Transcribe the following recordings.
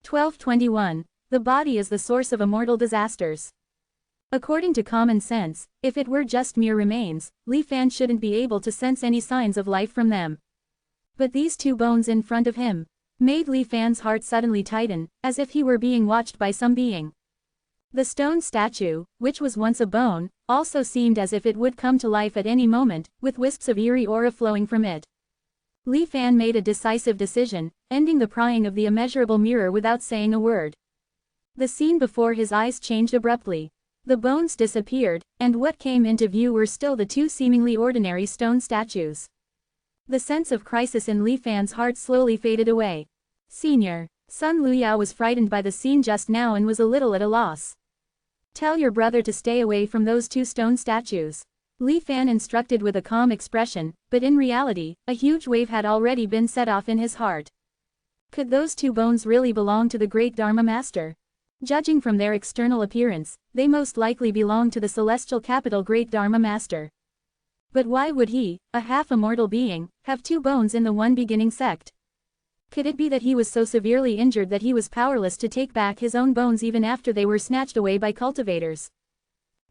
1221. The body is the source of immortal disasters. According to common sense, if it were just mere remains, Li Fan shouldn't be able to sense any signs of life from them. But these two bones in front of him made Li Fan's heart suddenly tighten, as if he were being watched by some being. The stone statue, which was once a bone, also seemed as if it would come to life at any moment, with wisps of eerie aura flowing from it. Li Fan made a decisive decision, ending the prying of the immeasurable mirror without saying a word. The scene before his eyes changed abruptly. The bones disappeared, and what came into view were still the two seemingly ordinary stone statues. The sense of crisis in Li Fan's heart slowly faded away. Senior. Sun Luyao was frightened by the scene just now and was a little at a loss. Tell your brother to stay away from those two stone statues. Li Fan instructed with a calm expression, but in reality, a huge wave had already been set off in his heart. Could those two bones really belong to the great Dharma Master? Judging from their external appearance, they most likely belong to the celestial capital great Dharma Master. But why would he, a half-immortal being, have two bones in the one beginning sect? Could it be that he was so severely injured that he was powerless to take back his own bones even after they were snatched away by cultivators?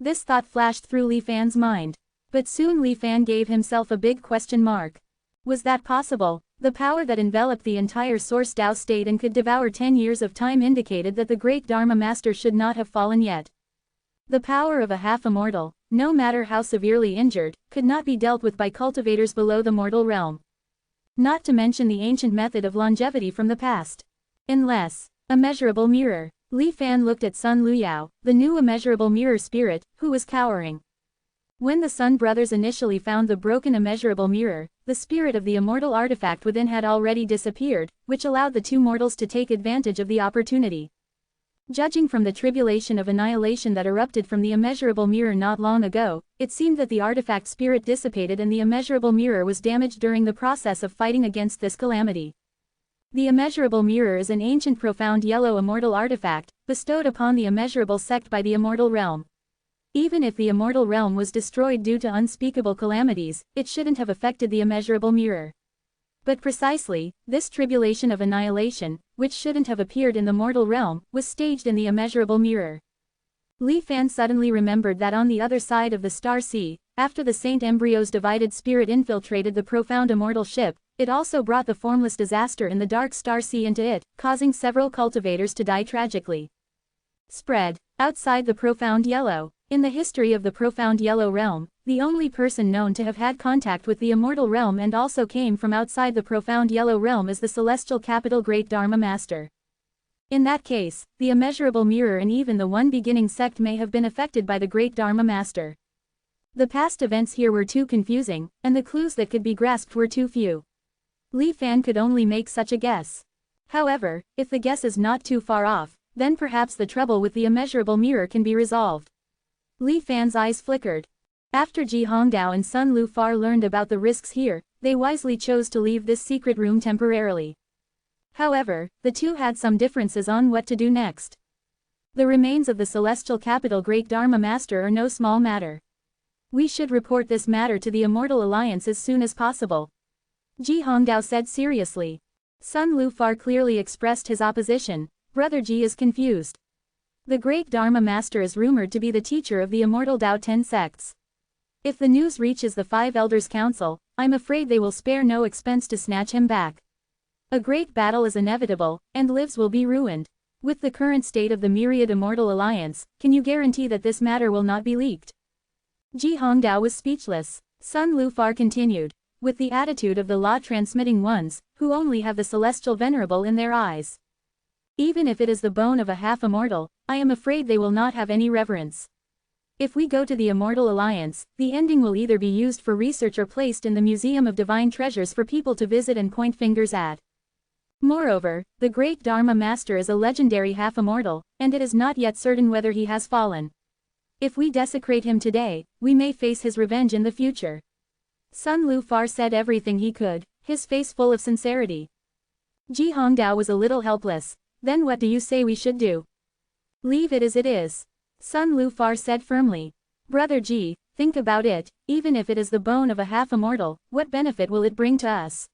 This thought flashed through Li Fan's mind. But soon Li Fan gave himself a big question mark. Was that possible? The power that enveloped the entire Source Tao state and could devour 10 years of time indicated that the great Dharma Master should not have fallen yet. The power of a half-immortal, no matter how severely injured, could not be dealt with by cultivators below the mortal realm. Not to mention the ancient method of longevity from the past. Unless, immeasurable mirror. Li Fan looked at Sun Luyao, the new immeasurable mirror spirit, who was cowering. When the Sun brothers initially found the broken immeasurable mirror, the spirit of the immortal artifact within had already disappeared, which allowed the two mortals to take advantage of the opportunity. Judging from the tribulation of annihilation that erupted from the immeasurable mirror not long ago, it seemed that the artifact spirit dissipated and the immeasurable mirror was damaged during the process of fighting against this calamity. The immeasurable mirror is an ancient profound yellow immortal artifact, bestowed upon the immeasurable sect by the immortal realm. Even if the immortal realm was destroyed due to unspeakable calamities, it shouldn't have affected the immeasurable mirror. But precisely, this tribulation of annihilation, which shouldn't have appeared in the mortal realm, was staged in the immeasurable mirror. Li Fan suddenly remembered that on the other side of the star sea, after the Saint Embryo's divided spirit infiltrated the profound immortal ship, it also brought the formless disaster in the dark star sea into it, causing several cultivators to die tragically. Spread. Outside the profound yellow. In the history of the profound yellow realm, the only person known to have had contact with the immortal realm and also came from outside the profound yellow realm is the celestial capital great Dharma Master. In that case, the immeasurable mirror and even the one beginning sect may have been affected by the great Dharma Master. The past events here were too confusing, and the clues that could be grasped were too few. Li Fan could only make such a guess. However, if the guess is not too far off, then perhaps the trouble with the immeasurable mirror can be resolved. Li Fan's eyes flickered. After Ji Hongdao and Sun Lufar learned about the risks here, they wisely chose to leave this secret room temporarily. However, the two had some differences on what to do next. The remains of the celestial capital great Dharma Master are no small matter. We should report this matter to the Immortal Alliance as soon as possible. Ji Hongdao said seriously. Sun Lufar clearly expressed his opposition. Brother Ji is confused. The great Dharma Master is rumored to be the teacher of the immortal Tao 10 sects. If the news reaches the 5 Elders' Council, I'm afraid they will spare no expense to snatch him back. A great battle is inevitable, and lives will be ruined. With the current state of the myriad Immortal Alliance, can you guarantee that this matter will not be leaked? Ji Hongdao was speechless. Sun Lufar continued. With the attitude of the law-transmitting ones, who only have the celestial Venerable in their eyes. Even if it is the bone of a half-immortal, I am afraid they will not have any reverence. If we go to the Immortal Alliance, the ending will either be used for research or placed in the Museum of Divine Treasures for people to visit and point fingers at. Moreover, the great Dharma Master is a legendary half-immortal, and it is not yet certain whether he has fallen. If we desecrate him today, we may face his revenge in the future. Sun Lufar said everything he could, his face full of sincerity. Ji Hongdao was a little helpless. Then what do you say we should do? Leave it as it is. Sun Lufar said firmly. Brother Ji, think about it, even if it is the bone of a half-immortal, what benefit will it bring to us?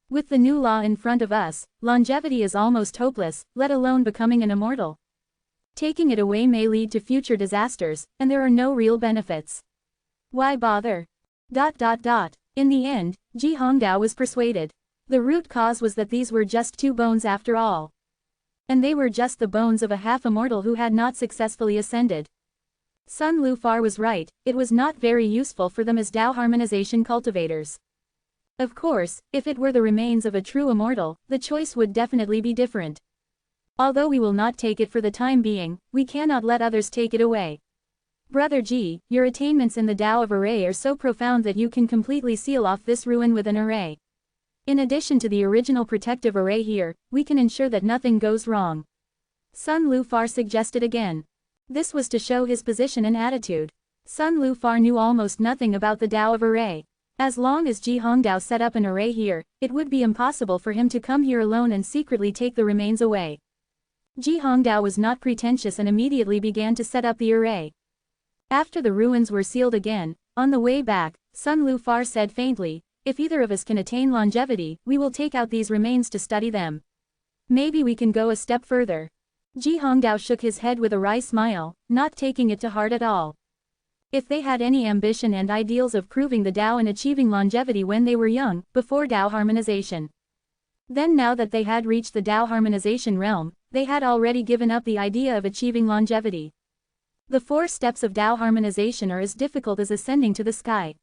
With the new law in front of us, longevity is almost hopeless, let alone becoming an immortal. Taking it away may lead to future disasters, and there are no real benefits. Why bother? In the end, Ji Hongdao was persuaded. The root cause was that these were just 2 bones after all. And they were just the bones of a half-immortal who had not successfully ascended. Sun Lufar was right, it was not very useful for them as Dao harmonization cultivators. Of course, if it were the remains of a true immortal, the choice would definitely be different. Although we will not take it for the time being, we cannot let others take it away. Brother Ji, your attainments in the Tao of Array are so profound that you can completely seal off this ruin with an array. In addition to the original protective array here, we can ensure that nothing goes wrong. Sun Lufar suggested again. This was to show his position and attitude. Sun Lufar knew almost nothing about the Tao of Array. As long as Ji Hongdao set up an array here, it would be impossible for him to come here alone and secretly take the remains away. Ji Hongdao was not pretentious and immediately began to set up the array. After the ruins were sealed again, on the way back, Sun Lufar said faintly, if either of us can attain longevity, we will take out these remains to study them. Maybe we can go a step further. Ji Hongdao shook his head with a wry smile, not taking it to heart at all. If they had any ambition and ideals of proving the Tao and achieving longevity when they were young, before Tao harmonization. Then now that they had reached the Tao harmonization realm, they had already given up the idea of achieving longevity. The 4 steps of Tao harmonization are as difficult as ascending to the sky.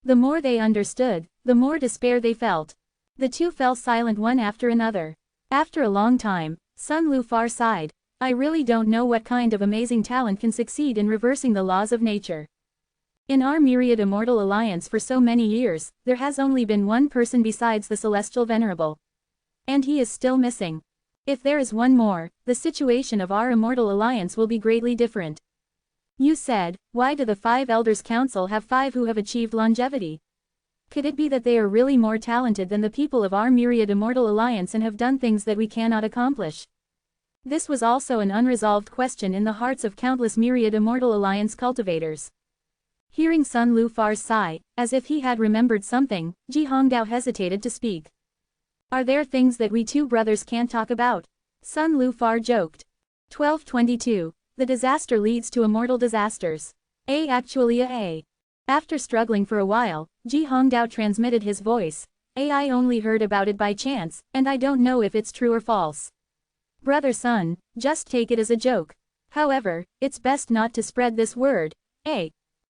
The more they understood, the more despair they felt. The 2 fell silent one after another. After a long time, Sun Lufar sighed. I really don't know what kind of amazing talent can succeed in reversing the laws of nature. In our myriad immortal alliance for so many years, there has only been one person besides the celestial Venerable. And he is still missing. If there is one more, the situation of our immortal alliance will be greatly different. You said, why do the 5 Elders Council have 5 who have achieved longevity? Could it be that they are really more talented than the people of our myriad immortal alliance and have done things that we cannot accomplish? This was also an unresolved question in the hearts of countless myriad immortal alliance cultivators. Hearing Sun Lufar's sigh, as if he had remembered something, Ji Hongdao hesitated to speak. Are there things that we 2 brothers can't talk about? Sun Lufar joked. 1222. The disaster leads to immortal disasters. Actually. After struggling for a while, Ji Hongdao transmitted his voice. I only heard about it by chance, and I don't know if it's true or false. Brother Sun, just take it as a joke. However, it's best not to spread this word.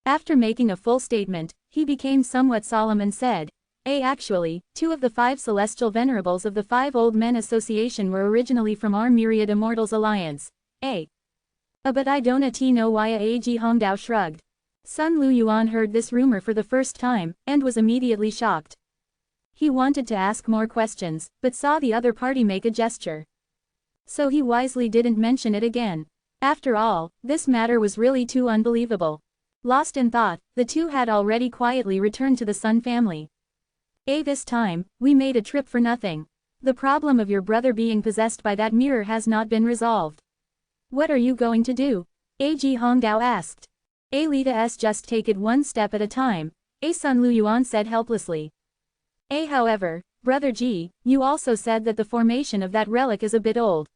After making a full statement, he became somewhat solemn and said, actually, 2 of the 5 celestial venerables of the 5 Old Men Association were originally from our Myriad Immortals Alliance. But I don't know why. Ji Hongdao shrugged. Sun Luyuan heard this rumor for the first time, and was immediately shocked. He wanted to ask more questions, but saw the other party make a gesture. So he wisely didn't mention it again. After all, this matter was really too unbelievable. Lost in thought, the 2 had already quietly returned to the Sun family. This time, we made a trip for nothing. The problem of your brother being possessed by that mirror has not been resolved. What are you going to do? Ji Hongdao asked. Let us just take it one step at a time, Sun Luyuan said helplessly. However, Brother Ji, you also said that the formation of that relic is a bit old.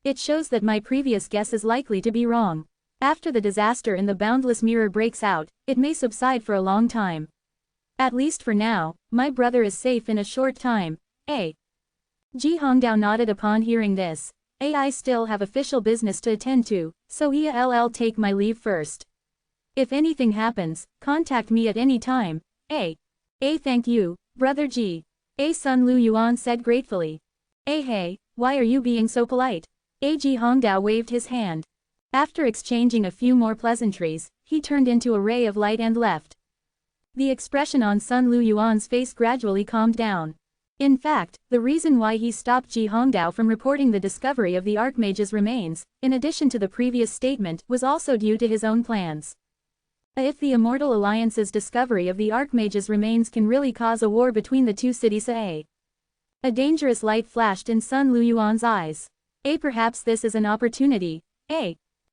It shows that my previous guess is likely to be wrong. After the disaster in the boundless mirror breaks out, it may subside for a long time. At least for now, my brother is safe in a short time. Ji Hongdao nodded upon hearing this. I still have official business to attend to, so I'll take my leave first. If anything happens, contact me at any time. Thank you, Brother Ji. Sun Luyuan said gratefully. Hey, why are you being so polite? Ji Hongdao waved his hand. After exchanging a few more pleasantries, he turned into a ray of light and left. The expression on Sun Luyuan's face gradually calmed down. In fact, the reason why he stopped Ji Hongdao from reporting the discovery of the Archmage's remains, in addition to the previous statement, was also due to his own plans. If the Immortal Alliance's discovery of the Archmage's remains can really cause a war between the 2 cities, a dangerous light flashed in Sun Luyuan's eyes. Perhaps this is an opportunity.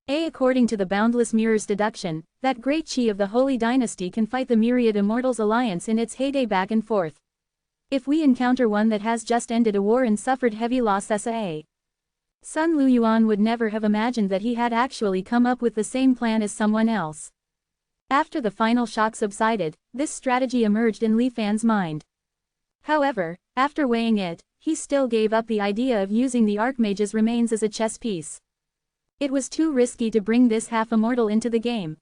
According to the Boundless Mirror's deduction, that great chi of the Holy Dynasty can fight the Myriad Immortals Alliance in its heyday back and forth. If we encounter one that has just ended a war and suffered heavy loss SA. Sun Luyuan would never have imagined that he had actually come up with the same plan as someone else. After the final shock subsided, this strategy emerged in Li Fan's mind. However, after weighing it, he still gave up the idea of using the Archmage's remains as a chess piece. It was too risky to bring this half-immortal into the game.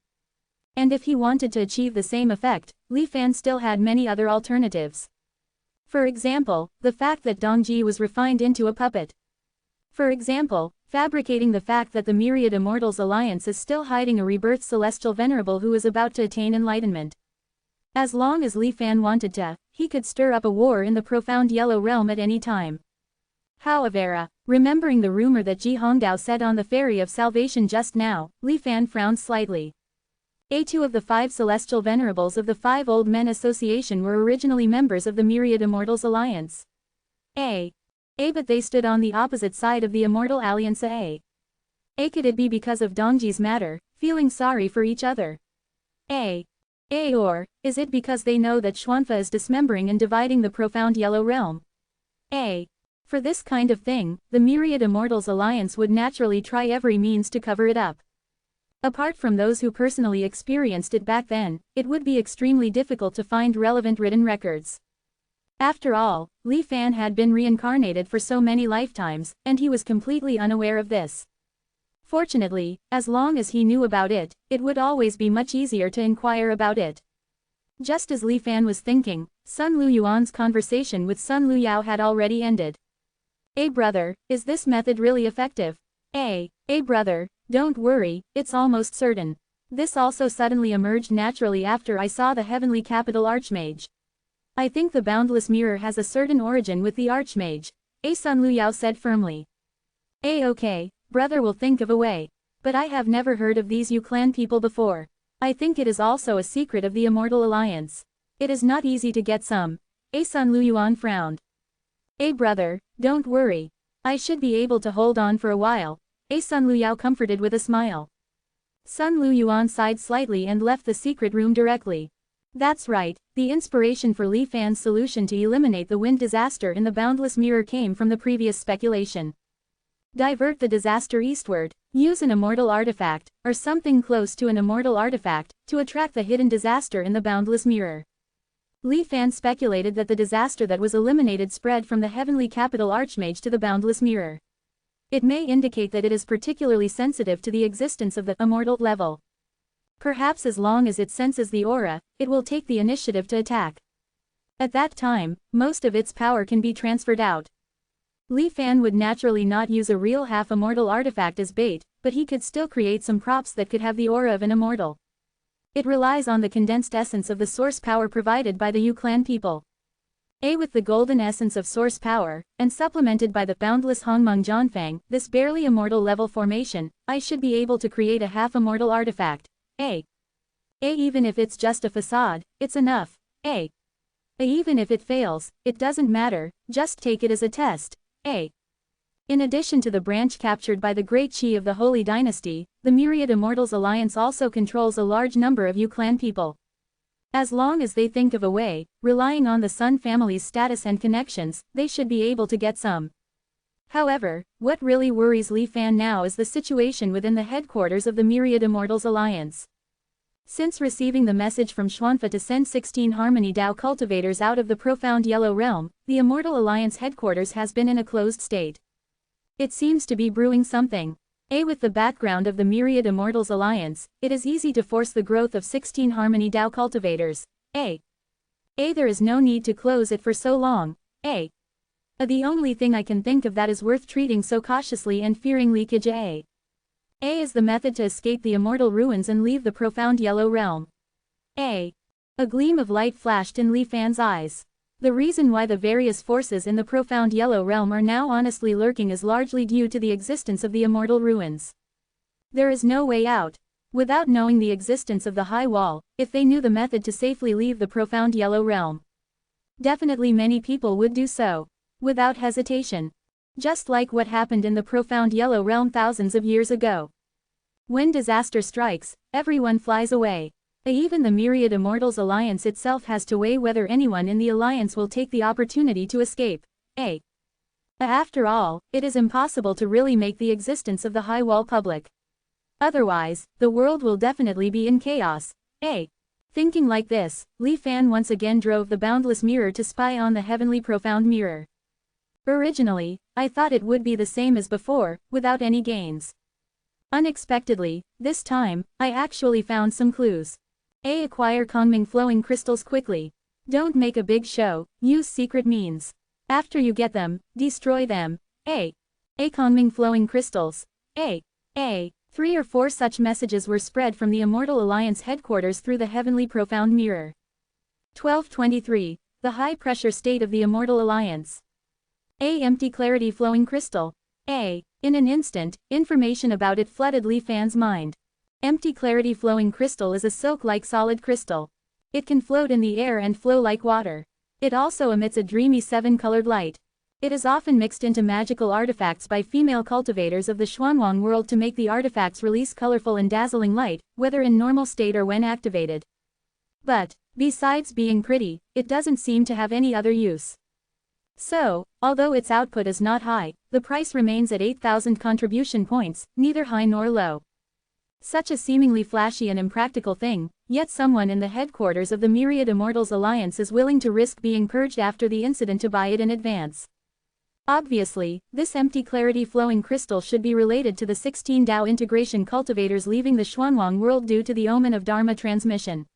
And if he wanted to achieve the same effect, Li Fan still had many other alternatives. For example, the fact that Dongji was refined into a puppet. For example, fabricating the fact that the Myriad Immortals Alliance is still hiding a rebirthed celestial venerable who is about to attain enlightenment. As long as Li Fan wanted to, he could stir up a war in the profound Yellow Realm at any time. However, remembering the rumor that Ji Hongdao said on the Ferry of Salvation just now, Li Fan frowned slightly. Two of the 5 celestial venerables of the 5 Old Men Association were originally members of the Myriad Immortals Alliance. But they stood on the opposite side of the Immortal Alliance. Could it be because of Dongji's matter, feeling sorry for each other? Or is it because they know that Xuanfa is dismembering and dividing the profound Yellow Realm? For this kind of thing, the Myriad Immortals Alliance would naturally try every means to cover it up. Apart from those who personally experienced it back then, it would be extremely difficult to find relevant written records. After all, Li Fan had been reincarnated for so many lifetimes, and he was completely unaware of this. Fortunately, as long as he knew about it, it would always be much easier to inquire about it. Just as Li Fan was thinking, Sun Luyuan's conversation with Sun Luyao had already ended. Brother, is this method really effective? Brother, don't worry, it's almost certain. This also suddenly emerged naturally after I saw the heavenly capital Archmage. I think the boundless mirror has a certain origin with the Archmage, Sun Luyao said firmly. Okay, brother will think of a way. But I have never heard of these Yu clan people before. I think it is also a secret of the Immortal Alliance. It is not easy to get some. Sun Luyuan frowned. Brother, don't worry. I should be able to hold on for a while, Sun Luyao comforted with a smile. Sun Luyuan sighed slightly and left the secret room directly. That's right, the inspiration for Li Fan's solution to eliminate the wind disaster in the boundless mirror came from the previous speculation. Divert the disaster eastward, use an immortal artifact, or something close to an immortal artifact, to attract the hidden disaster in the boundless mirror. Li Fan speculated that the disaster that was eliminated spread from the heavenly capital Archmage to the boundless mirror. It may indicate that it is particularly sensitive to the existence of the immortal level. Perhaps as long as it senses the aura, it will take the initiative to attack. At that time, most of its power can be transferred out. Li Fan would naturally not use a real half-immortal artifact as bait, but he could still create some props that could have the aura of an immortal. It relies on the condensed essence of the source power provided by the Yu clan people. With the golden essence of source power, and supplemented by the boundless Hongmeng Jianfang, this barely immortal level formation, I should be able to create a half-immortal artifact. Even if it's just a facade, it's enough. Even if it fails, it doesn't matter, just take it as a test. In addition to the branch captured by the Great Qi of the Holy Dynasty, the Myriad Immortals Alliance also controls a large number of Yu clan people. As long as they think of a way, relying on the Sun family's status and connections, they should be able to get some. However, what really worries Li Fan now is the situation within the headquarters of the Myriad Immortals Alliance. Since receiving the message from Xuanfa to send 16 Harmony Dao cultivators out of the profound Yellow Realm, the Immortal Alliance headquarters has been in a closed state. It seems to be brewing something. With the background of the Myriad Immortals Alliance, it is easy to force the growth of 16 Harmony Dao cultivators. There is no need to close it for so long. The only thing I can think of that is worth treating so cautiously and fearing leakage. Is the method to escape the immortal ruins and leave the profound Yellow Realm. A gleam of light flashed in Li Fan's eyes. The reason why the various forces in the profound Yellow Realm are now honestly lurking is largely due to the existence of the immortal ruins. There is no way out. Without knowing the existence of the High Wall, if they knew the method to safely leave the profound Yellow Realm, definitely many people would do so. Without hesitation. Just like what happened in the profound Yellow Realm thousands of years ago. When disaster strikes, everyone flies away. Even the Myriad Immortals Alliance itself has to weigh whether anyone in the alliance will take the opportunity to escape. After all, it is impossible to really make the existence of the High Wall public. Otherwise, the world will definitely be in chaos. Thinking like this, Li Fan once again drove the boundless mirror to spy on the heavenly profound mirror. Originally, I thought it would be the same as before, without any gains. Unexpectedly, this time, I actually found some clues. Acquire Kongming flowing crystals quickly. Don't make a big show, use secret means. After you get them, destroy them. Kongming flowing crystals. 3 or 4 such messages were spread from the Immortal Alliance headquarters through the heavenly profound mirror. 1223. The high-pressure state of the Immortal Alliance. Empty clarity flowing crystal. In an instant, information about it flooded Li Fan's mind. Empty clarity flowing crystal is a silk-like solid crystal. It can float in the air and flow like water. It also emits a dreamy 7-colored light. It is often mixed into magical artifacts by female cultivators of the Xuanwang world to make the artifacts release colorful and dazzling light, whether in normal state or when activated. But, besides being pretty, it doesn't seem to have any other use. So, although its output is not high, the price remains at 8,000 contribution points, neither high nor low. Such a seemingly flashy and impractical thing, yet someone in the headquarters of the Myriad Immortals Alliance is willing to risk being purged after the incident to buy it in advance. Obviously, this empty clarity flowing crystal should be related to the 16 Dao integration cultivators leaving the Xuanwang world due to the omen of Dharma transmission.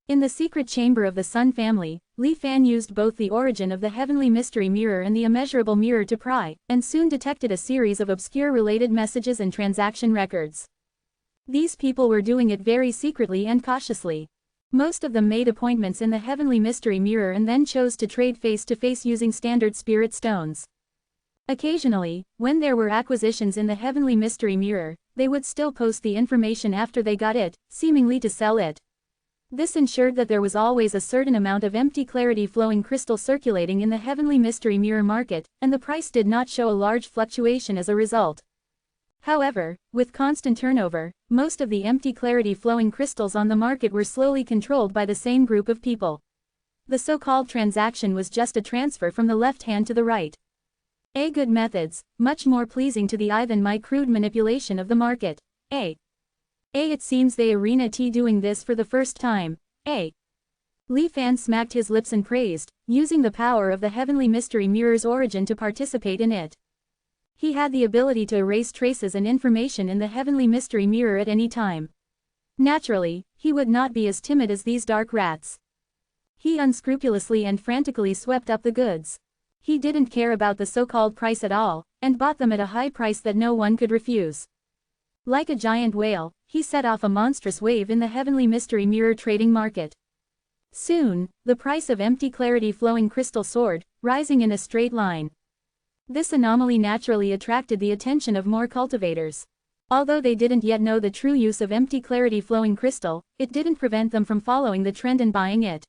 In the secret chamber of the Sun family, Li Fan used both the origin of the heavenly mystery mirror and the immeasurable mirror to pry, and soon detected a series of obscure related messages and transaction records. These people were doing it very secretly and cautiously. Most of them made appointments in the heavenly mystery mirror and then chose to trade face-to-face using standard spirit stones. Occasionally, when there were acquisitions in the heavenly mystery mirror, they would still post the information after they got it, seemingly to sell it. This ensured that there was always a certain amount of empty clarity flowing crystal circulating in the heavenly mystery mirror market, and the price did not show a large fluctuation as a result. However, with constant turnover, most of the empty clarity flowing crystals on the market were slowly controlled by the same group of people. The so-called transaction was just a transfer from the left hand to the right. Good methods, much more pleasing to the eye than my crude manipulation of the market. It seems they arena doing this for the first time. Li Fan smacked his lips and praised, using the power of the heavenly mystery mirror's origin to participate in it. He had the ability to erase traces and information in the heavenly mystery mirror at any time. Naturally, he would not be as timid as these dark rats. He unscrupulously and frantically swept up the goods. He didn't care about the so-called price at all, and bought them at a high price that no one could refuse. Like a giant whale, he set off a monstrous wave in the heavenly mystery mirror trading market. Soon, the price of empty clarity flowing crystal soared, rising in a straight line. This anomaly naturally attracted the attention of more cultivators. Although they didn't yet know the true use of empty clarity flowing crystal, it didn't prevent them from following the trend and buying it.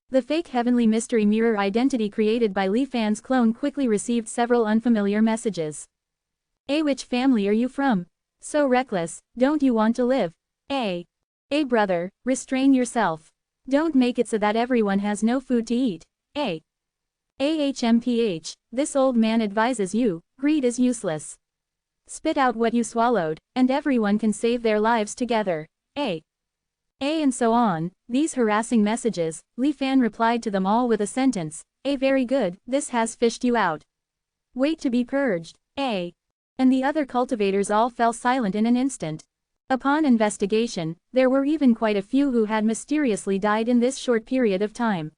The fake heavenly mystery mirror identity created by Li Fan's clone quickly received several unfamiliar messages. Which family are you from? So reckless, don't you want to live? Brother, restrain yourself. Don't make it so that everyone has no food to eat. AHMPH, this old man advises you, greed is useless. Spit out what you swallowed, and everyone can save their lives together. And so on. These harassing messages, Li Fan replied to them all with a sentence. Very good, this has fished you out. Wait to be purged. And the other cultivators all fell silent in an instant. Upon investigation, there were even quite a few who had mysteriously died in this short period of time.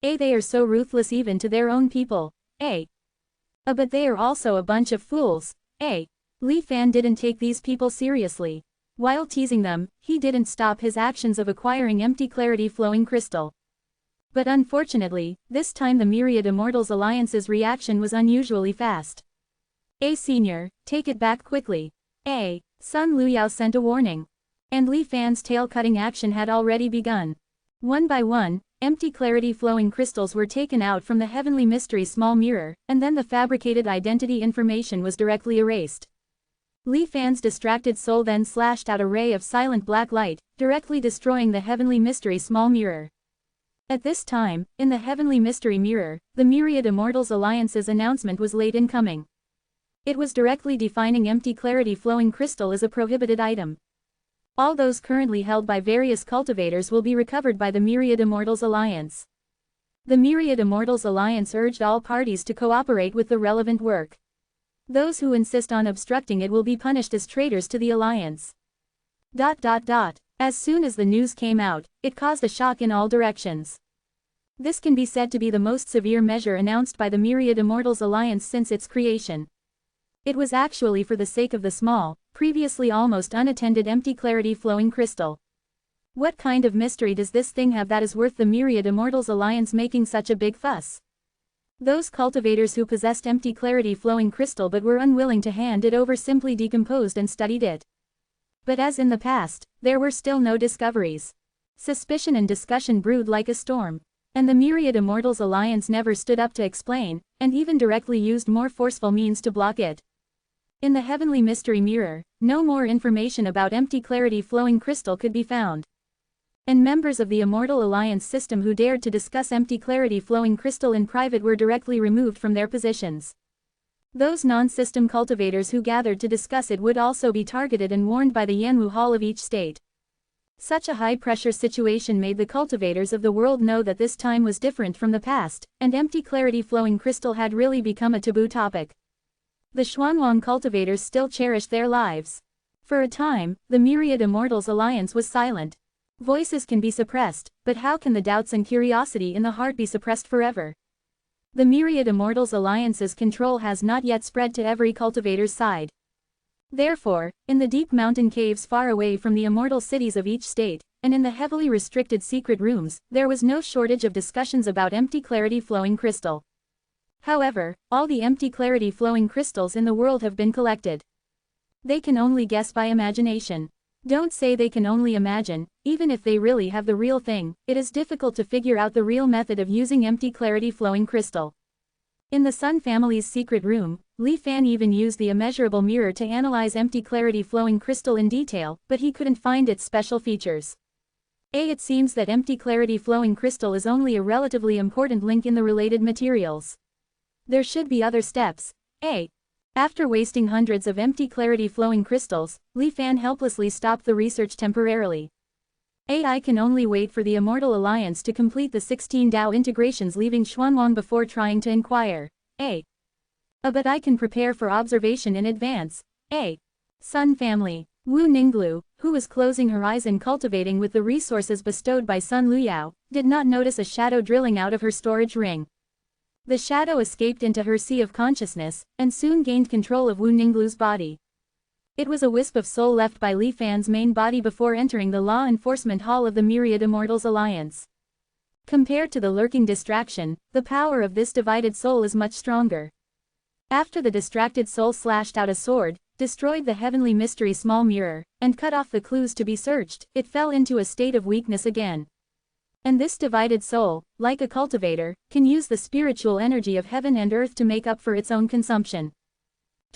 They are so ruthless even to their own people. But they are also a bunch of fools. Li Fan didn't take these people seriously. While teasing them, he didn't stop his actions of acquiring empty clarity flowing crystal. But unfortunately, this time the Myriad Immortals Alliance's reaction was unusually fast. Senior, take it back quickly. Sun Luyao sent a warning. And Li Fan's tail-cutting action had already begun. One by one, empty clarity flowing crystals were taken out from the heavenly mystery small mirror, and then the fabricated identity information was directly erased. Li Fan's distracted soul then slashed out a ray of silent black light, directly destroying the heavenly mystery small mirror. At this time, in the heavenly mystery mirror, the Myriad Immortals Alliance's announcement was late in coming. It was directly defining empty clarity flowing crystal as a prohibited item. All those currently held by various cultivators will be recovered by the Myriad Immortals Alliance. The Myriad Immortals Alliance urged all parties to cooperate with the relevant work. Those who insist on obstructing it will be punished as traitors to the Alliance. As soon as the news came out, it caused a shock in all directions. This can be said to be the most severe measure announced by the Myriad Immortals Alliance since its creation. It was actually for the sake of the small, previously almost unattended empty clarity flowing crystal. What kind of mystery does this thing have that is worth the Myriad Immortals Alliance making such a big fuss? Those cultivators who possessed empty clarity flowing crystal but were unwilling to hand it over simply decomposed and studied it. But as in the past, there were still no discoveries. Suspicion and discussion brewed like a storm. And the Myriad Immortals Alliance never stood up to explain, and even directly used more forceful means to block it. In the heavenly mystery mirror, no more information about empty clarity flowing crystal could be found. And members of the Immortal Alliance system who dared to discuss empty clarity flowing crystal in private were directly removed from their positions. Those non-system cultivators who gathered to discuss it would also be targeted and warned by the Yanwu Hall of each state. Such a high-pressure situation made the cultivators of the world know that this time was different from the past, and empty clarity flowing crystal had really become a taboo topic. The Xuanwang cultivators still cherished their lives. For a time, the Myriad Immortals Alliance was silent. Voices can be suppressed, but how can the doubts and curiosity in the heart be suppressed forever? The Myriad Immortals Alliance's control has not yet spread to every cultivator's side. Therefore, in the deep mountain caves far away from the immortal cities of each state, and in the heavily restricted secret rooms, there was no shortage of discussions about empty clarity flowing crystal. However, all the empty clarity flowing crystals in the world have been collected. They can only guess by imagination. Don't say they can only imagine, even if they really have the real thing, it is difficult to figure out the real method of using empty clarity flowing crystal. In the Sun family's secret room, Li Fan even used the immeasurable mirror to analyze empty clarity flowing crystal in detail, but he couldn't find its special features. It seems that empty clarity flowing crystal is only a relatively important link in the related materials. There should be other steps. After wasting hundreds of empty clarity flowing crystals, Li Fan helplessly stopped the research temporarily. I can only wait for the Immortal Alliance to complete the 16 Dao integrations leaving Xuanwang before trying to inquire. But I can prepare for observation in advance. Sun family. Wu Ninglu, who was closing her eyes and cultivating with the resources bestowed by Sun Luyao, did not notice a shadow drilling out of her storage ring. The shadow escaped into her sea of consciousness, and soon gained control of Wu Ninglu's body. It was a wisp of soul left by Li Fan's main body before entering the law enforcement hall of the Myriad Immortals Alliance. Compared to the lurking distraction, the power of this divided soul is much stronger. After the distracted soul slashed out a sword, destroyed the heavenly mystery small mirror, and cut off the clues to be searched, it fell into a state of weakness again. And this divided soul, like a cultivator, can use the spiritual energy of heaven and earth to make up for its own consumption.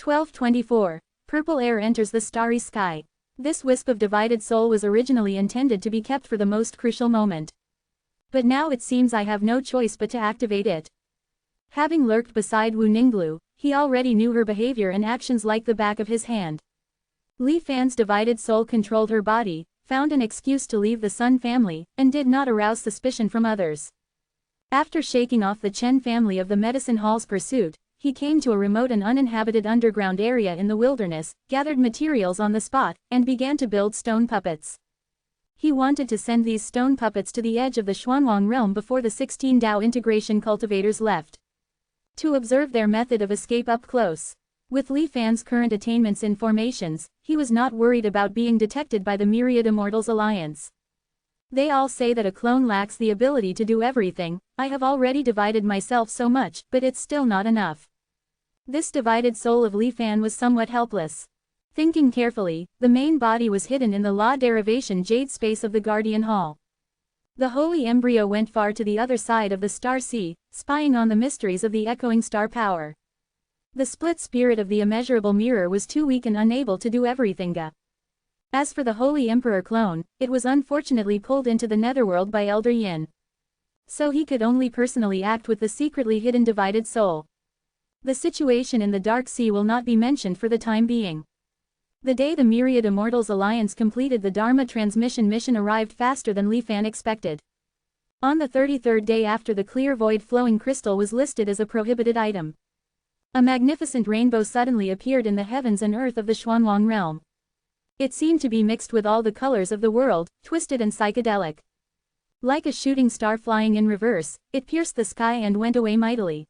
1224. Purple air enters the starry sky. This wisp of divided soul was originally intended to be kept for the most crucial moment. But now it seems I have no choice but to activate it. Having lurked beside Wu Ninglu, he already knew her behavior and actions like the back of his hand. Li Fan's divided soul controlled her body, found an excuse to leave the Sun family, and did not arouse suspicion from others. After shaking off the Chen family of the Medicine Hall's pursuit, he came to a remote and uninhabited underground area in the wilderness, gathered materials on the spot, and began to build stone puppets. He wanted to send these stone puppets to the edge of the Xuanwang realm before the 16 Dao integration cultivators left, to observe their method of escape up close. With Li Fan's current attainments in formations, he was not worried about being detected by the Myriad Immortals Alliance. They all say that a clone lacks the ability to do everything. I have already divided myself so much, but it's still not enough. This divided soul of Li Fan was somewhat helpless. Thinking carefully, the main body was hidden in the law derivation jade space of the Guardian Hall. The holy embryo went far to the other side of the star sea, spying on the mysteries of the echoing star power. The split spirit of the immeasurable mirror was too weak and unable to do everything. As for the Holy Emperor clone, it was unfortunately pulled into the netherworld by Elder Yin. So he could only personally act with the secretly hidden divided soul. The situation in the Dark Sea will not be mentioned for the time being. The day the Myriad Immortals Alliance completed the Dharma transmission mission arrived faster than Li Fan expected. On the 33rd day after the clear void flowing crystal was listed as a prohibited item, a magnificent rainbow suddenly appeared in the heavens and earth of the Xuanwang realm. It seemed to be mixed with all the colors of the world, twisted and psychedelic. Like a shooting star flying in reverse, it pierced the sky and went away mightily.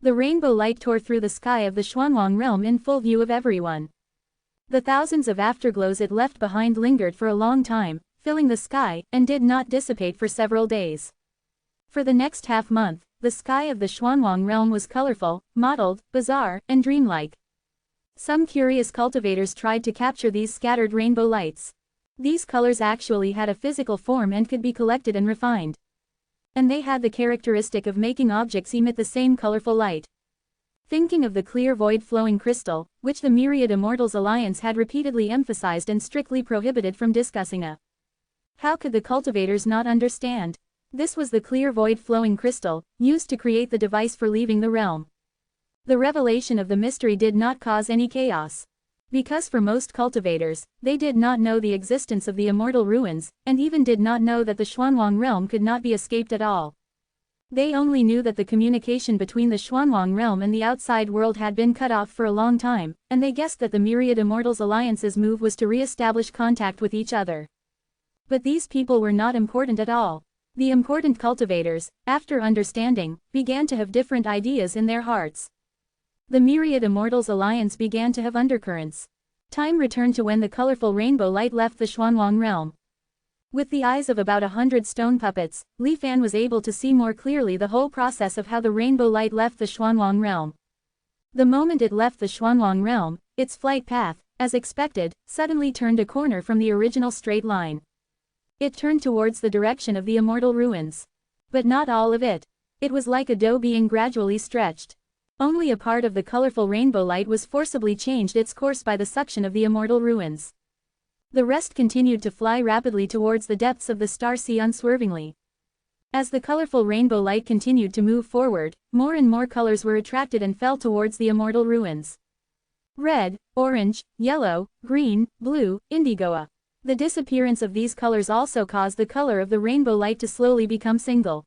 The rainbow light tore through the sky of the Xuanwang realm in full view of everyone. The thousands of afterglows it left behind lingered for a long time, filling the sky, and did not dissipate for several days. For the next half-month, the sky of the Xuanwang realm was colorful, mottled, bizarre, and dreamlike. Some curious cultivators tried to capture these scattered rainbow lights. These colors actually had a physical form and could be collected and refined. And they had the characteristic of making objects emit the same colorful light. Thinking of the clear void flowing crystal, which the Myriad Immortals Alliance had repeatedly emphasized and strictly prohibited from discussing. How could the cultivators not understand? This was the clear void flowing crystal, used to create the device for leaving the realm. The revelation of the mystery did not cause any chaos. Because for most cultivators, they did not know the existence of the immortal ruins, and even did not know that the Xuanwang realm could not be escaped at all. They only knew that the communication between the Xuanwang realm and the outside world had been cut off for a long time, and they guessed that the Myriad Immortals Alliance's move was to re-establish contact with each other. But these people were not important at all. The important cultivators, after understanding, began to have different ideas in their hearts. The Myriad Immortals Alliance began to have undercurrents. Time returned to when the colorful rainbow light left the Xuanwang realm. With the eyes of about 100 stone puppets, Li Fan was able to see more clearly the whole process of how the rainbow light left the Xuanwang realm. The moment it left the Xuanwang realm, its flight path, as expected, suddenly turned a corner from the original straight line. It turned towards the direction of the immortal ruins. But not all of it. It was like a dough being gradually stretched. Only a part of the colorful rainbow light was forcibly changed its course by the suction of the immortal ruins. The rest continued to fly rapidly towards the depths of the star sea unswervingly. As the colorful rainbow light continued to move forward, more and more colors were attracted and fell towards the immortal ruins. Red, orange, yellow, green, blue, indigo. The disappearance of these colors also caused the color of the rainbow light to slowly become single.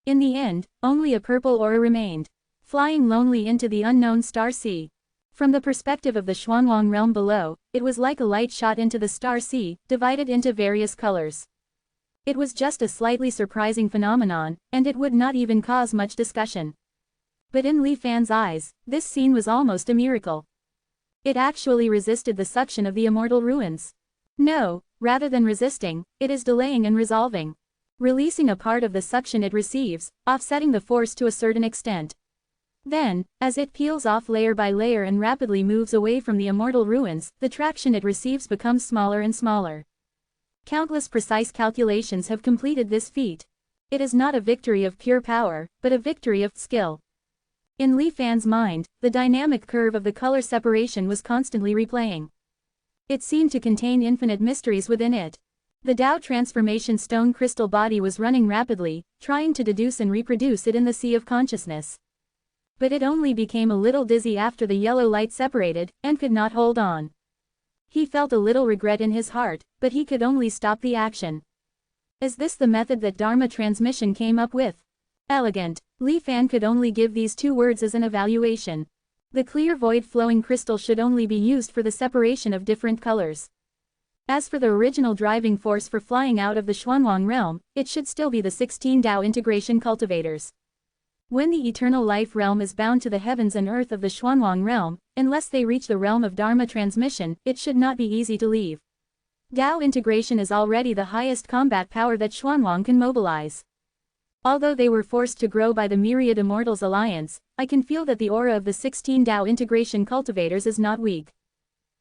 In the end, only a purple aura remained, flying lonely into the unknown star sea. From the perspective of the Xuanwang realm below, it was like a light shot into the star sea, divided into various colors. It was just a slightly surprising phenomenon, and it would not even cause much discussion. But in Li Fan's eyes, this scene was almost a miracle. It actually resisted the suction of the immortal ruins. No, rather than resisting, it is delaying and resolving. Releasing a part of the suction it receives, offsetting the force to a certain extent. Then, as it peels off layer by layer and rapidly moves away from the immortal ruins, the traction it receives becomes smaller and smaller. Countless precise calculations have completed this feat. It is not a victory of pure power, but a victory of skill. In Li Fan's mind, the dynamic curve of the color separation was constantly replaying. It seemed to contain infinite mysteries within it. The Tao transformation stone crystal body was running rapidly, trying to deduce and reproduce it in the sea of consciousness. But it only became a little dizzy after the yellow light separated, and could not hold on. He felt a little regret in his heart, but he could only stop the action. Is this the method that Dharma transmission came up with? Elegant. Li Fan could only give these two words as an evaluation. The clear void flowing crystal should only be used for the separation of different colors. As for the original driving force for flying out of the Xuanwang realm, it should still be the 16 Tao integration cultivators. When the eternal life realm is bound to the heavens and earth of the Xuanwang realm, unless they reach the realm of Dharma transmission, it should not be easy to leave. Tao integration is already the highest combat power that Xuanwang can mobilize. Although they were forced to grow by the Myriad Immortals Alliance, I can feel that the aura of the 16 Tao integration cultivators is not weak.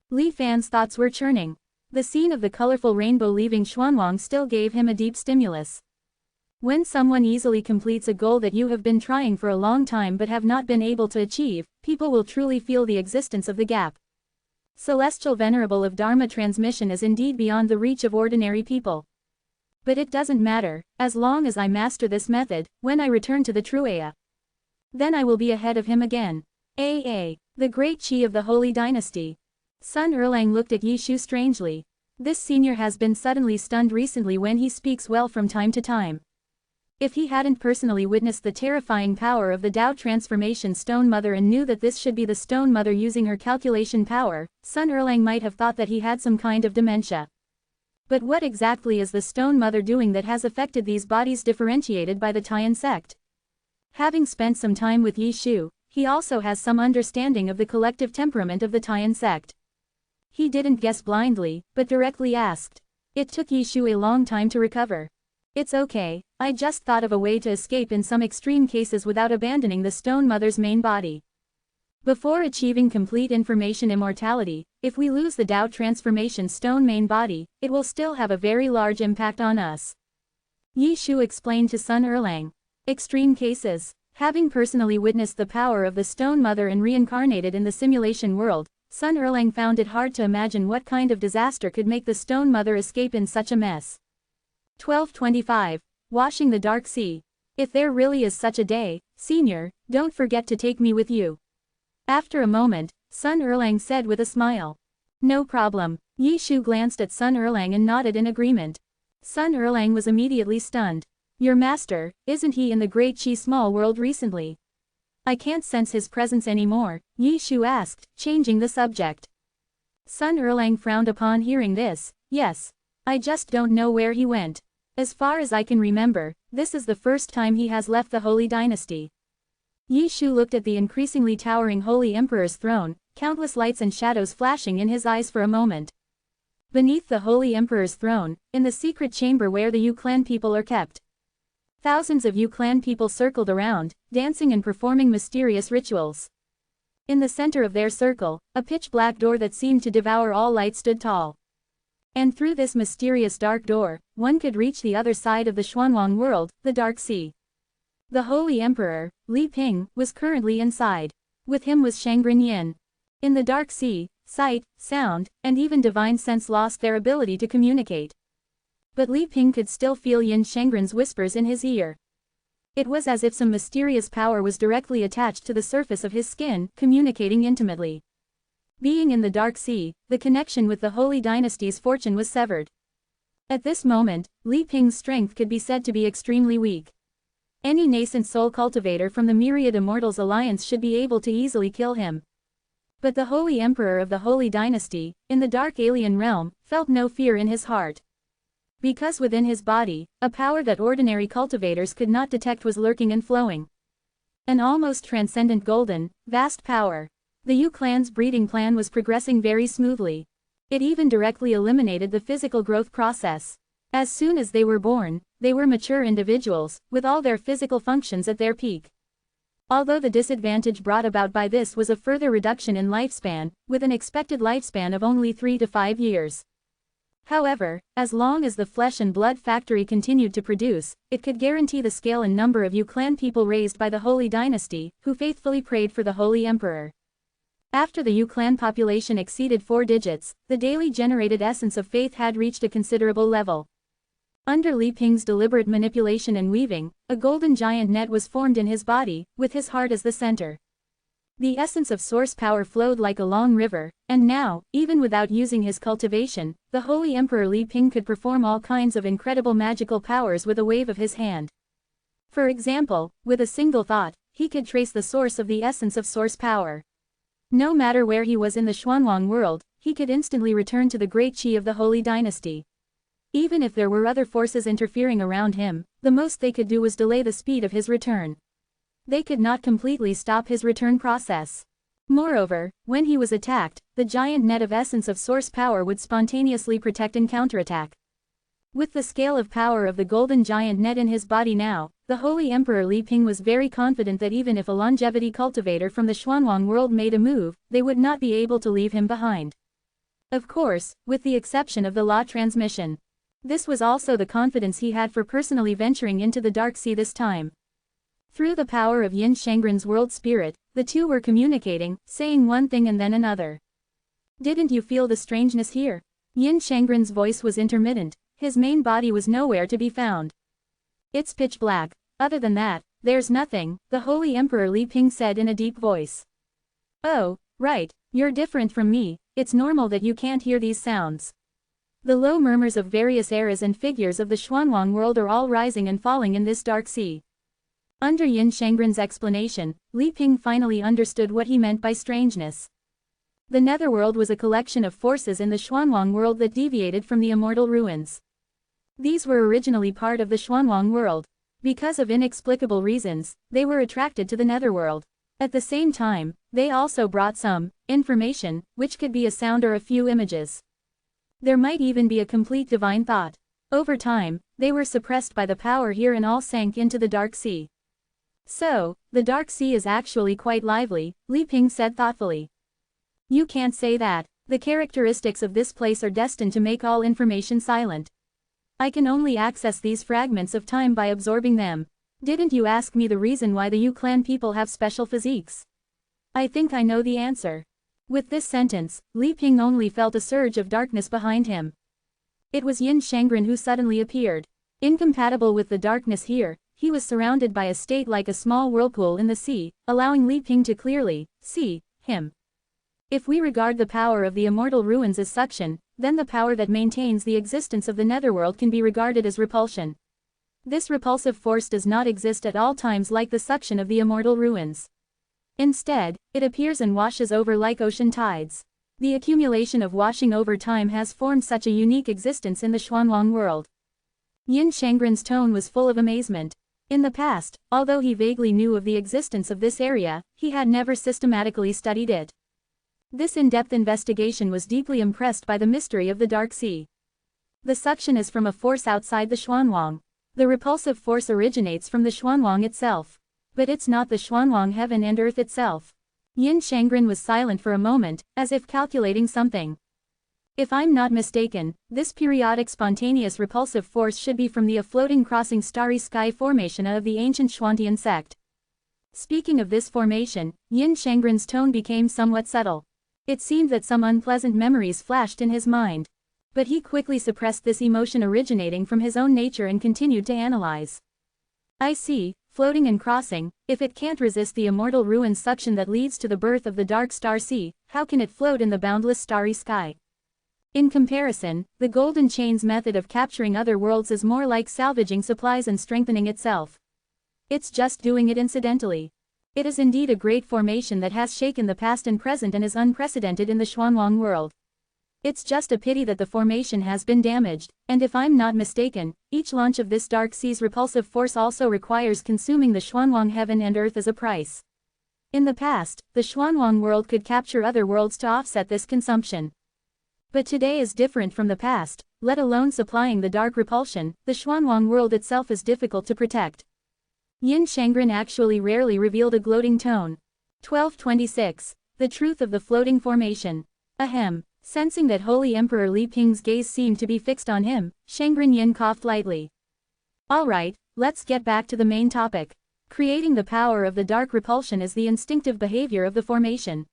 Li Fan's thoughts were churning. The scene of the colorful rainbow leaving Xuanwang still gave him a deep stimulus. When someone easily completes a goal that you have been trying for a long time but have not been able to achieve, people will truly feel the existence of the gap. Celestial Venerable of Dharma transmission is indeed beyond the reach of ordinary people. But it doesn't matter, as long as I master this method, when I return to the true Aya. Then I will be ahead of him again. The great Qi of the Holy Dynasty. Sun Erlang looked at Yishu strangely. This senior has been suddenly stunned recently when he speaks well from time to time. If he hadn't personally witnessed the terrifying power of the Tao Transformation Stone Mother and knew that this should be the Stone Mother using her calculation power, Sun Erlang might have thought that he had some kind of dementia. But what exactly is the Stone Mother doing that has affected these bodies differentiated by the Taiyan sect? Having spent some time with Yishu, he also has some understanding of the collective temperament of the Taiyan sect. He didn't guess blindly, but directly asked. It took Yishu a long time to recover. It's okay, I just thought of a way to escape in some extreme cases without abandoning the Stone Mother's main body. Before achieving complete information immortality, if we lose the Tao Transformation Stone main body, it will still have a very large impact on us. Yishu explained to Sun Erlang. Extreme cases. Having personally witnessed the power of the Stone Mother and reincarnated in the simulation world, Sun Erlang found it hard to imagine what kind of disaster could make the Stone Mother escape in such a mess. 1225. Washing the Dark Sea. If there really is such a day, Senior, don't forget to take me with you. After a moment, Sun Erlang said with a smile. No problem. Yishu glanced at Sun Erlang and nodded in agreement. Sun Erlang was immediately stunned. Your master, isn't he in the Great Qi Small World recently? I can't sense his presence anymore, Yishu asked, changing the subject. Sun Erlang frowned upon hearing this. Yes. I just don't know where he went. As far as I can remember, this is the first time he has left the Holy Dynasty. Yishu looked at the increasingly towering Holy Emperor's throne, countless lights and shadows flashing in his eyes for a moment. Beneath the Holy Emperor's throne, in the secret chamber where the Yu clan people are kept, thousands of Yu clan people circled around, dancing and performing mysterious rituals. In the center of their circle, a pitch-black door that seemed to devour all light stood tall. And through this mysterious dark door, one could reach the other side of the Xuanwang world, the Dark Sea. The Holy Emperor, Li Ping, was currently inside. With him was Shangren Yin. In the Dark Sea, sight, sound, and even divine sense lost their ability to communicate. But Li Ping could still feel Yin Shangren's whispers in his ear. It was as if some mysterious power was directly attached to the surface of his skin, communicating intimately. Being in the Dark Sea, the connection with the Holy Dynasty's fortune was severed. At this moment, Li Ping's strength could be said to be extremely weak. Any nascent soul cultivator from the myriad Immortals alliance should be able to easily kill him. But the Holy Emperor of the Holy Dynasty, in the dark alien realm, felt no fear in his heart. Because within his body, a power that ordinary cultivators could not detect was lurking and flowing. An almost transcendent golden, vast power. The Yu clan's breeding plan was progressing very smoothly. It even directly eliminated the physical growth process. As soon as they were born, they were mature individuals, with all their physical functions at their peak. Although the disadvantage brought about by this was a further reduction in lifespan, with an expected lifespan of only 3 to 5 years. However, as long as the flesh and blood factory continued to produce, it could guarantee the scale and number of Yu clan people raised by the Holy Dynasty, who faithfully prayed for the Holy Emperor. After the Yu clan population exceeded 4 digits, the daily generated essence of faith had reached a considerable level. Under Li Ping's deliberate manipulation and weaving, a golden giant net was formed in his body, with his heart as the center. The essence of source power flowed like a long river, and now, even without using his cultivation, the Holy Emperor Li Ping could perform all kinds of incredible magical powers with a wave of his hand. For example, with a single thought, he could trace the source of the essence of source power. No matter where he was in the Xuanwang world, he could instantly return to the Great Qi of the Holy Dynasty. Even if there were other forces interfering around him, the most they could do was delay the speed of his return. They could not completely stop his return process. Moreover, when he was attacked, the giant net of essence of source power would spontaneously protect and counterattack. With the scale of power of the golden giant net in his body now, the Holy Emperor Li Ping was very confident that even if a longevity cultivator from the Xuanwang world made a move, they would not be able to leave him behind. Of course, with the exception of the law transmission. This was also the confidence he had for personally venturing into the dark sea this time. Through the power of Yin Shangren's world spirit, the two were communicating, saying one thing and then another. Didn't you feel the strangeness here? Yin Shangren's voice was intermittent, his main body was nowhere to be found. It's pitch black. Other than that, there's nothing, the Holy Emperor Li Ping said in a deep voice. Oh, right, you're different from me, it's normal that you can't hear these sounds. The low murmurs of various eras and figures of the Xuanwang world are all rising and falling in this dark sea. Under Yin Shangren's explanation, Li Ping finally understood what he meant by strangeness. The Netherworld was a collection of forces in the Xuanwang world that deviated from the Immortal ruins. These were originally part of the Xuanwang world. Because of inexplicable reasons, they were attracted to the Netherworld. At the same time, they also brought some information, which could be a sound or a few images. There might even be a complete divine thought. Over time, they were suppressed by the power here and all sank into the dark sea. So, the dark sea is actually quite lively, Li Ping said thoughtfully. You can't say that. The characteristics of this place are destined to make all information silent. I can only access these fragments of time by absorbing them. Didn't you ask me the reason why the Yu clan people have special physiques? I think I know the answer. With this sentence, Li Ping only felt a surge of darkness behind him. It was Yin Shangren who suddenly appeared. Incompatible with the darkness here, he was surrounded by a state like a small whirlpool in the sea, allowing Li Ping to clearly see him. If we regard the power of the Immortal ruins as suction, then the power that maintains the existence of the Netherworld can be regarded as repulsion. This repulsive force does not exist at all times like the suction of the Immortal ruins. Instead, it appears and washes over like ocean tides. The accumulation of washing over time has formed such a unique existence in the Xuanwang world. Yin Shangren's tone was full of amazement. In the past, although he vaguely knew of the existence of this area, he had never systematically studied it. This in-depth investigation was deeply impressed by the mystery of the Dark Sea. The suction is from a force outside the Xuanwang. The repulsive force originates from the Xuanwang itself. But it's not the Xuanwang heaven and earth itself. Yin Shangren was silent for a moment, as if calculating something. If I'm not mistaken, this periodic spontaneous repulsive force should be from the floating crossing starry sky formation of the ancient Xuantian sect. Speaking of this formation, Yin Shangren's tone became somewhat subtle. It seemed that some unpleasant memories flashed in his mind. But he quickly suppressed this emotion originating from his own nature and continued to analyze. I see, floating and crossing, if it can't resist the Immortal ruin suction that leads to the birth of the dark star sea, how can it float in the boundless starry sky? In comparison, the Golden Chain's method of capturing other worlds is more like salvaging supplies and strengthening itself. It's just doing it incidentally. It is indeed a great formation that has shaken the past and present and is unprecedented in the Xuanwang world. It's just a pity that the formation has been damaged, and if I'm not mistaken, each launch of this dark sea's repulsive force also requires consuming the Xuanwang heaven and earth as a price. In the past, the Xuanwang world could capture other worlds to offset this consumption. But today is different from the past, let alone supplying the dark repulsion, the Xuanwang world itself is difficult to protect. Yin Shangren actually rarely revealed a gloating tone. 1226. The truth of the floating formation. Ahem. Sensing that Holy Emperor Li Ping's gaze seemed to be fixed on him, Shangren Yin coughed lightly. Alright, let's get back to the main topic. Creating the power of the dark repulsion is the instinctive behavior of the formation.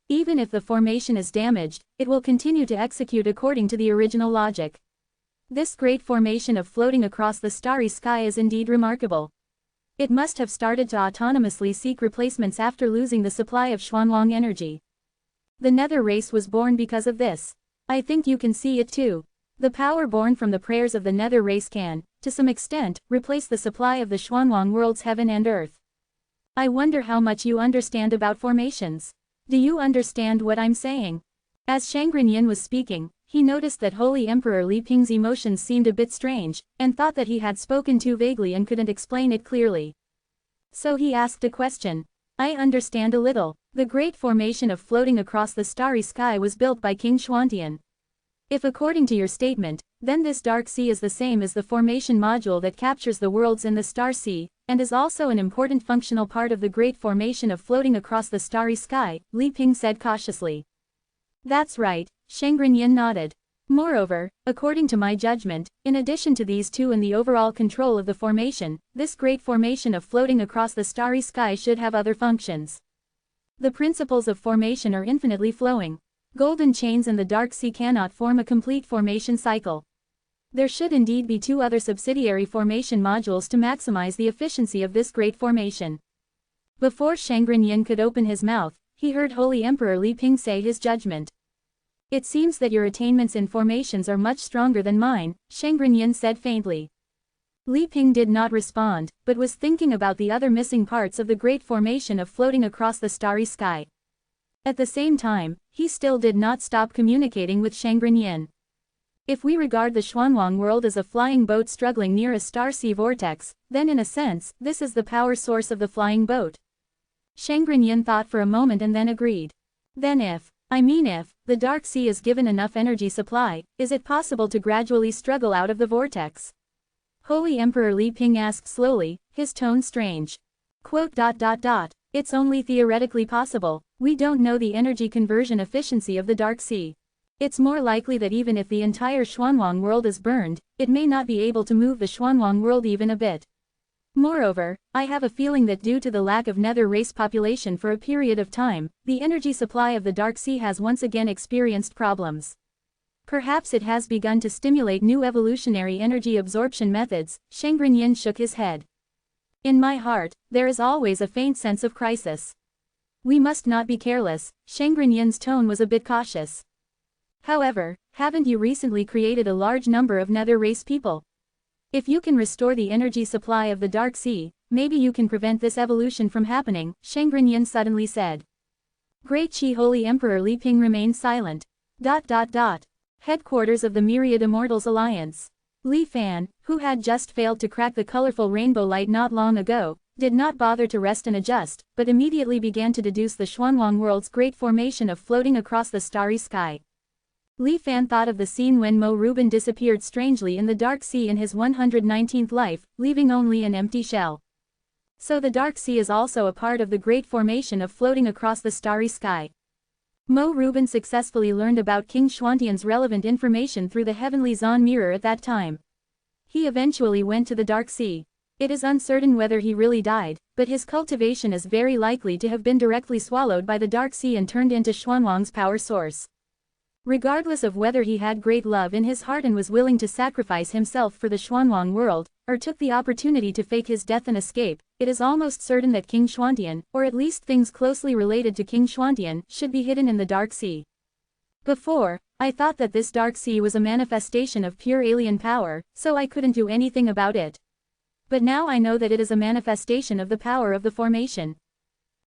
Even if the formation is damaged, it will continue to execute according to the original logic. This great formation of floating across the starry sky is indeed remarkable. It must have started to autonomously seek replacements after losing the supply of Xuanwang energy. The Nether race was born because of this. I think you can see it too. The power born from the prayers of the Nether race can, to some extent, replace the supply of the Xuanwang world's heaven and earth. I wonder how much you understand about formations. Do you understand what I'm saying? As Shangren Yin was speaking, he noticed that Holy Emperor Li Ping's emotions seemed a bit strange, and thought that he had spoken too vaguely and couldn't explain it clearly. So he asked a question. I understand a little. The great formation of floating across the starry sky was built by King Xuantian. If according to your statement, then this dark sea is the same as the formation module that captures the worlds in the star sea, and is also an important functional part of the great formation of floating across the starry sky, Li Ping said cautiously. That's right, Shangren Yin nodded. Moreover, according to my judgment, in addition to these two and the overall control of the formation, this great formation of floating across the starry sky should have other functions. The principles of formation are infinitely flowing. Golden chains and the dark sea cannot form a complete formation cycle. There should indeed be two other subsidiary formation modules to maximize the efficiency of this great formation. Before Shangren Yin could open his mouth, he heard Holy Emperor Li Ping say his judgment. It seems that your attainments in formations are much stronger than mine, Shangren Yin said faintly. Li Ping did not respond, but was thinking about the other missing parts of the great formation of floating across the starry sky. At the same time, he still did not stop communicating with Shangren Yin. If we regard the Xuanwang world as a flying boat struggling near a star sea vortex, then in a sense, this is the power source of the flying boat. Shangren Yin thought for a moment and then agreed. Then if the dark sea is given enough energy supply, is it possible to gradually struggle out of the vortex? Holy Emperor Li Ping asked slowly, his tone strange. It's only theoretically possible. We don't know the energy conversion efficiency of the dark sea. It's more likely that even if the entire Xuanwang world is burned, it may not be able to move the Xuanwang world even a bit. Moreover, I have a feeling that due to the lack of nether race population for a period of time, the energy supply of the dark sea has once again experienced problems. Perhaps it has begun to stimulate new evolutionary energy absorption methods. Shangren Yin shook his head. In my heart, there is always a faint sense of crisis. We must not be careless. Shangren Yin's tone was a bit cautious. However, haven't you recently created a large number of nether race people? If you can restore the energy supply of the dark sea, maybe you can prevent this evolution from happening, Shangren Yin suddenly said. Great Qi Holy Emperor Li Ping remained silent. Headquarters of the Myriad Immortals Alliance. Li Fan, who had just failed to crack the colorful rainbow light not long ago, did not bother to rest and adjust, but immediately began to deduce the Xuanwang world's great formation of floating across the starry sky. Li Fan thought of the scene when Mo Rubin disappeared strangely in the dark sea in his 119th life, leaving only an empty shell. So the dark sea is also a part of the great formation of floating across the starry sky. Mo Rubin successfully learned about King Xuantian's relevant information through the heavenly Zan mirror at that time. He eventually went to the dark sea. It is uncertain whether he really died, but his cultivation is very likely to have been directly swallowed by the dark sea and turned into Xuanwang's power source. Regardless of whether he had great love in his heart and was willing to sacrifice himself for the Xuanwang world, or took the opportunity to fake his death and escape, it is almost certain that King Xuantian, or at least things closely related to King Xuantian, should be hidden in the dark sea. Before, I thought that this dark sea was a manifestation of pure alien power, so I couldn't do anything about it. But now I know that it is a manifestation of the power of the formation.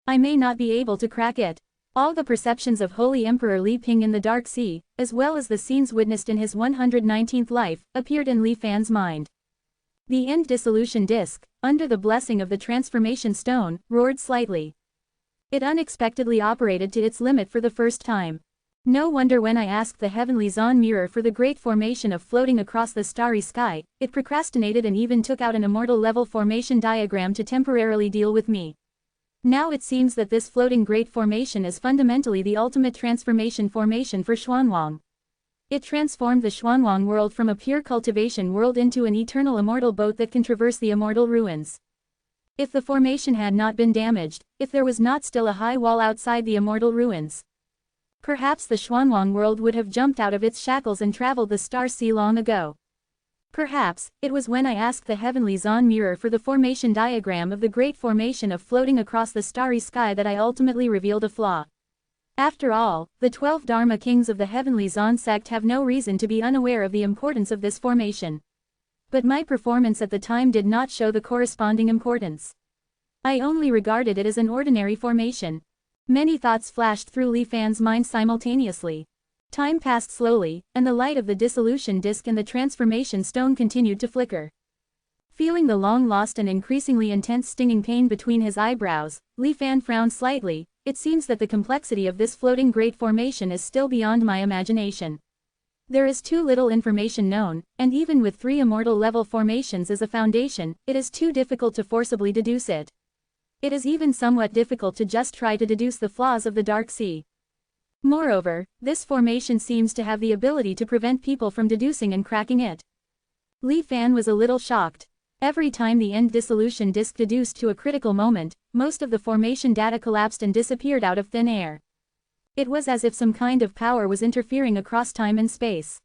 I may not be able to crack it. All the perceptions of Holy Emperor Li Ping in the dark sea, as well as the scenes witnessed in his 119th life, appeared in Li Fan's mind. The end dissolution disk, under the blessing of the transformation stone, roared slightly. It unexpectedly operated to its limit for the first time. No wonder when I asked the heavenly Zan mirror for the great formation of floating across the starry sky, it procrastinated and even took out an immortal level formation diagram to temporarily deal with me. Now it seems that this floating great formation is fundamentally the ultimate transformation formation for Xuanwang. It transformed the Xuanwang world from a pure cultivation world into an eternal immortal boat that can traverse the immortal ruins. If the formation had not been damaged, if there was not still a high wall outside the immortal ruins, perhaps the Xuanwang world would have jumped out of its shackles and traveled the star sea long ago. Perhaps, it was when I asked the heavenly Zan mirror for the formation diagram of the great formation of floating across the starry sky that I ultimately revealed a flaw. After all, the 12 Dharma kings of the heavenly Zan sect have no reason to be unaware of the importance of this formation. But my performance at the time did not show the corresponding importance. I only regarded it as an ordinary formation. Many thoughts flashed through Li Fan's mind simultaneously. Time passed slowly, and the light of the dissolution disk and the transformation stone continued to flicker. Feeling the long-lost and increasingly intense stinging pain between his eyebrows, Li Fan frowned slightly. It seems that the complexity of this floating great formation is still beyond my imagination. There is too little information known, and even with 3 immortal-level formations as a foundation, it is too difficult to forcibly deduce it. It is even somewhat difficult to just try to deduce the flaws of the dark sea. Moreover, this formation seems to have the ability to prevent people from deducing and cracking it. Li Fan was a little shocked. Every time the end dissolution disk deduced to a critical moment, most of the formation data collapsed and disappeared out of thin air. It was as if some kind of power was interfering across time and space.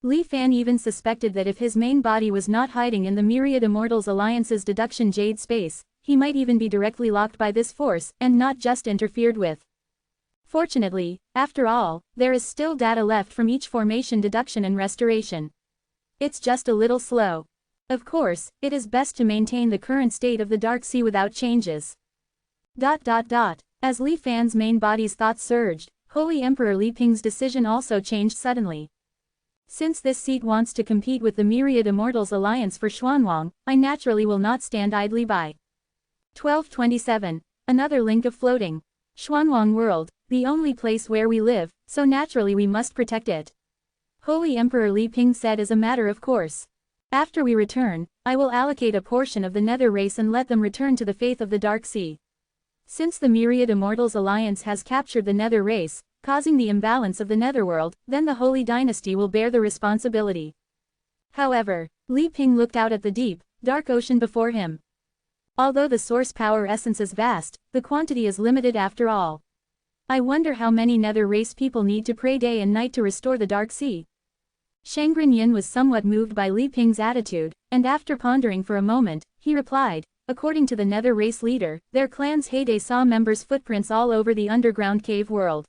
Li Fan even suspected that if his main body was not hiding in the Myriad Immortals Alliance's deduction jade space, he might even be directly locked by this force and not just interfered with. Fortunately, after all, there is still data left from each formation deduction and restoration. It's just a little slow. Of course, it is best to maintain the current state of the Dark Sea without changes. As Li Fan's main body's thoughts surged, Holy Emperor Li Ping's decision also changed suddenly. Since this seat wants to compete with the Myriad Immortals Alliance for Xuanwang, I naturally will not stand idly by. 1227. Another link of floating. Xuanwang world, the only place where we live, so naturally we must protect it. Holy Emperor Li Ping said as a matter of course. After we return, I will allocate a portion of the Nether race and let them return to the faith of the Dark Sea. Since the Myriad Immortals Alliance has captured the Nether race, causing the imbalance of the Netherworld, then the Holy Dynasty will bear the responsibility. However, Li Ping looked out at the deep, dark ocean before him. Although the source power essence is vast, the quantity is limited after all. I wonder how many Nether race people need to pray day and night to restore the Dark Sea. Shangren Yin was somewhat moved by Li Ping's attitude, and after pondering for a moment, he replied, according to the Nether race leader, their clan's heyday saw members' footprints all over the underground cave world.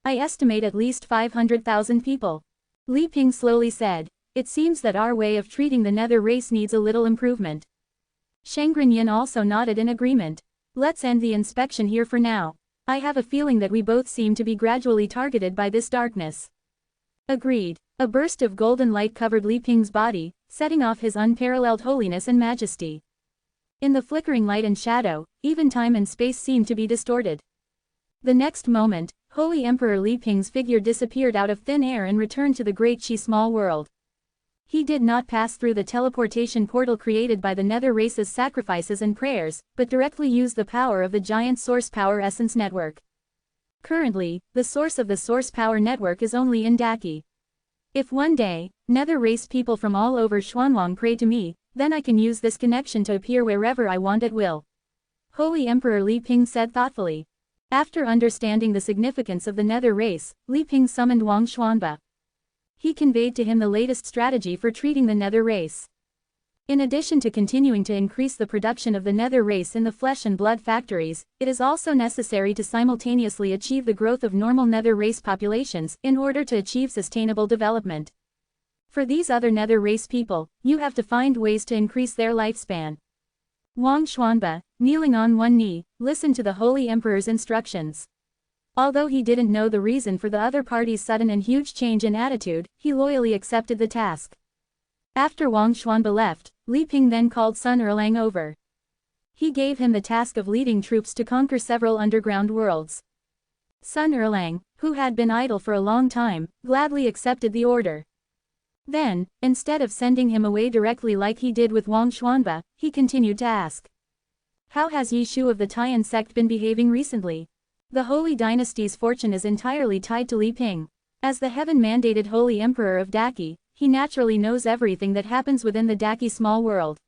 I estimate at least 500,000 people. Li Ping slowly said, it seems that our way of treating the Nether race needs a little improvement. Shangren Yin also nodded in agreement. Let's end the inspection here for now. I have a feeling that we both seem to be gradually targeted by this darkness. Agreed. A burst of golden light covered Li Ping's body, setting off his unparalleled holiness and majesty. In the flickering light and shadow, even time and space seemed to be distorted. The next moment, Holy Emperor Li Ping's figure disappeared out of thin air and returned to the great Qi small world. He did not pass through the teleportation portal created by the Nether race's sacrifices and prayers, but directly used the power of the giant source power essence network. Currently, the source of the source power network is only in Daki. If one day, Nether race people from all over Xuanwang pray to me, then I can use this connection to appear wherever I want at will. Holy Emperor Li Ping said thoughtfully. After understanding the significance of the Nether race, Li Ping summoned Wang Xuanba. He conveyed to him the latest strategy for treating the Nether race. In addition to continuing to increase the production of the Nether race in the flesh and blood factories, it is also necessary to simultaneously achieve the growth of normal Nether race populations in order to achieve sustainable development. For these other Nether race people, you have to find ways to increase their lifespan. Wang Xuanba, kneeling on one knee, listened to the Holy Emperor's instructions. Although he didn't know the reason for the other party's sudden and huge change in attitude, he loyally accepted the task. After Wang Xuanba left, Li Ping then called Sun Erlang over. He gave him the task of leading troops to conquer several underground worlds. Sun Erlang, who had been idle for a long time, gladly accepted the order. Then, instead of sending him away directly like he did with Wang Xuanba, he continued to ask. How has Yi Shu of the Taiyan sect been behaving recently? The Holy Dynasty's fortune is entirely tied to Li Ping. As the heaven-mandated Holy Emperor of Daki, he naturally knows everything that happens within the Daki small world.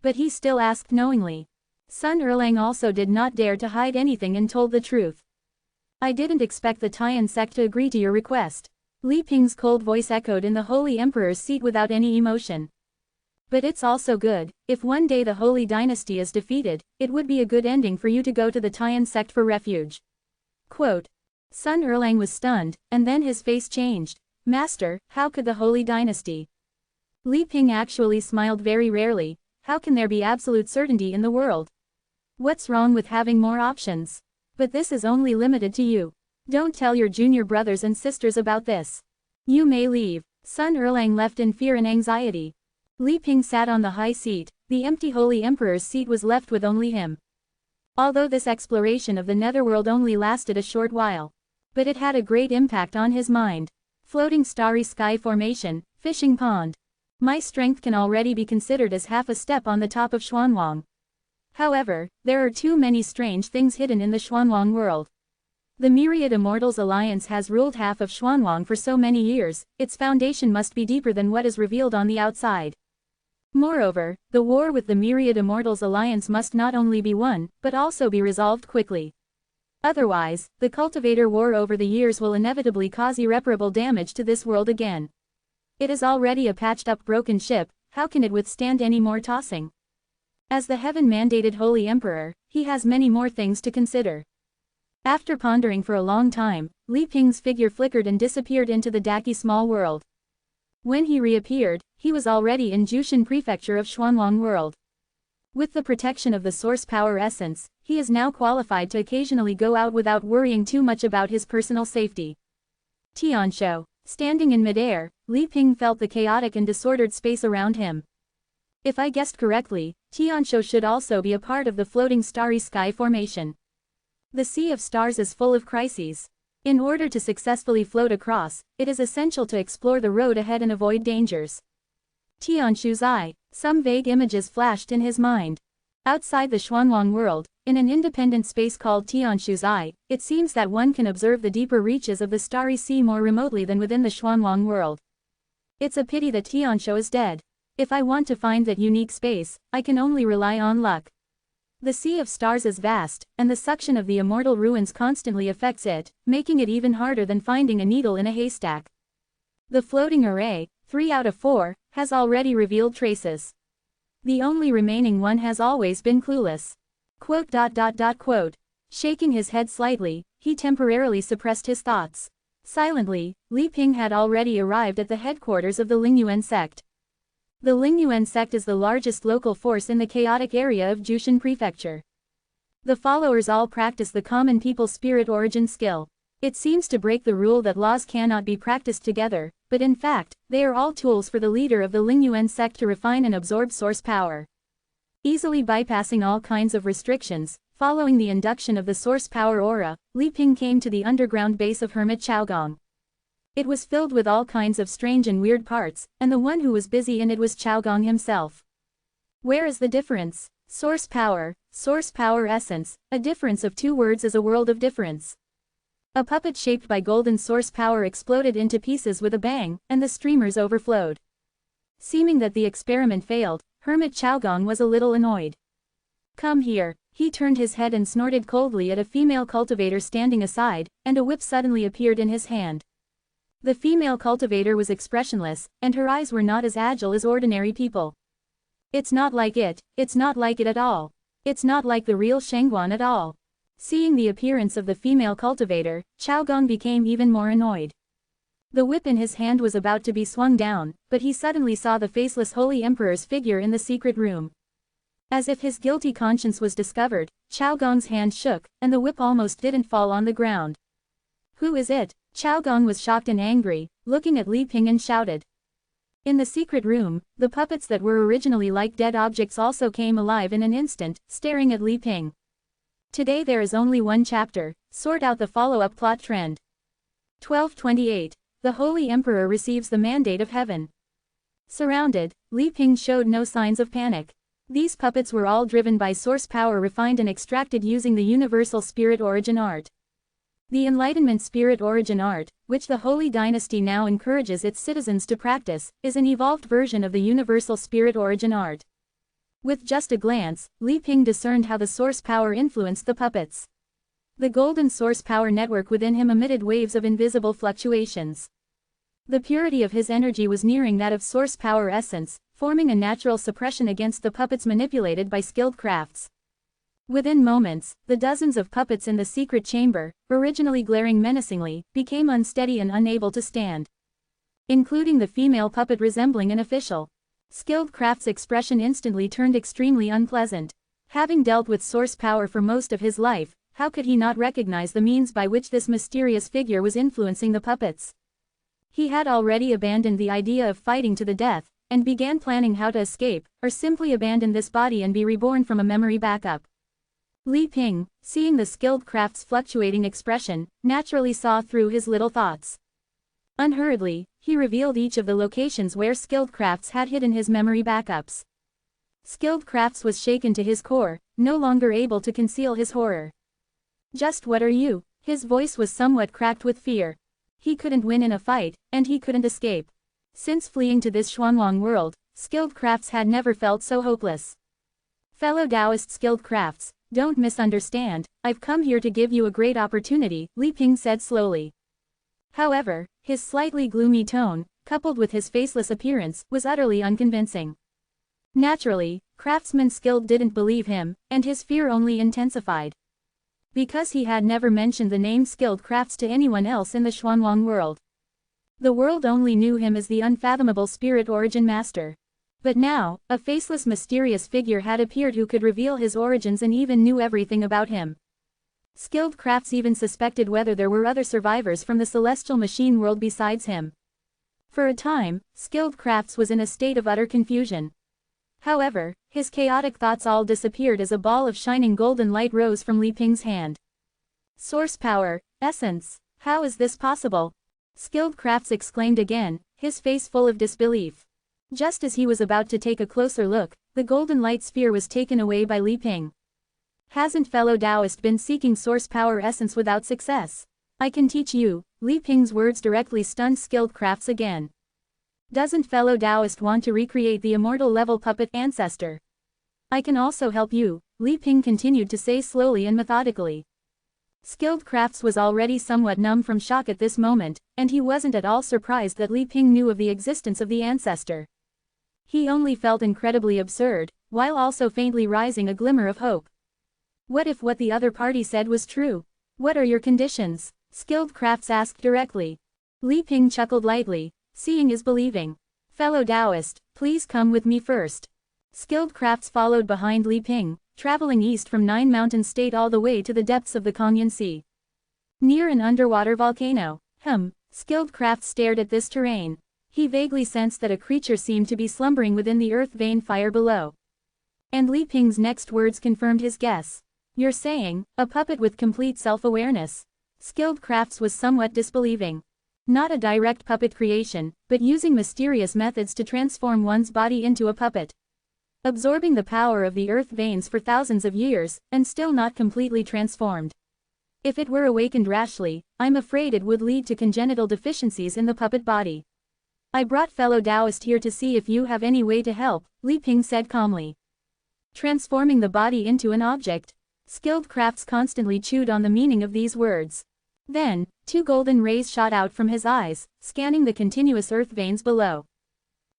But he still asked knowingly. Sun Erlang also did not dare to hide anything and told the truth. I didn't expect the Taiyan sect to agree to your request. Li Ping's cold voice echoed in the Holy Emperor's seat without any emotion. But it's also good, if one day the Holy Dynasty is defeated, it would be a good ending for you to go to the Taiyan sect for refuge. Quote. Sun Erlang was stunned, and then his face changed. Master, how could the Holy Dynasty? Li Ping actually smiled very rarely. How can there be absolute certainty in the world? What's wrong with having more options? But this is only limited to you. Don't tell your junior brothers and sisters about this. You may leave. Sun Erlang left in fear and anxiety. Li Ping sat on the high seat. The empty Holy Emperor's seat was left with only him. Although this exploration of the Netherworld only lasted a short while, but it had a great impact on his mind. Floating starry sky formation, fishing pond. My strength can already be considered as half a step on the top of Xuanwang. However, there are too many strange things hidden in the Xuanwang world. The Myriad Immortals Alliance has ruled half of Xuanwang for so many years, its foundation must be deeper than what is revealed on the outside. Moreover, the war with the Myriad Immortals Alliance must not only be won, but also be resolved quickly. Otherwise, the cultivator war over the years will inevitably cause irreparable damage to this world again. It is already a patched-up broken ship, how can it withstand any more tossing? As the heaven-mandated Holy Emperor, he has many more things to consider. After pondering for a long time, Li Ping's figure flickered and disappeared into the Daki small world. When he reappeared, he was already in Jushan Prefecture of Xuanwang World. With the protection of the source power essence, he is now qualified to occasionally go out without worrying too much about his personal safety. Tianshou. Standing in midair, Li Ping felt the chaotic and disordered space around him. If I guessed correctly, Tianshou should also be a part of the floating starry sky formation. The sea of stars is full of crises. In order to successfully float across, it is essential to explore the road ahead and avoid dangers. Tianshou's eye, some vague images flashed in his mind. Outside the Xuanwang world, in an independent space called Tianshou's eye, it seems that one can observe the deeper reaches of the starry sea more remotely than within the Xuanwang world. It's a pity that Tianshou is dead. If I want to find that unique space, I can only rely on luck. The sea of stars is vast, and the suction of the immortal ruins constantly affects it, making it even harder than finding a needle in a haystack. The floating array, 3 out of 4, has already revealed traces. The only remaining one has always been clueless. Quote. Shaking his head slightly, he temporarily suppressed his thoughts. Silently, Li Ping had already arrived at the headquarters of the Lingyuan sect. The Lingyuan sect is the largest local force in the chaotic area of Jushan Prefecture. The followers all practice the common people's spirit origin skill. It seems to break the rule that laws cannot be practiced together, but in fact, they are all tools for the leader of the Lingyuan sect to refine and absorb source power. Easily bypassing all kinds of restrictions, following the induction of the source power aura, Li Ping came to the underground base of Hermit Chaogong. It was filled with all kinds of strange and weird parts, and the one who was busy in it was Chaogong himself. Where is the difference? Source power essence, a difference of 2 words is a world of difference. A puppet shaped by golden source power exploded into pieces with a bang, and the streamers overflowed. Seeming that the experiment failed, Hermit Chaogong was a little annoyed. Come here. He turned his head and snorted coldly at a female cultivator standing aside, and a whip suddenly appeared in his hand. The female cultivator was expressionless, and her eyes were not as agile as ordinary people. It's not like it at all. It's not like the real Shengguan at all. Seeing the appearance of the female cultivator, Chaogong became even more annoyed. The whip in his hand was about to be swung down, but he suddenly saw the faceless Holy Emperor's figure in the secret room. As if his guilty conscience was discovered, Chaogong's hand shook, and the whip almost didn't fall on the ground. Who is it? Chaogong was shocked and angry, looking at Li Ping and shouted. In the secret room, the puppets that were originally like dead objects also came alive in an instant, staring at Li Ping. Today there is only one chapter, sort out the follow-up plot trend. 1228. The Holy Emperor receives the mandate of heaven. Surrounded, Li Ping showed no signs of panic. These puppets were all driven by source power refined and extracted using the universal spirit origin art. The Enlightenment Spirit Origin Art, which the Holy Dynasty now encourages its citizens to practice, is an evolved version of the Universal Spirit Origin Art. With just a glance, Li Ping discerned how the source power influenced the puppets. The golden source power network within him emitted waves of invisible fluctuations. The purity of his energy was nearing that of source power essence, forming a natural suppression against the puppets manipulated by skilled crafts. Within moments, the dozens of puppets in the secret chamber, originally glaring menacingly, became unsteady and unable to stand. Including the female puppet resembling an official. Skilled Craft's expression instantly turned extremely unpleasant. Having dealt with source power for most of his life, how could he not recognize the means by which this mysterious figure was influencing the puppets? He had already abandoned the idea of fighting to the death, and began planning how to escape, or simply abandon this body and be reborn from a memory backup. Li Ping, seeing the Skilled Craft's fluctuating expression, naturally saw through his little thoughts. Unhurriedly, he revealed each of the locations where Skilled Crafts had hidden his memory backups. Skilled Crafts was shaken to his core, no longer able to conceal his horror. Just what are you? His voice was somewhat cracked with fear. He couldn't win in a fight, and he couldn't escape. Since fleeing to this Xuanwang world, skilled crafts had never felt so hopeless. Fellow Taoist skilled crafts, don't misunderstand, I've come here to give you a great opportunity, Li Ping said slowly. However, his slightly gloomy tone, coupled with his faceless appearance, was utterly unconvincing. Naturally, craftsmen skilled didn't believe him, and his fear only intensified. Because he had never mentioned the name skilled crafts to anyone else in the Xuanwang world. The world only knew him as the unfathomable spirit origin master. But now, a faceless mysterious figure had appeared who could reveal his origins and even knew everything about him. Skilled crafts even suspected whether there were other survivors from the celestial machine world besides him. For a time, skilled crafts was in a state of utter confusion. However, his chaotic thoughts all disappeared as a ball of shining golden light rose from Li Ping's hand. Source power, essence, how is this possible? Skilled crafts exclaimed again, his face full of disbelief. Just as he was about to take a closer look, the golden light sphere was taken away by Li Ping. Hasn't fellow Taoist been seeking source power essence without success? I can teach you, Li Ping's words directly stunned skilled crafts again. Doesn't fellow Taoist want to recreate the immortal level puppet ancestor? I can also help you, Li Ping continued to say slowly and methodically. Skilled crafts was already somewhat numb from shock at this moment, and he wasn't at all surprised that Li Ping knew of the existence of the ancestor. He only felt incredibly absurd, while also faintly rising a glimmer of hope. What if what the other party said was true? What are your conditions? Skilled crafts asked directly. Li Ping chuckled lightly. Seeing is believing. Fellow Taoist, please come with me first. Skilled crafts followed behind Li Ping, traveling east from Nine Mountain State all the way to the depths of the Kongyan Sea. Near an underwater volcano. Skilled crafts stared at this terrain. He vaguely sensed that a creature seemed to be slumbering within the earth vein fire below. And Li Ping's next words confirmed his guess. You're saying, a puppet with complete self-awareness? Skilled crafts was somewhat disbelieving. Not a direct puppet creation, but using mysterious methods to transform one's body into a puppet. Absorbing the power of the earth veins for thousands of years, and still not completely transformed. If it were awakened rashly, I'm afraid it would lead to congenital deficiencies in the puppet body. I brought fellow Taoist here to see if you have any way to help, Li Ping said calmly. Transforming the body into an object. Skilled crafts constantly chewed on the meaning of these words. Then, two golden rays shot out from his eyes, scanning the continuous earth veins below.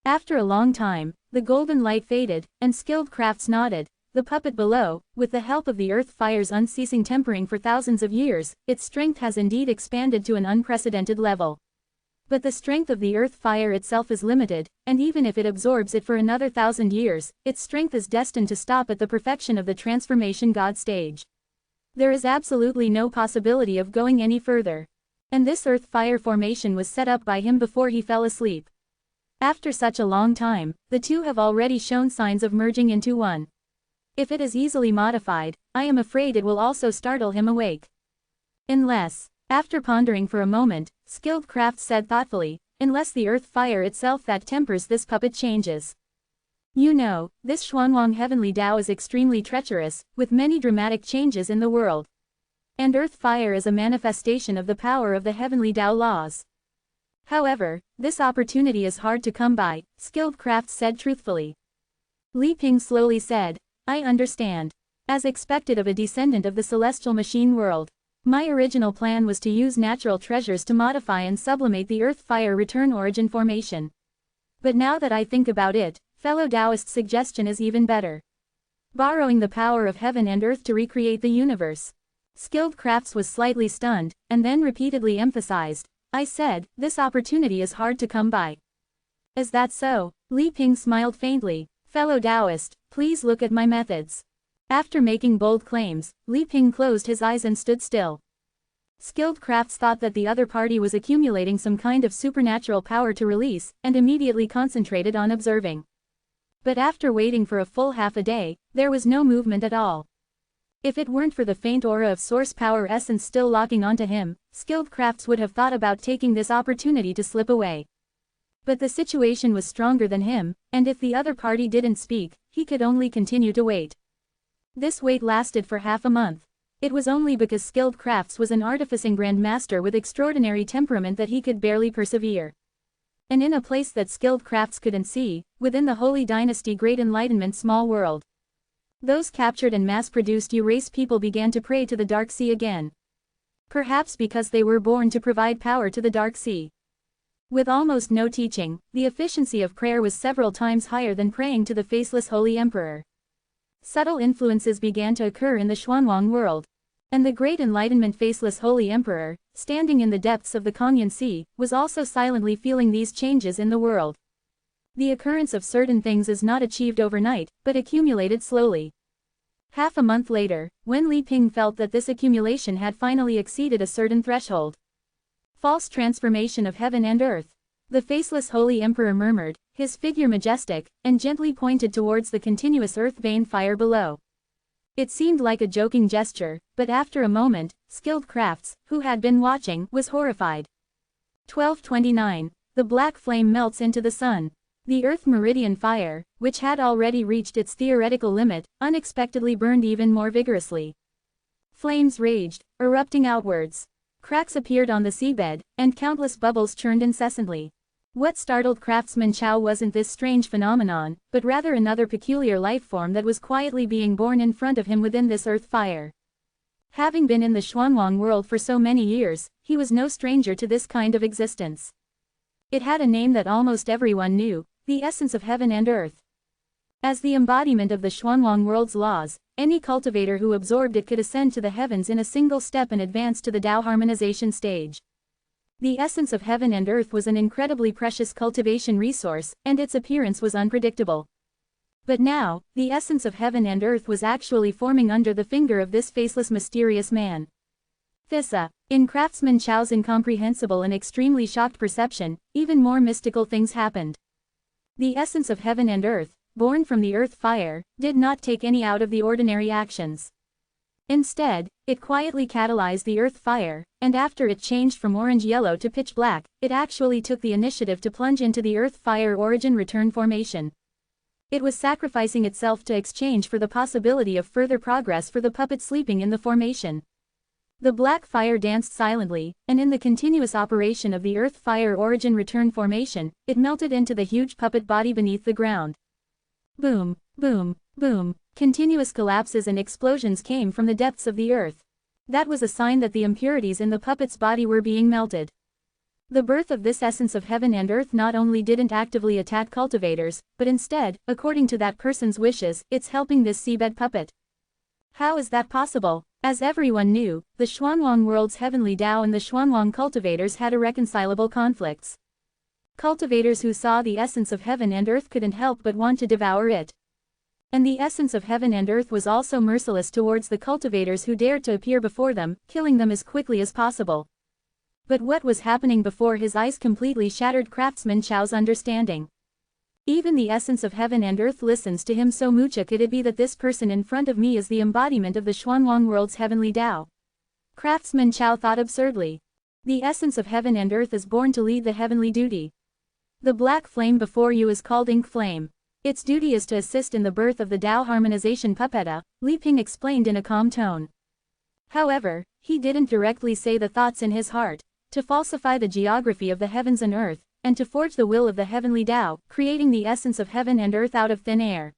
After a long time, the golden light faded, and skilled crafts nodded. The puppet below, with the help of the earth fire's unceasing tempering for thousands of years, its strength has indeed expanded to an unprecedented level. But the strength of the earth fire itself is limited, and even if it absorbs it for another 1,000 years, its strength is destined to stop at the perfection of the transformation god stage. There is absolutely no possibility of going any further. And this earth fire formation was set up by him before he fell asleep. After such a long time, the two have already shown signs of merging into one. If it is easily modified, I am afraid it will also startle him awake. Unless, after pondering for a moment, skilled crafts said thoughtfully, unless the earth fire itself that tempers this puppet changes. You know, this Xuanwang heavenly Tao is extremely treacherous, with many dramatic changes in the world. And earth fire is a manifestation of the power of the heavenly Tao laws. However, this opportunity is hard to come by, skilled crafts said truthfully. Li Ping slowly said, I understand. As expected of a descendant of the celestial machine world. My original plan was to use natural treasures to modify and sublimate the earth fire return origin formation. But now that I think about it, fellow Taoist's suggestion is even better. Borrowing the power of heaven and earth to recreate the universe. Skilled crafts was slightly stunned, and then repeatedly emphasized, I said, this opportunity is hard to come by. Is that so? Li Ping smiled faintly. Fellow Taoist, please look at my methods. After making bold claims, Li Ping closed his eyes and stood still. Skilled crafts thought that the other party was accumulating some kind of supernatural power to release, and immediately concentrated on observing. But after waiting for a full half a day, there was no movement at all. If it weren't for the faint aura of source power essence still locking onto him, skilled crafts would have thought about taking this opportunity to slip away. But the situation was stronger than him, and if the other party didn't speak, he could only continue to wait. This wait lasted for half a month. It was only because skilled crafts was an artificing grandmaster with extraordinary temperament that he could barely persevere. And in a place that skilled crafts couldn't see, within the holy dynasty Great Enlightenment small world. Those captured and mass-produced U-race people began to pray to the Dark Sea again. Perhaps because they were born to provide power to the Dark Sea. With almost no teaching, the efficiency of prayer was several times higher than praying to the faceless Holy Emperor. Subtle influences began to occur in the Xuanwang world. And the Great Enlightenment faceless Holy Emperor, standing in the depths of the Kanyan Sea, was also silently feeling these changes in the world. The occurrence of certain things is not achieved overnight, but accumulated slowly. Half a month later, when Li Ping felt that this accumulation had finally exceeded a certain threshold. False transformation of heaven and earth. The faceless Holy Emperor murmured, his figure majestic, and gently pointed towards the continuous earth-bane fire below. It seemed like a joking gesture, but after a moment, skilled crafts, who had been watching, was horrified. 1229. The black flame melts into the sun. The earth meridian fire, which had already reached its theoretical limit, unexpectedly burned even more vigorously. Flames raged, erupting outwards. Cracks appeared on the seabed, and countless bubbles churned incessantly. What startled craftsman Chao wasn't this strange phenomenon, but rather another peculiar life form that was quietly being born in front of him within this earth fire. Having been in the Xuanwang world for so many years, he was no stranger to this kind of existence. It had a name that almost everyone knew, the essence of heaven and earth. As the embodiment of the Xuanwang world's laws, any cultivator who absorbed it could ascend to the heavens in a single step and advance to the Tao harmonization stage. The essence of heaven and earth was an incredibly precious cultivation resource, and its appearance was unpredictable. But now, the essence of heaven and earth was actually forming under the finger of this faceless mysterious man. Thissa, in craftsman Chao's incomprehensible and extremely shocked perception, even more mystical things happened. The essence of heaven and earth, born from the earth fire, did not take any out of the ordinary actions. Instead, it quietly catalyzed the earth fire, and after it changed from orange-yellow to pitch black, it actually took the initiative to plunge into the earth fire origin-return formation. It was sacrificing itself to exchange for the possibility of further progress for the puppet sleeping in the formation. The black fire danced silently, and in the continuous operation of the earth fire origin-return formation, it melted into the huge puppet body beneath the ground. Boom, boom, boom. Continuous collapses and explosions came from the depths of the earth. That was a sign that the impurities in the puppet's body were being melted. The birth of this essence of heaven and earth not only didn't actively attack cultivators, but instead, according to that person's wishes, it's helping this seabed puppet. How is that possible? As everyone knew, the Xuanwang world's heavenly Tao and the Xuanwang cultivators had irreconcilable conflicts. Cultivators who saw the essence of heaven and earth couldn't help but want to devour it. And the essence of heaven and earth was also merciless towards the cultivators who dared to appear before them, killing them as quickly as possible. But what was happening before his eyes completely shattered craftsman Chao's understanding. Even the essence of heaven and earth listens to him, so mucha could it be that this person in front of me is the embodiment of the Xuanwang world's heavenly Tao? Craftsman Chao thought absurdly. The essence of heaven and earth is born to lead the heavenly duty. The black flame before you is called ink flame. Its duty is to assist in the birth of the Tao harmonization puppeta, Li Ping explained in a calm tone. However, he didn't directly say the thoughts in his heart. To falsify the geography of the heavens and earth, and to forge the will of the heavenly Tao, creating the essence of heaven and earth out of thin air.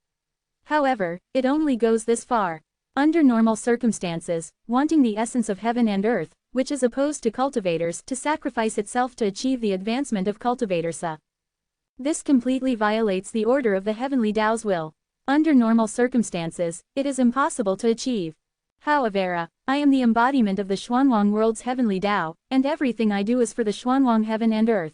However, it only goes this far. Under normal circumstances, wanting the essence of heaven and earth, which is opposed to cultivators, to sacrifice itself to achieve the advancement of cultivatorsa. This completely violates the order of the heavenly Tao's will. Under normal circumstances, it is impossible to achieve. However, I am the embodiment of the Xuanwang world's heavenly Tao, and everything I do is for the Xuanwang heaven and earth.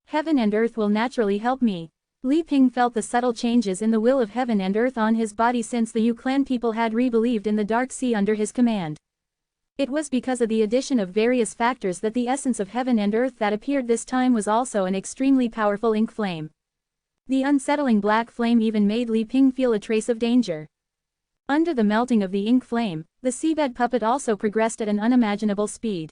Heaven and earth will naturally help me. Li Ping felt the subtle changes in the will of heaven and earth on his body since the Yu clan people had re-believed in the Dark Sea under his command. It was because of the addition of various factors that the essence of heaven and earth that appeared this time was also an extremely powerful ink flame. The unsettling black flame even made Li Ping feel a trace of danger. Under the melting of the ink flame, the seabed puppet also progressed at an unimaginable speed.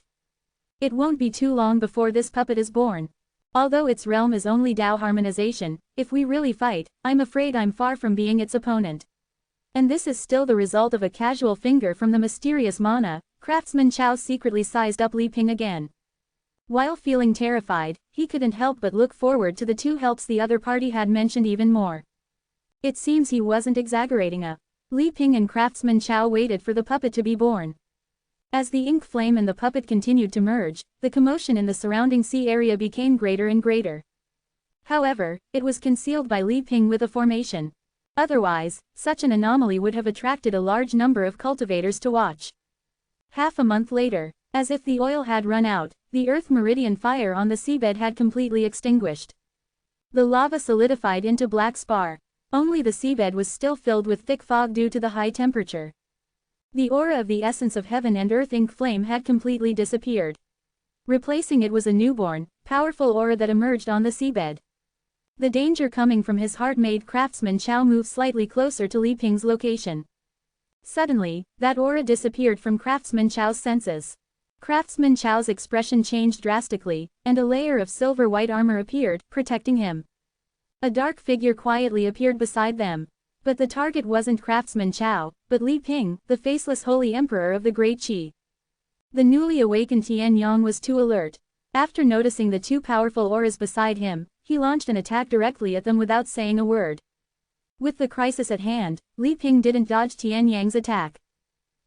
It won't be too long before this puppet is born. Although its realm is only Tao harmonization, if we really fight, I'm afraid I'm far from being its opponent. And this is still the result of a casual finger from the mysterious Mana. Craftsman Chao secretly sized up Li Ping again. While feeling terrified, he couldn't help but look forward to the 2 helps the other party had mentioned even more. It seems he wasn't exaggerating. Li Ping and Craftsman Chao waited for the puppet to be born. As the ink flame and the puppet continued to merge, the commotion in the surrounding sea area became greater and greater. However, it was concealed by Li Ping with a formation. Otherwise, such an anomaly would have attracted a large number of cultivators to watch. Half a month later, as if the oil had run out, the Earth meridian fire on the seabed had completely extinguished. The lava solidified into black spar. Only the seabed was still filled with thick fog due to the high temperature. The aura of the essence of heaven and earth ink flame had completely disappeared. Replacing it was a newborn, powerful aura that emerged on the seabed. The danger coming from his heart made Craftsman Chao move slightly closer to Li Ping's location. Suddenly, that aura disappeared from Craftsman Chao's senses. Craftsman Chao's expression changed drastically, and a layer of silver-white armor appeared, protecting him. A dark figure quietly appeared beside them. But the target wasn't Craftsman Chao, but Li Ping, the faceless holy emperor of the Great Qi. The newly awakened Tian Yang was too alert. After noticing the 2 powerful auras beside him, he launched an attack directly at them without saying a word. With the crisis at hand, Li Ping didn't dodge Tian Yang's attack.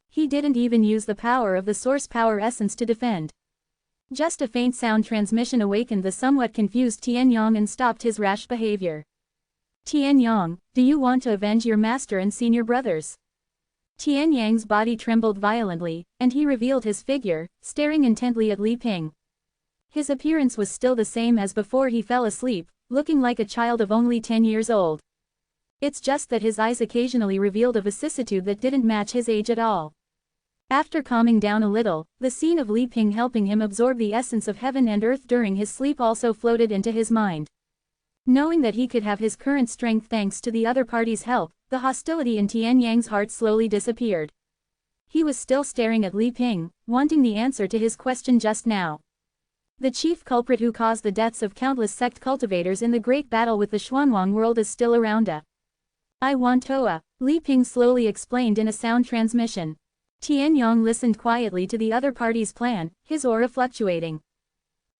He didn't even use the power of the source power essence to defend. Just a faint sound transmission awakened the somewhat confused Tian Yang and stopped his rash behavior. Tian Yang, do you want to avenge your master and senior brothers? Tian Yang's body trembled violently, and he revealed his figure, staring intently at Li Ping. His appearance was still the same as before he fell asleep, looking like a child of only 10 years old. It's just that his eyes occasionally revealed a vicissitude that didn't match his age at all. After calming down a little, the scene of Li Ping helping him absorb the essence of heaven and earth during his sleep also floated into his mind. Knowing that he could have his current strength thanks to the other party's help, the hostility in Tian Yang's heart slowly disappeared. He was still staring at Li Ping, wanting the answer to his question just now. The chief culprit who caused the deaths of countless sect cultivators in the great battle with the Xuanwang world is still around. I want Toa, Li Ping slowly explained in a sound transmission. Tian Yang listened quietly to the other party's plan, his aura fluctuating.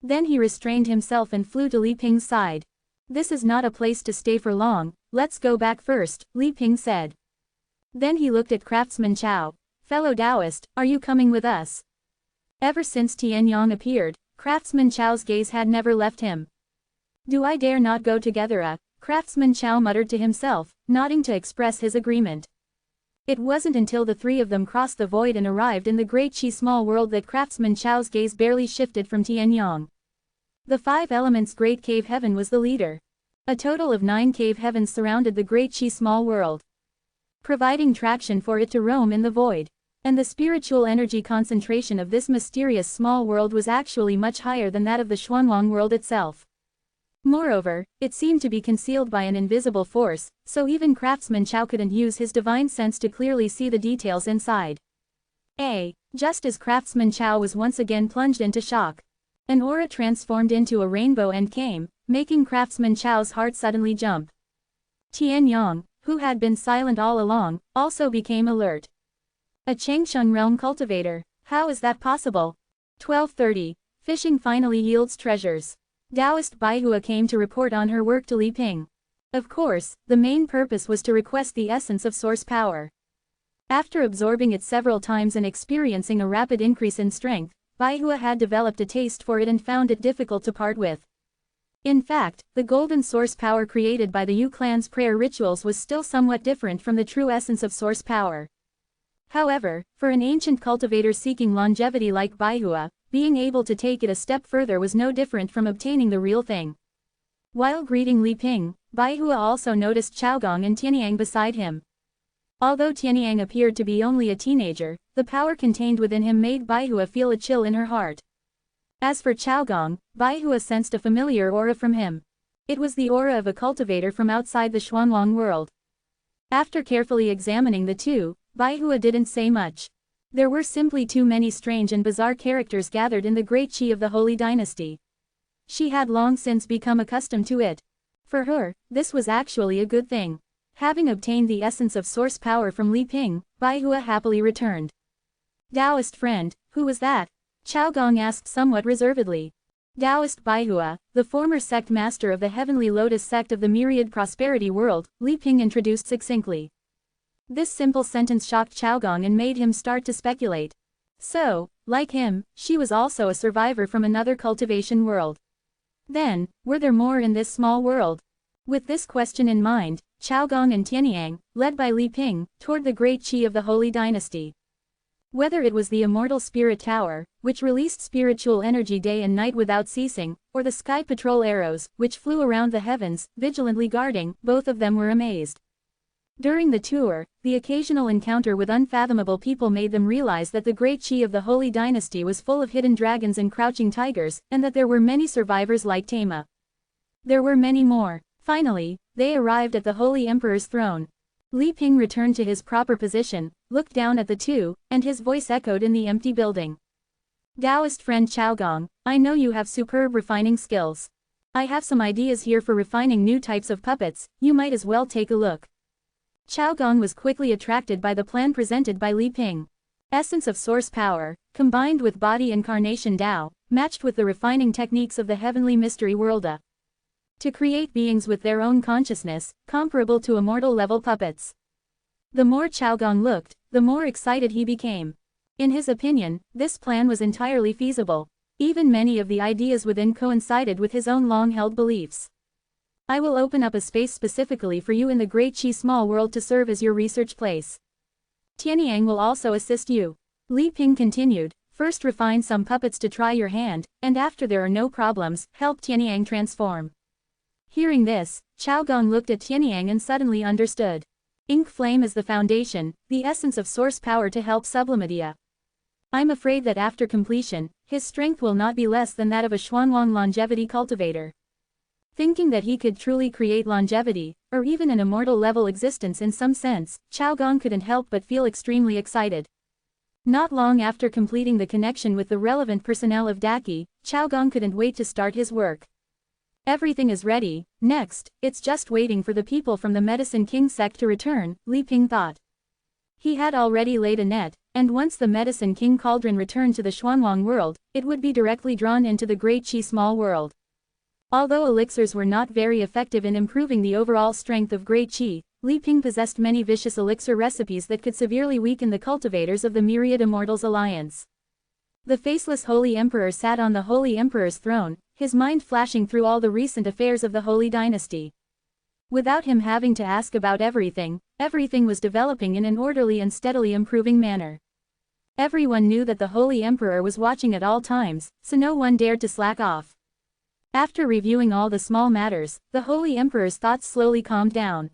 Then he restrained himself and flew to Li Ping's side. This is not a place to stay for long, let's go back first, Li Ping said. Then he looked at Craftsman Chao. Fellow Taoist, are you coming with us? Ever since Tian Yang appeared, Craftsman Chao's gaze had never left him. Do I dare not go together? Craftsman Chao muttered to himself, nodding to express his agreement. It wasn't until the 3 of them crossed the void and arrived in the Great Qi small world that Craftsman Chao's gaze barely shifted from Tian Yang. The 5 elements Great Cave Heaven was the leader. A total of 9 cave heavens surrounded the Great Qi small world, providing traction for it to roam in the void. And the spiritual energy concentration of this mysterious small world was actually much higher than that of the Xuanwang world itself. Moreover, it seemed to be concealed by an invisible force, so even Craftsman Chao couldn't use his divine sense to clearly see the details inside. Just as Craftsman Chao was once again plunged into shock, an aura transformed into a rainbow and came, making Craftsman Chao's heart suddenly jump. Tian Yang, who had been silent all along, also became alert. A Changsheng realm cultivator, how is that possible? 12:30, fishing finally yields treasures. Taoist Baihua came to report on her work to Li Ping. Of course, the main purpose was to request the essence of source power. After absorbing it several times and experiencing a rapid increase in strength, Baihua had developed a taste for it and found it difficult to part with. In fact, the golden source power created by the Yu clan's prayer rituals was still somewhat different from the true essence of source power. However, for an ancient cultivator seeking longevity like Baihua, being able to take it a step further was no different from obtaining the real thing. While greeting Li Ping, Baihua also noticed Chaogong and Tianyang beside him. Although Tianyang appeared to be only a teenager, the power contained within him made Baihua feel a chill in her heart. As for Chaogong, Baihua sensed a familiar aura from him. It was the aura of a cultivator from outside the Xuanwang world. After carefully examining the two, Baihua didn't say much. There were simply too many strange and bizarre characters gathered in the Great Qi of the Holy Dynasty. She had long since become accustomed to it. For her, this was actually a good thing. Having obtained the essence of source power from Li Ping, Baihua happily returned. Taoist friend, who was that? Chao Gong asked somewhat reservedly. Taoist Baihua, the former sect master of the Heavenly Lotus sect of the Myriad Prosperity World, Li Ping introduced succinctly. This simple sentence shocked Chao Gong and made him start to speculate. So, like him, she was also a survivor from another cultivation world. Then, were there more in this small world? With this question in mind, Chao Gong and Tianyang, led by Li Ping, toured the great chi of the Holy Dynasty. Whether it was the Immortal Spirit Tower, which released spiritual energy day and night without ceasing, or the Sky Patrol arrows, which flew around the heavens, vigilantly guarding, both of them were amazed. During the tour, the occasional encounter with unfathomable people made them realize that the great chi of the Holy Dynasty was full of hidden dragons and crouching tigers, and that there were many survivors like Tama. There were many more. Finally, they arrived at the Holy Emperor's throne. Li Ping returned to his proper position, looked down at the two, and his voice echoed in the empty building. Taoist friend Chao Gong, I know you have superb refining skills. I have some ideas here for refining new types of puppets, you might as well take a look. Chao Gong was quickly attracted by the plan presented by Li Ping. Essence of source power, combined with body incarnation Tao, matched with the refining techniques of the heavenly mystery world. To create beings with their own consciousness, comparable to immortal-level puppets. The more Chao Gong looked, the more excited he became. In his opinion, this plan was entirely feasible. Even many of the ideas within coincided with his own long-held beliefs. I will open up a space specifically for you in the Great Chi Small World to serve as your research place. Tianyang will also assist you. Li Ping continued, first refine some puppets to try your hand, and after there are no problems, help Tianyang transform. Hearing this, Chao Gong looked at Tianyang and suddenly understood. Ink flame is the foundation, the essence of source power to help sublimatia. I'm afraid that after completion, his strength will not be less than that of a Xuanwang longevity cultivator. Thinking that he could truly create longevity, or even an immortal-level existence in some sense, Chao Gong couldn't help but feel extremely excited. Not long after completing the connection with the relevant personnel of Daki, Chao Gong couldn't wait to start his work. Everything is ready, next, it's just waiting for the people from the Medicine King sect to return, Li Ping thought. He had already laid a net, and once the Medicine King cauldron returned to the Xuanwang world, it would be directly drawn into the Great Chi Small World. Although elixirs were not very effective in improving the overall strength of Great Chi, Li Ping possessed many vicious elixir recipes that could severely weaken the cultivators of the Myriad Immortals Alliance. The faceless Holy Emperor sat on the Holy Emperor's throne, his mind flashing through all the recent affairs of the Holy Dynasty. Without him having to ask about everything, everything was developing in an orderly and steadily improving manner. Everyone knew that the Holy Emperor was watching at all times, so no one dared to slack off. After reviewing all the small matters, the Holy Emperor's thoughts slowly calmed down.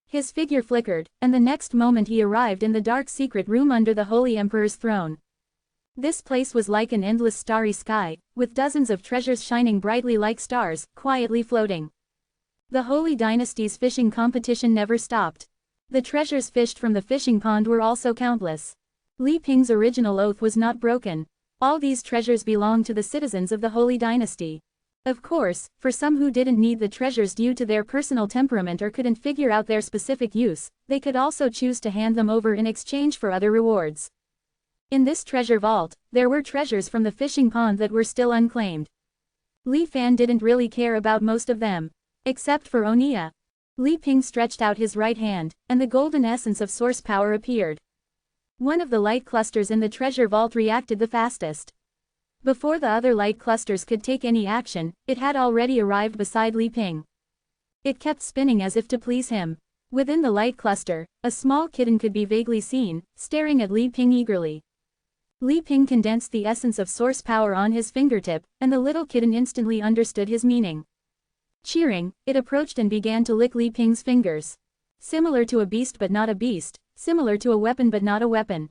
His figure flickered, and the next moment he arrived in the dark secret room under the Holy Emperor's throne. This place was like an endless starry sky, with dozens of treasures shining brightly like stars, quietly floating. The Holy Dynasty's fishing competition never stopped. The treasures fished from the fishing pond were also countless. Li Ping's original oath was not broken. All these treasures belonged to the citizens of the Holy Dynasty. Of course, for some who didn't need the treasures due to their personal temperament or couldn't figure out their specific use, they could also choose to hand them over in exchange for other rewards. In this treasure vault, there were treasures from the fishing pond that were still unclaimed. Li Fan didn't really care about most of them. Except for Onia. Li Ping stretched out his right hand, and the golden essence of source power appeared. One of the light clusters in the treasure vault reacted the fastest. Before the other light clusters could take any action, it had already arrived beside Li Ping. It kept spinning as if to please him. Within the light cluster, a small kitten could be vaguely seen, staring at Li Ping eagerly. Li Ping condensed the essence of source power on his fingertip, and the little kitten instantly understood his meaning. Cheering, it approached and began to lick Li Ping's fingers. Similar to a beast but not a beast, similar to a weapon but not a weapon.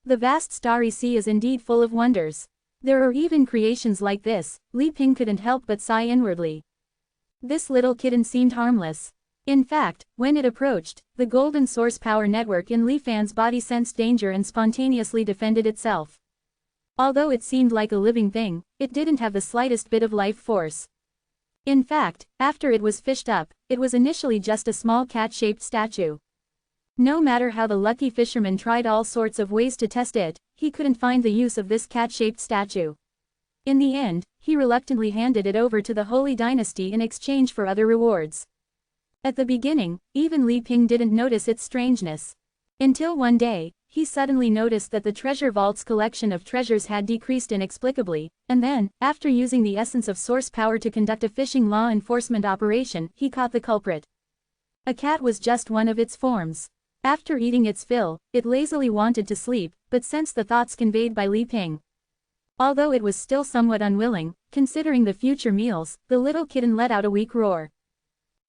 The vast starry sea is indeed full of wonders. There are even creations like this, Li Ping couldn't help but sigh inwardly. This little kitten seemed harmless. In fact, when it approached, the golden source power network in Li Fan's body sensed danger and spontaneously defended itself. Although it seemed like a living thing, it didn't have the slightest bit of life force. In fact, after it was fished up, it was initially just a small cat-shaped statue. No matter how the lucky fisherman tried all sorts of ways to test it, he couldn't find the use of this cat-shaped statue. In the end, he reluctantly handed it over to the Holy Dynasty in exchange for other rewards. At the beginning, even Li Ping didn't notice its strangeness. Until one day, he suddenly noticed that the treasure vault's collection of treasures had decreased inexplicably, and then, after using the essence of source power to conduct a fishing law enforcement operation, he caught the culprit. A cat was just one of its forms. After eating its fill, it lazily wanted to sleep, but sensed the thoughts conveyed by Li Ping. Although it was still somewhat unwilling, considering the future meals, the little kitten let out a weak roar.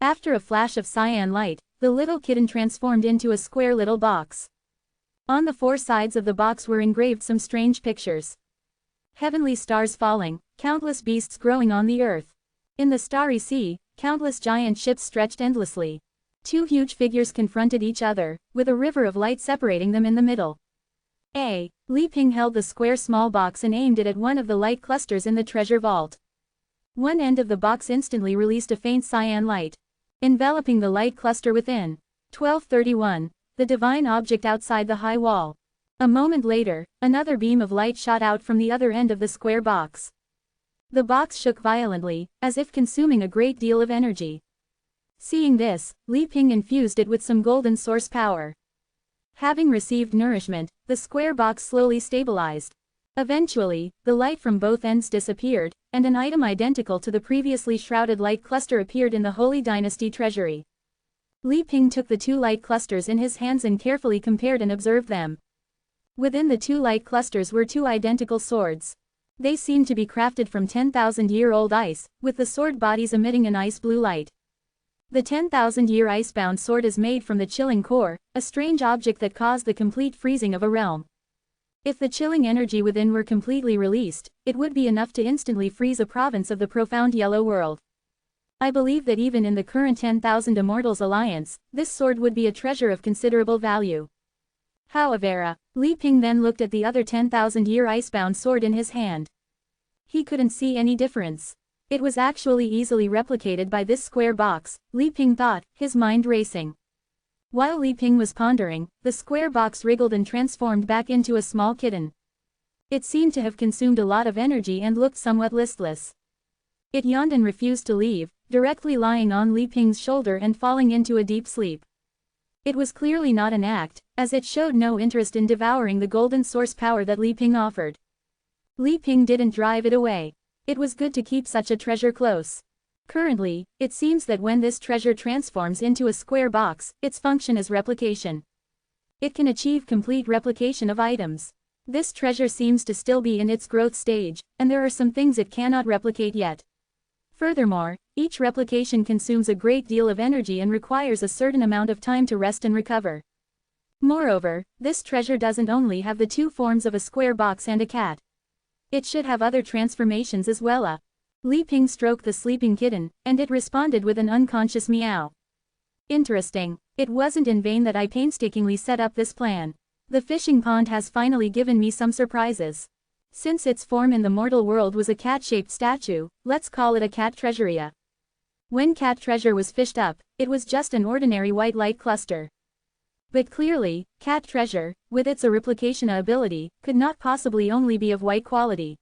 After a flash of cyan light, the little kitten transformed into a square little box. On the four sides of the box were engraved some strange pictures. Heavenly stars falling, countless beasts growing on the earth. In the starry sea, countless giant ships stretched endlessly. Two huge figures confronted each other, with a river of light separating them in the middle. Li Ping held the square small box and aimed it at one of the light clusters in the treasure vault. One end of the box instantly released a faint cyan light, enveloping the light cluster within. 1231. The divine object outside the high wall. A moment later, another beam of light shot out from the other end of the square box. The box shook violently, as if consuming a great deal of energy. Seeing this, Li Ping infused it with some golden source power. Having received nourishment, the square box slowly stabilized. Eventually, the light from both ends disappeared, and an item identical to the previously shrouded light cluster appeared in the Holy Dynasty treasury. Li Ping took the two light clusters in his hands and carefully compared and observed them. Within the two light clusters were two identical swords. They seemed to be crafted from 10,000-year-old ice, with the sword bodies emitting an ice-blue light. The 10,000-year icebound sword is made from the chilling core, a strange object that caused the complete freezing of a realm. If the chilling energy within were completely released, it would be enough to instantly freeze a province of the profound yellow world. I believe that even in the current 10,000 Immortals alliance, this sword would be a treasure of considerable value. However, Li Ping then looked at the other 10,000-year icebound sword in his hand. He couldn't see any difference. It was actually easily replicated by this square box, Li Ping thought, his mind racing. While Li Ping was pondering, the square box wriggled and transformed back into a small kitten. It seemed to have consumed a lot of energy and looked somewhat listless. It yawned and refused to leave, directly lying on Li Ping's shoulder and falling into a deep sleep. It was clearly not an act, as it showed no interest in devouring the golden source power that Li Ping offered. Li Ping didn't drive it away. It was good to keep such a treasure close. Currently, it seems that when this treasure transforms into a square box, its function is replication. It can achieve complete replication of items. This treasure seems to still be in its growth stage, and there are some things it cannot replicate yet. Furthermore, each replication consumes a great deal of energy and requires a certain amount of time to rest and recover. Moreover, this treasure doesn't only have the two forms of a square box and a cat. It should have other transformations as well. Li Ping stroked the sleeping kitten, and it responded with an unconscious meow. Interesting. It wasn't in vain that I painstakingly set up this plan. The fishing pond has finally given me some surprises. Since its form in the mortal world was a cat-shaped statue, let's call it a cat treasuria. When cat treasure was fished up, it was just an ordinary white light cluster. But clearly, cat treasure, with its replication ability, could not possibly only be of white quality.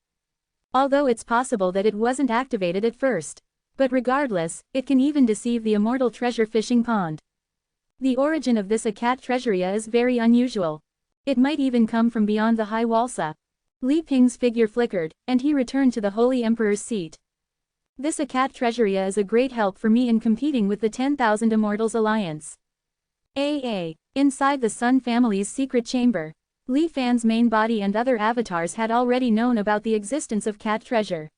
Although it's possible that it wasn't activated at first. But regardless, it can even deceive the immortal treasure fishing pond. The origin of this cat treasuria is very unusual. It might even come from beyond the high walsa. Li Ping's figure flickered, and he returned to the Holy Emperor's seat. This cat treasuria is a great help for me in competing with the 10,000 Immortals Alliance. Inside the Sun family's secret chamber, Li Fan's main body and other avatars had already known about the existence of cat treasure.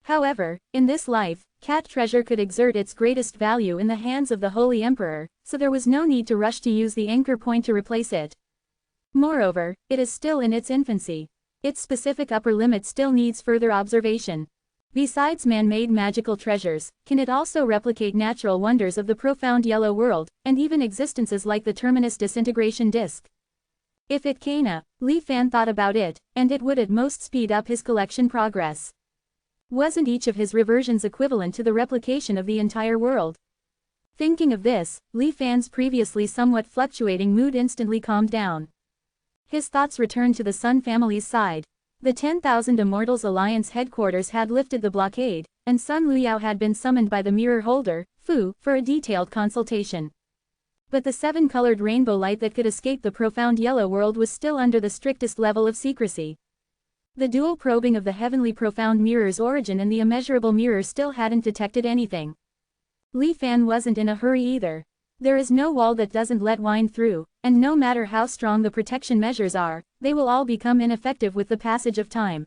However, in this life, cat treasure could exert its greatest value in the hands of the Holy Emperor, so there was no need to rush to use the anchor point to replace it. Moreover, it is still in its infancy. Its specific upper limit still needs further observation. Besides man-made magical treasures, can it also replicate natural wonders of the profound yellow world, and even existences like the Terminus disintegration disk? If it can, Li Fan thought about it, and it would at most speed up his collection progress. Wasn't each of his reversions equivalent to the replication of the entire world? Thinking of this, Li Fan's previously somewhat fluctuating mood instantly calmed down. His thoughts returned to the Sun family's side. The 10,000 Immortals Alliance headquarters had lifted the blockade, and Sun Luyao had been summoned by the mirror holder, Fu, for a detailed consultation. But the 7-colored rainbow light that could escape the profound yellow world was still under the strictest level of secrecy. The dual probing of the heavenly profound mirror's origin and the immeasurable mirror still hadn't detected anything. Li Fan wasn't in a hurry either. There is no wall that doesn't let wind through, and no matter how strong the protection measures are, they will all become ineffective with the passage of time.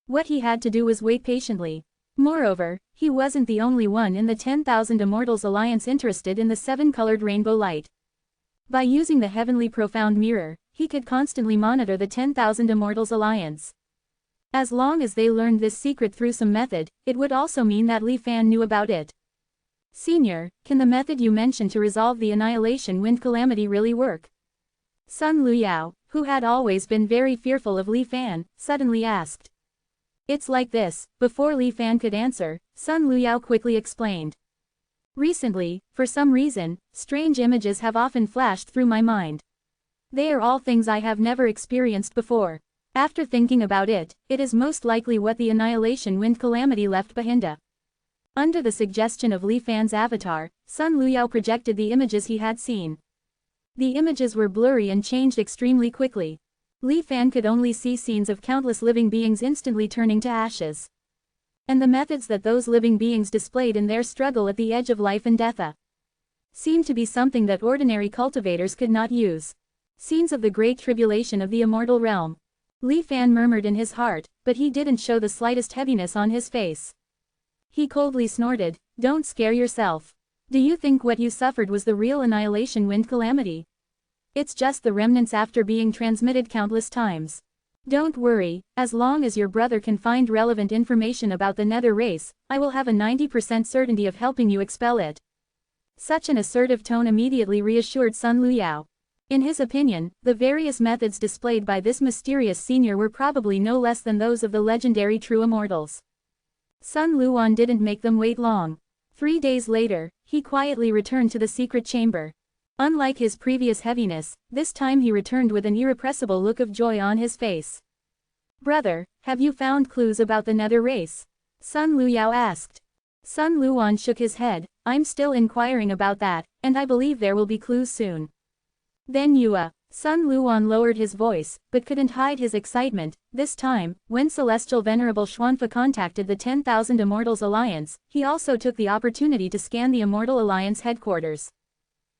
What he had to do was wait patiently. Moreover, he wasn't the only one in the 10,000 Immortals Alliance interested in the 7-colored rainbow light. By using the heavenly profound mirror, he could constantly monitor the 10,000 Immortals Alliance. As long as they learned this secret through some method, it would also mean that Li Fan knew about it. Senior, can the method you mentioned to resolve the annihilation wind calamity really work? Sun Luyao, who had always been very fearful of Li Fan, suddenly asked. It's like this. Before Li Fan could answer, Sun Luyao quickly explained. Recently, for some reason, strange images have often flashed through my mind. They are all things I have never experienced before. After thinking about it, it is most likely what the annihilation wind calamity left behind. Under the suggestion of Li Fan's avatar, Sun Luyao projected the images he had seen. The images were blurry and changed extremely quickly. Li Fan could only see scenes of countless living beings instantly turning to ashes. And the methods that those living beings displayed in their struggle at the edge of life and death seemed to be something that ordinary cultivators could not use. Scenes of the great tribulation of the immortal realm. Li Fan murmured in his heart, but he didn't show the slightest heaviness on his face. He coldly snorted, "Don't scare yourself. Do you think what you suffered was the real annihilation wind calamity? It's just the remnants after being transmitted countless times. Don't worry, as long as your brother can find relevant information about the Nether race, I will have a 90% certainty of helping you expel it." Such an assertive tone immediately reassured Sun Luyao. In his opinion, the various methods displayed by this mysterious senior were probably no less than those of the legendary true immortals. Sun Luan didn't make them wait long. 3 days later, he quietly returned to the secret chamber. Unlike his previous heaviness, this time he returned with an irrepressible look of joy on his face. "Brother, have you found clues about the Nether race?" Sun Luyao asked. Sun Luan shook his head, "I'm still inquiring about that, and I believe there will be clues soon." "Then you Sun Luan lowered his voice, but couldn't hide his excitement. This time, when Celestial Venerable Xuanfa contacted the 10,000 Immortals Alliance, he also took the opportunity to scan the Immortal Alliance headquarters.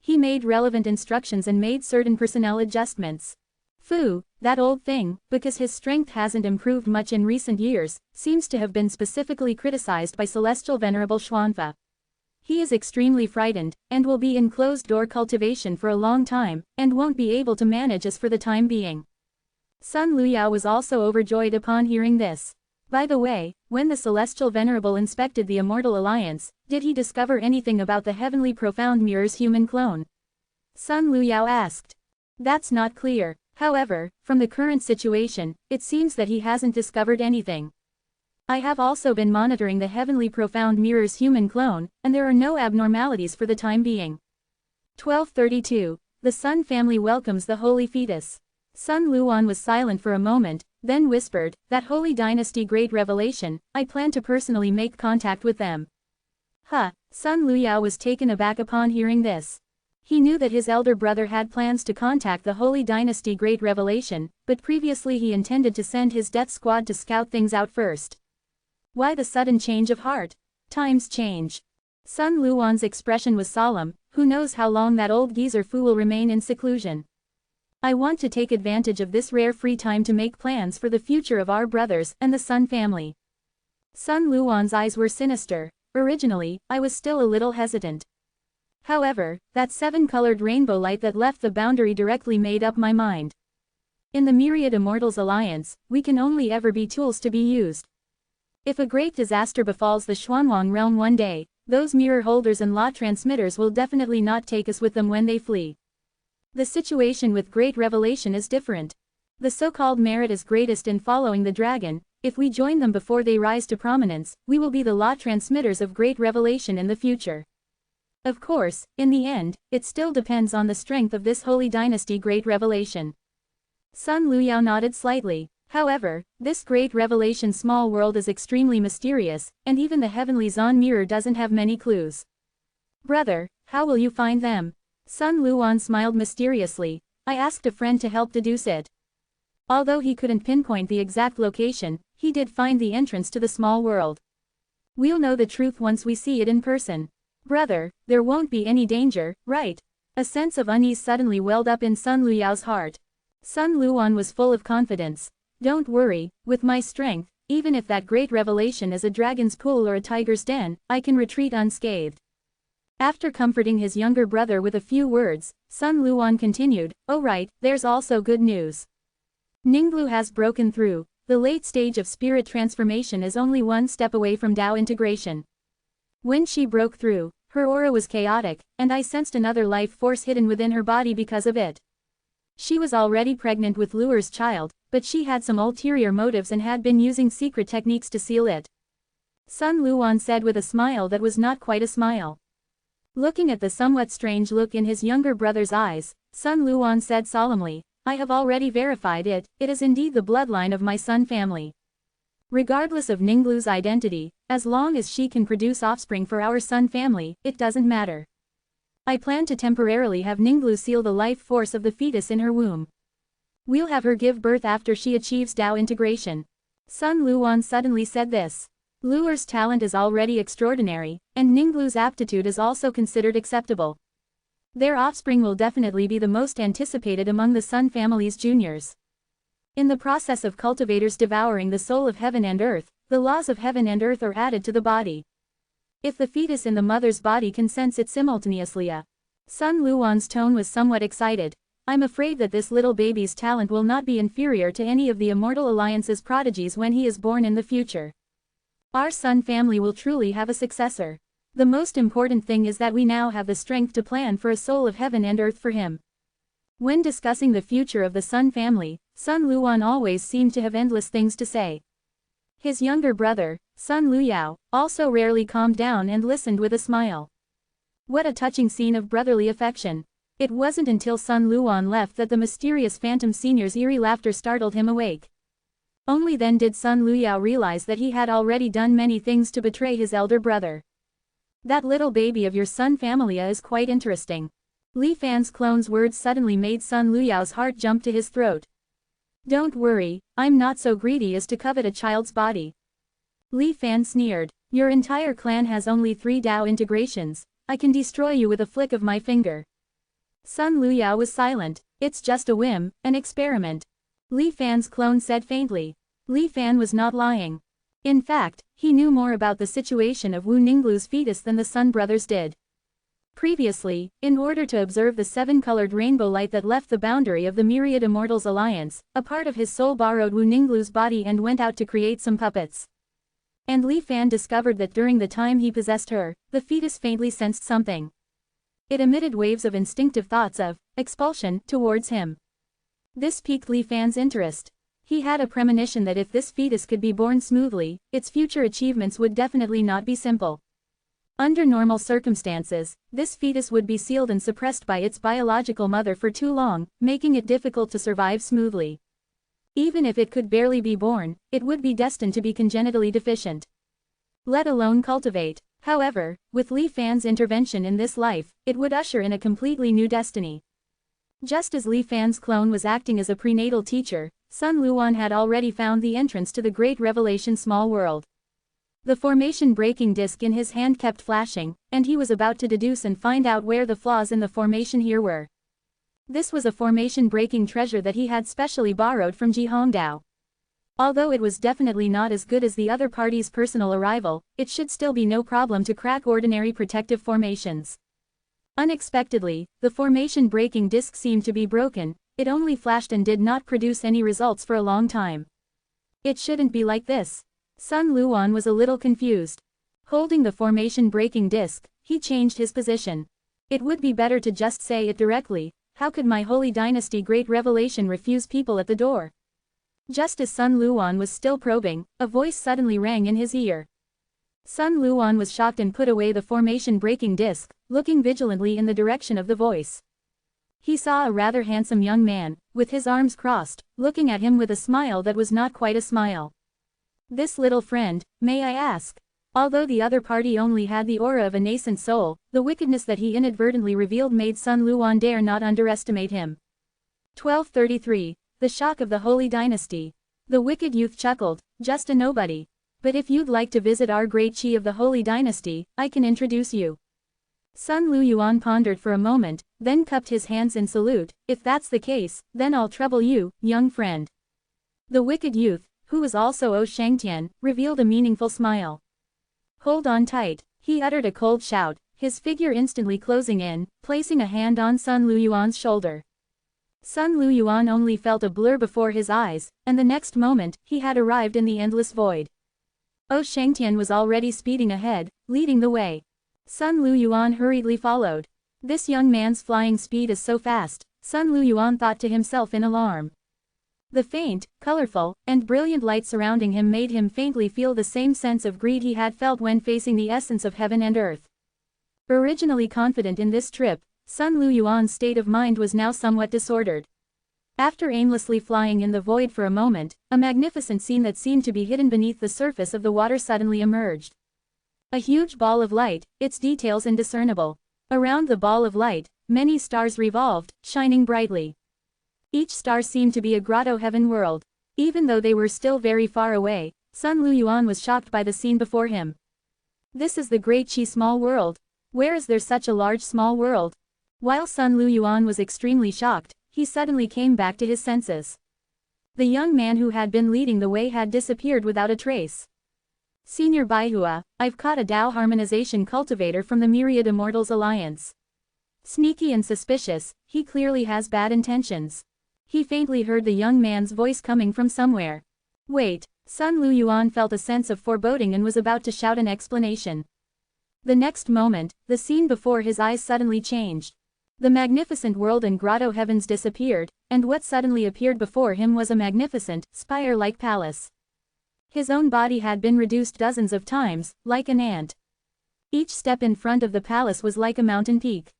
He made relevant instructions and made certain personnel adjustments. Fu, that old thing, because his strength hasn't improved much in recent years, seems to have been specifically criticized by Celestial Venerable Xuanfa. He is extremely frightened, and will be in closed-door cultivation for a long time, and won't be able to manage us for the time being." Sun Luyao was also overjoyed upon hearing this. By the way, when the Celestial Venerable inspected the Immortal Alliance, did he discover anything about the heavenly profound mirror's human clone? Sun Luyao asked. "That's not clear. However, from the current situation, it seems that he hasn't discovered anything. I have also been monitoring the heavenly profound mirror's human clone, and there are no abnormalities for the time being." 1232. The Sun family welcomes the holy fetus. Sun Luan was silent for a moment, then whispered, "That holy dynasty great revelation, I plan to personally make contact with them." Sun Luyao was taken aback upon hearing this. He knew that his elder brother had plans to contact the holy dynasty great revelation, but previously he intended to send his death squad to scout things out first. Why the sudden change of heart? Times change. Sun Luan's expression was solemn. Who knows how long that old geezer Fu will remain in seclusion. I want to take advantage of this rare free time to make plans for the future of our brothers and the Sun family. Sun Luan's eyes were sinister. Originally, I was still a little hesitant. However, that 7-colored rainbow light that left the boundary directly made up my mind. In the Myriad Immortals Alliance, we can only ever be tools to be used. If a great disaster befalls the Xuanwang realm one day, those mirror holders and law transmitters will definitely not take us with them when they flee. The situation with Great Revelation is different. The so-called merit is greatest in following the dragon, If we join them before they rise to prominence, we will be the law transmitters of great revelation in the future. Of course, in the end, it still depends on the strength of this holy dynasty great revelation. Sun Luyao nodded slightly. However, this great revelation small world is extremely mysterious, and even the heavenly Zon mirror doesn't have many clues. Brother, how will you find them? Sun Luan smiled mysteriously. I asked a friend to help deduce it. Although he couldn't pinpoint the exact location, he did find the entrance to the small world. We'll know the truth once we see it in person. Brother, there won't be any danger, right? A sense of unease suddenly welled up in Sun Luyao's heart. Sun Luan was full of confidence. Don't worry, with my strength, even if that great revelation is a dragon's pool or a tiger's den, I can retreat unscathed. After comforting his younger brother with a few words, Sun Luan continued, oh right, there's also good news. Ninglu has broken through. The late stage of spirit transformation is only one step away from Tao integration. When she broke through, her aura was chaotic, and I sensed another life force hidden within her body because of it. She was already pregnant with Luer's child, but she had some ulterior motives and had been using secret techniques to seal it. Sun Luan said with a smile that was not quite a smile. Looking at the somewhat strange look in his younger brother's eyes, Sun Luan said solemnly, I have already verified it, it is indeed the bloodline of my Sun family. Regardless of Ninglu's identity, as long as she can produce offspring for our Sun family, it doesn't matter. I plan to temporarily have Ninglu seal the life force of the fetus in her womb. We'll have her give birth after she achieves Tao integration. Sun Luan suddenly said this. Luer's talent is already extraordinary, and Ninglu's aptitude is also considered acceptable. Their offspring will definitely be the most anticipated among the Sun family's juniors. In the process of cultivators devouring the soul of heaven and earth, the laws of heaven and earth are added to the body. If the fetus in the mother's body can sense it simultaneously. Sun Luan's tone was somewhat excited. I'm afraid that this little baby's talent will not be inferior to any of the Immortal Alliance's prodigies when he is born in the future. Our Sun family will truly have a successor. The most important thing is that we now have the strength to plan for a soul of heaven and earth for him. When discussing the future of the Sun family, Sun Luan always seemed to have endless things to say. His younger brother, Sun Luyao, also rarely calmed down and listened with a smile. What a touching scene of brotherly affection. It wasn't until Sun Luan left that the mysterious phantom senior's eerie laughter startled him awake. Only then did Sun Luyao realize that he had already done many things to betray his elder brother. That little baby of your Sun family is quite interesting. Li Fan's clone's words suddenly made Sun Luyao's heart jump to his throat. Don't worry, I'm not so greedy as to covet a child's body. Li Fan sneered. Your entire clan has only 3 Tao integrations, I can destroy you with a flick of my finger. Sun Luyao was silent. It's just a whim, an experiment. Li Fan's clone said faintly. Li Fan was not lying. In fact, he knew more about the situation of Wu Ninglu's fetus than the Sun brothers did. Previously, in order to observe the 7-colored rainbow light that left the boundary of the Myriad Immortals Alliance, a part of his soul borrowed Wu Ninglu's body and went out to create some puppets. And Li Fan discovered that during the time he possessed her, the fetus faintly sensed something. It emitted waves of instinctive thoughts of expulsion towards him. This piqued Li Fan's interest. He had a premonition that if this fetus could be born smoothly, its future achievements would definitely not be simple. Under normal circumstances, this fetus would be sealed and suppressed by its biological mother for too long, making it difficult to survive smoothly. Even if it could barely be born, it would be destined to be congenitally deficient. Let alone cultivate. However, with Li Fan's intervention in this life, it would usher in a completely new destiny. Just as Li Fan's clone was acting as a prenatal teacher, Sun Luan had already found the entrance to the great revelation small world. The formation-breaking disc in his hand kept flashing, and he was about to deduce and find out where the flaws in the formation here were. This was a formation-breaking treasure that he had specially borrowed from Jihongdao. Although it was definitely not as good as the other party's personal arrival, it should still be no problem to crack ordinary protective formations. Unexpectedly, the formation-breaking disc seemed to be broken, it only flashed and did not produce any results for a long time. It shouldn't be like this. Sun Luan was a little confused. Holding the formation-breaking disc, he changed his position. It would be better to just say it directly. How could my holy dynasty great revelation refuse people at the door? Just as Sun Luan was still probing, a voice suddenly rang in his ear. Sun Luan was shocked and put away the formation-breaking disc, looking vigilantly in the direction of the voice. He saw a rather handsome young man, with his arms crossed, looking at him with a smile that was not quite a smile. "This little friend, may I ask?" Although the other party only had the aura of a nascent soul, the wickedness that he inadvertently revealed made Sun Luan dare not underestimate him. 1233. The shock of the Holy Dynasty. The wicked youth chuckled, "Just a nobody. But if you'd like to visit our great chi of the Holy Dynasty, I can introduce you." Sun Luyuan pondered for a moment, then cupped his hands in salute. "If that's the case, then I'll trouble you, young friend." The wicked youth, who was also O Shangtian, revealed a meaningful smile. "Hold on tight." He uttered a cold shout, his figure instantly closing in, placing a hand on Sun Luyuan's shoulder. Sun Luyuan only felt a blur before his eyes, and the next moment, he had arrived in the endless void. O Shangtian was already speeding ahead, leading the way. Sun Luyuan hurriedly followed. This young man's flying speed is so fast, Sun Luyuan thought to himself in alarm. The faint, colorful, and brilliant light surrounding him made him faintly feel the same sense of greed he had felt when facing the essence of heaven and earth. Originally confident in this trip, Sun Luyuan's state of mind was now somewhat disordered. After aimlessly flying in the void for a moment, a magnificent scene that seemed to be hidden beneath the surface of the water suddenly emerged. A huge ball of light, its details indiscernible. Around the ball of light, many stars revolved, shining brightly. Each star seemed to be a grotto heaven world. Even though they were still very far away, Sun Luyuan was shocked by the scene before him. This is the great Qi small world. Where is there such a large small world? While Sun Luyuan was extremely shocked, he suddenly came back to his senses. The young man who had been leading the way had disappeared without a trace. "Senior Baihua, I've caught a Dao harmonization cultivator from the Myriad Immortals Alliance. Sneaky and suspicious, he clearly has bad intentions." He faintly heard the young man's voice coming from somewhere. "Wait." Sun Luyuan felt a sense of foreboding and was about to shout an explanation. The next moment, the scene before his eyes suddenly changed. The magnificent world and grotto heavens disappeared, and what suddenly appeared before him was a magnificent, spire-like palace. His own body had been reduced dozens of times, like an ant. Each step in front of the palace was like a mountain peak.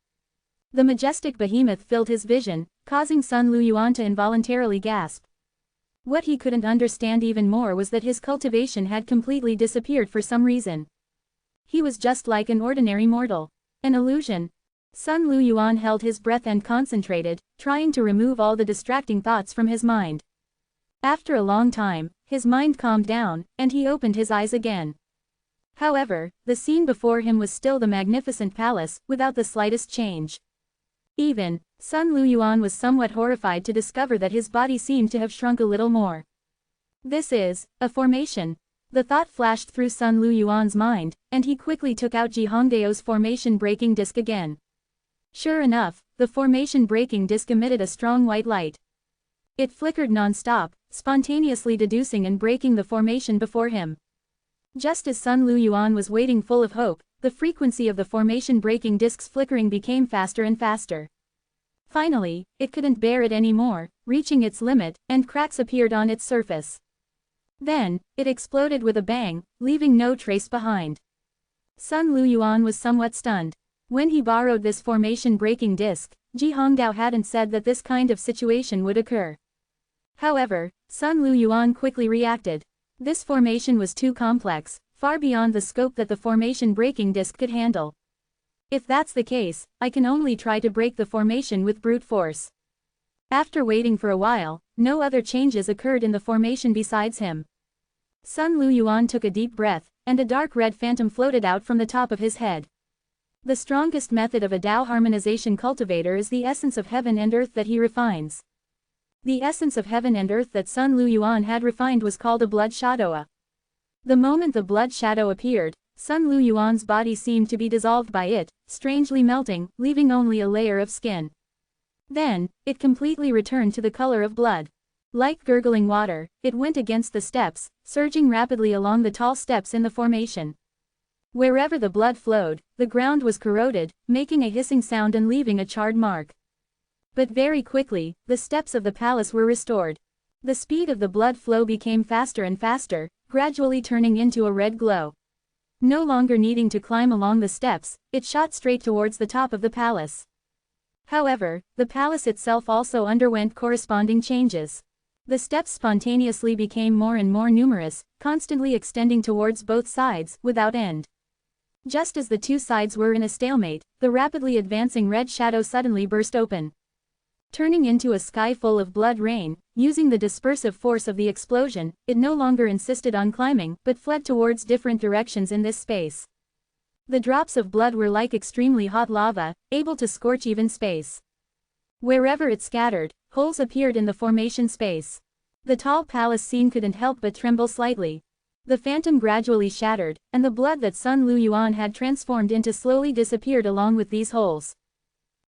The majestic behemoth filled his vision, causing Sun Luyuan to involuntarily gasp. What he couldn't understand even more was that his cultivation had completely disappeared for some reason. He was just like an ordinary mortal. An illusion. Sun Luyuan held his breath and concentrated, trying to remove all the distracting thoughts from his mind. After a long time, his mind calmed down, and he opened his eyes again. However, the scene before him was still the magnificent palace, without the slightest change. Even, Sun Luyuan was somewhat horrified to discover that his body seemed to have shrunk a little more. "This is a formation." The thought flashed through Sun Luyuan's mind, and he quickly took out Ji Hongdao's formation-breaking disc again. Sure enough, the formation-breaking disc emitted a strong white light. It flickered non-stop, spontaneously deducing and breaking the formation before him. Just as Sun Luyuan was waiting full of hope, the frequency of the formation-breaking disc's flickering became faster and faster. Finally, it couldn't bear it anymore, reaching its limit, and cracks appeared on its surface. Then, it exploded with a bang, leaving no trace behind. Sun Luyuan was somewhat stunned. When he borrowed this formation-breaking disc, Ji Hongdao hadn't said that this kind of situation would occur. However, Sun Luyuan quickly reacted. This formation was too complex, far beyond the scope that the formation-breaking disc could handle. If that's the case, I can only try to break the formation with brute force. After waiting for a while, no other changes occurred in the formation besides him. Sun Luyuan took a deep breath, and a dark red phantom floated out from the top of his head. The strongest method of a Dao harmonization cultivator is the essence of heaven and earth that he refines. The essence of heaven and earth that Sun Luyuan had refined was called a blood shadow. The moment the blood shadow appeared, Sun Luyuan's body seemed to be dissolved by it, strangely melting, leaving only a layer of skin. Then, it completely returned to the color of blood. Like gurgling water, it went against the steps, surging rapidly along the tall steps in the formation. Wherever the blood flowed, the ground was corroded, making a hissing sound and leaving a charred mark. But very quickly, the steps of the palace were restored. The speed of the blood flow became faster and faster, gradually turning into a red glow. No longer needing to climb along the steps, it shot straight towards the top of the palace. However, the palace itself also underwent corresponding changes. The steps spontaneously became more and more numerous, constantly extending towards both sides, without end. Just as the two sides were in a stalemate, the rapidly advancing red shadow suddenly burst open. Turning into a sky full of blood rain, using the dispersive force of the explosion, it no longer insisted on climbing, but fled towards different directions in this space. The drops of blood were like extremely hot lava, able to scorch even space. Wherever it scattered, holes appeared in the formation space. The tall palace scene couldn't help but tremble slightly. The phantom gradually shattered, and the blood that Sun Luyuan had transformed into slowly disappeared along with these holes.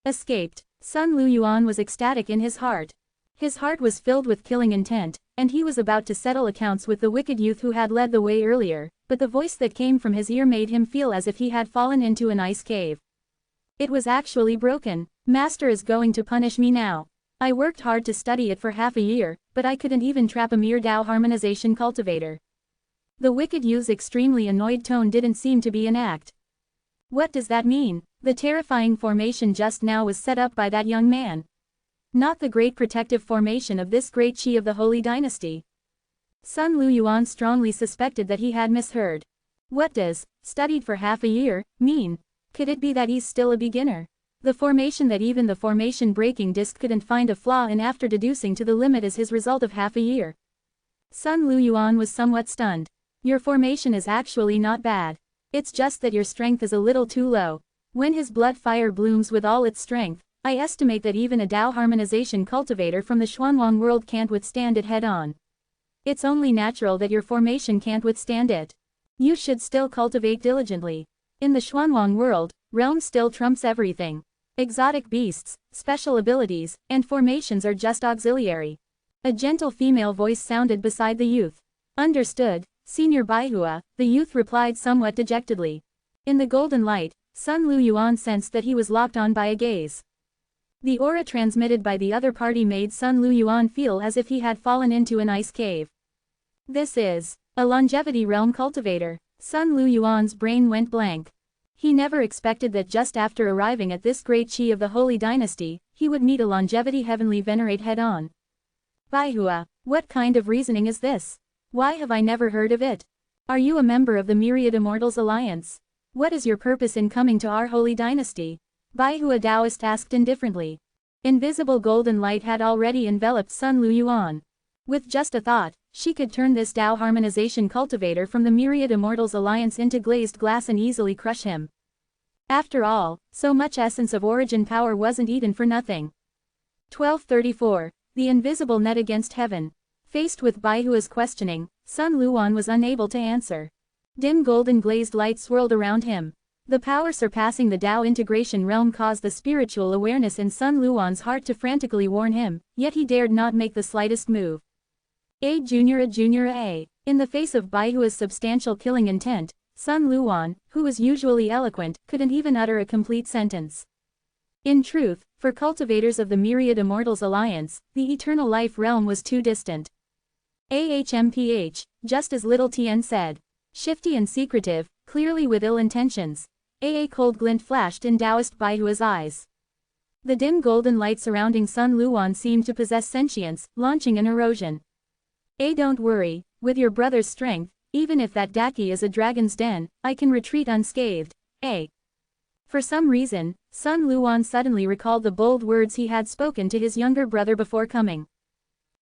Escaped. Sun Luyuan was ecstatic in his heart. His heart was filled with killing intent, and he was about to settle accounts with the wicked youth who had led the way earlier, but the voice that came from his ear made him feel as if he had fallen into an ice cave. It was actually broken. Master is going to punish me now. I worked hard to study it for half a year, but I couldn't even trap a mere Dao harmonization cultivator. The wicked youth's extremely annoyed tone didn't seem to be an act. What does that mean? The terrifying formation just now was set up by that young man. Not the great protective formation of this great chi of the Holy Dynasty. Sun Luyuan strongly suspected that he had misheard. What does "studied for half a year" mean? Could it be that he's still a beginner? The formation that even the formation breaking disc couldn't find a flaw in after deducing to the limit as his result of half a year. Sun Luyuan was somewhat stunned. Your formation is actually not bad. It's just that your strength is a little too low. When his blood fire blooms with all its strength, I estimate that even a Dao harmonization cultivator from the Xuanwang world can't withstand it head-on. It's only natural that your formation can't withstand it. You should still cultivate diligently. In the Xuanwang world, realm still trumps everything. Exotic beasts, special abilities, and formations are just auxiliary. A gentle female voice sounded beside the youth. Understood, Senior Baihua, the youth replied somewhat dejectedly. In the golden light, Sun Luyuan sensed that he was locked on by a gaze. The aura transmitted by the other party made Sun Luyuan feel as if he had fallen into an ice cave. This is a longevity realm cultivator. Sun Luyuan's brain went blank. He never expected that just after arriving at this great chi of the Holy Dynasty, he would meet a longevity heavenly venerate head-on. Baihua, what kind of reasoning is this? Why have I never heard of it? Are you a member of the Myriad Immortals Alliance? What is your purpose in coming to our holy dynasty? Baihua Taoist asked indifferently. Invisible golden light had already enveloped Sun Luyuan. With just a thought, she could turn this Dao harmonization cultivator from the Myriad Immortals Alliance into glazed glass and easily crush him. After all, so much essence of origin power wasn't eaten for nothing. 1234. The invisible net against heaven. Faced with Baihua's questioning, Sun Luan was unable to answer. Dim golden glazed light swirled around him. The power surpassing the Dao integration realm caused the spiritual awareness in Sun Luan's heart to frantically warn him, yet he dared not make the slightest move. A junior. In the face of Baihua's substantial killing intent, Sun Luan, who was usually eloquent, couldn't even utter a complete sentence. In truth, for cultivators of the Myriad Immortals Alliance, the eternal life realm was too distant. Just as Little Tien said. Shifty and secretive, clearly with ill intentions. A cold glint flashed in Taoist Baihua's eyes. The dim golden light surrounding Sun Luan seemed to possess sentience, launching an erosion. Don't worry, with your brother's strength, even if that Daki is a dragon's den, I can retreat unscathed. For some reason, Sun Luan suddenly recalled the bold words he had spoken to his younger brother before coming.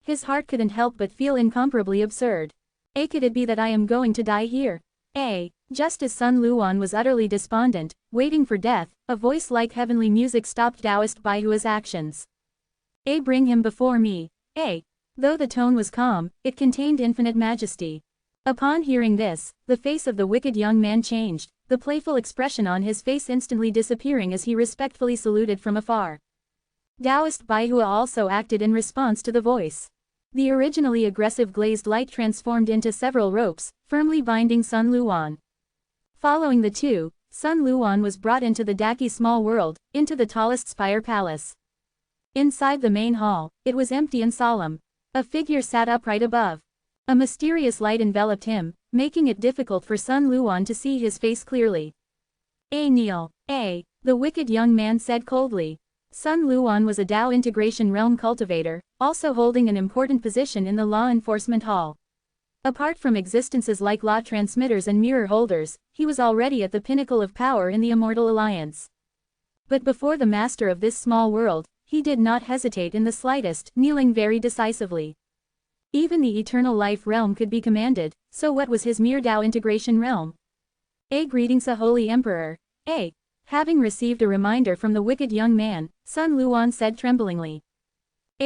His heart couldn't help but feel incomparably absurd. Could it be that I am going to die here? Just as Sun Luan was utterly despondent, waiting for death, a voice like heavenly music stopped Taoist Baihua's actions. Bring him before me. Though the tone was calm, it contained infinite majesty. Upon hearing this, the face of the wicked young man changed, the playful expression on his face instantly disappearing as he respectfully saluted from afar. Taoist Baihua also acted in response to the voice. The originally aggressive glazed light transformed into several ropes, firmly binding Sun Luan. Following the two, Sun Luan was brought into the Daki small world, into the tallest spire palace. Inside the main hall, it was empty and solemn. A figure sat upright above. A mysterious light enveloped him, making it difficult for Sun Luan to see his face clearly. Kneel. The wicked young man said coldly. Sun Luan was a Dao integration realm cultivator, also holding an important position in the law enforcement hall. Apart from existences like law transmitters and mirror holders, he was already at the pinnacle of power in the Immortal Alliance. But before the master of this small world, he did not hesitate in the slightest, kneeling very decisively. Even the eternal life realm could be commanded, so what was his mere Dao integration realm? Greetings, a holy emperor. Having received a reminder from the wicked young man, Sun Luan said tremblingly.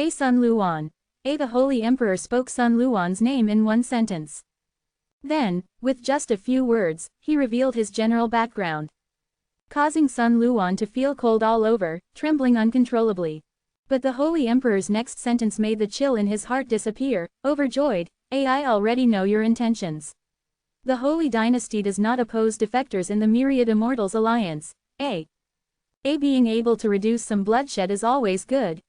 Sun Luan. The holy emperor spoke Sun Luan's name in one sentence. Then, with just a few words, he revealed his general background, causing Sun Luan to feel cold all over, trembling uncontrollably. But the holy emperor's next sentence made the chill in his heart disappear. Overjoyed, I already know your intentions. The holy dynasty does not oppose defectors in the myriad immortals alliance. Being able to reduce some bloodshed is always good.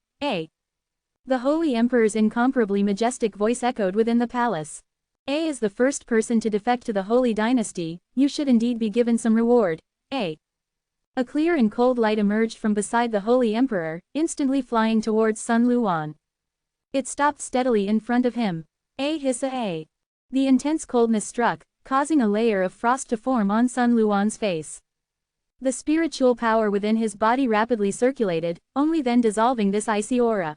The holy emperor's incomparably majestic voice echoed within the palace. As the first person to defect to the holy dynasty, you should indeed be given some reward. A clear and cold light emerged from beside the holy emperor, instantly flying towards Sun Luan. It stopped steadily in front of him. The intense coldness struck, causing a layer of frost to form on Sun Luan's face. The spiritual power within his body rapidly circulated, only then dissolving this icy aura.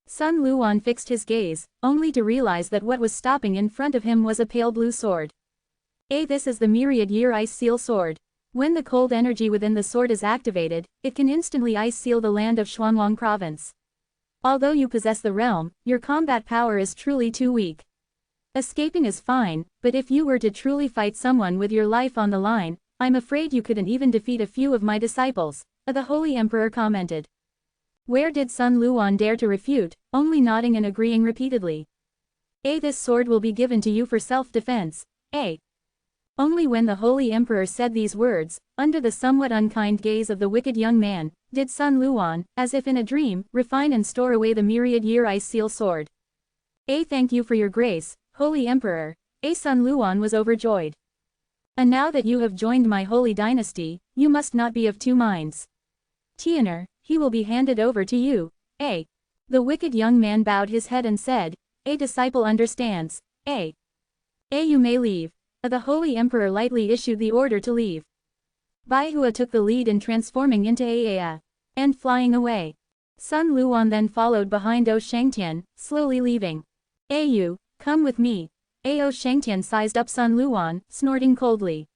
Sun Luan fixed his gaze, only to realize that what was stopping in front of him was a pale blue sword. This is the myriad year ice seal sword. When the cold energy within the sword is activated, it can instantly ice seal the land of Xuanwang province. Although you possess the realm, your combat power is truly too weak. Escaping is fine, but if you were to truly fight someone with your life on the line, I'm afraid you couldn't even defeat a few of my disciples, the holy emperor commented. Where did Sun Luan dare to refute, only nodding and agreeing repeatedly. This sword will be given to you for self-defense. Only when the holy emperor said these words, under the somewhat unkind gaze of the wicked young man, did Sun Luan, as if in a dream, refine and store away the myriad year ice seal sword. Thank you for your grace, holy emperor. Sun Luan was overjoyed. And now that you have joined my holy dynasty, you must not be of two minds. Tian'er, he will be handed over to you. The wicked young man bowed his head and said, A disciple understands. You may leave. The holy emperor lightly issued the order to leave. Baihua took the lead in transforming into Aa and flying away. Sun Luan then followed behind O Shangtian, slowly leaving. You, come with me. O Shangtian sized up Sun Luan, snorting coldly.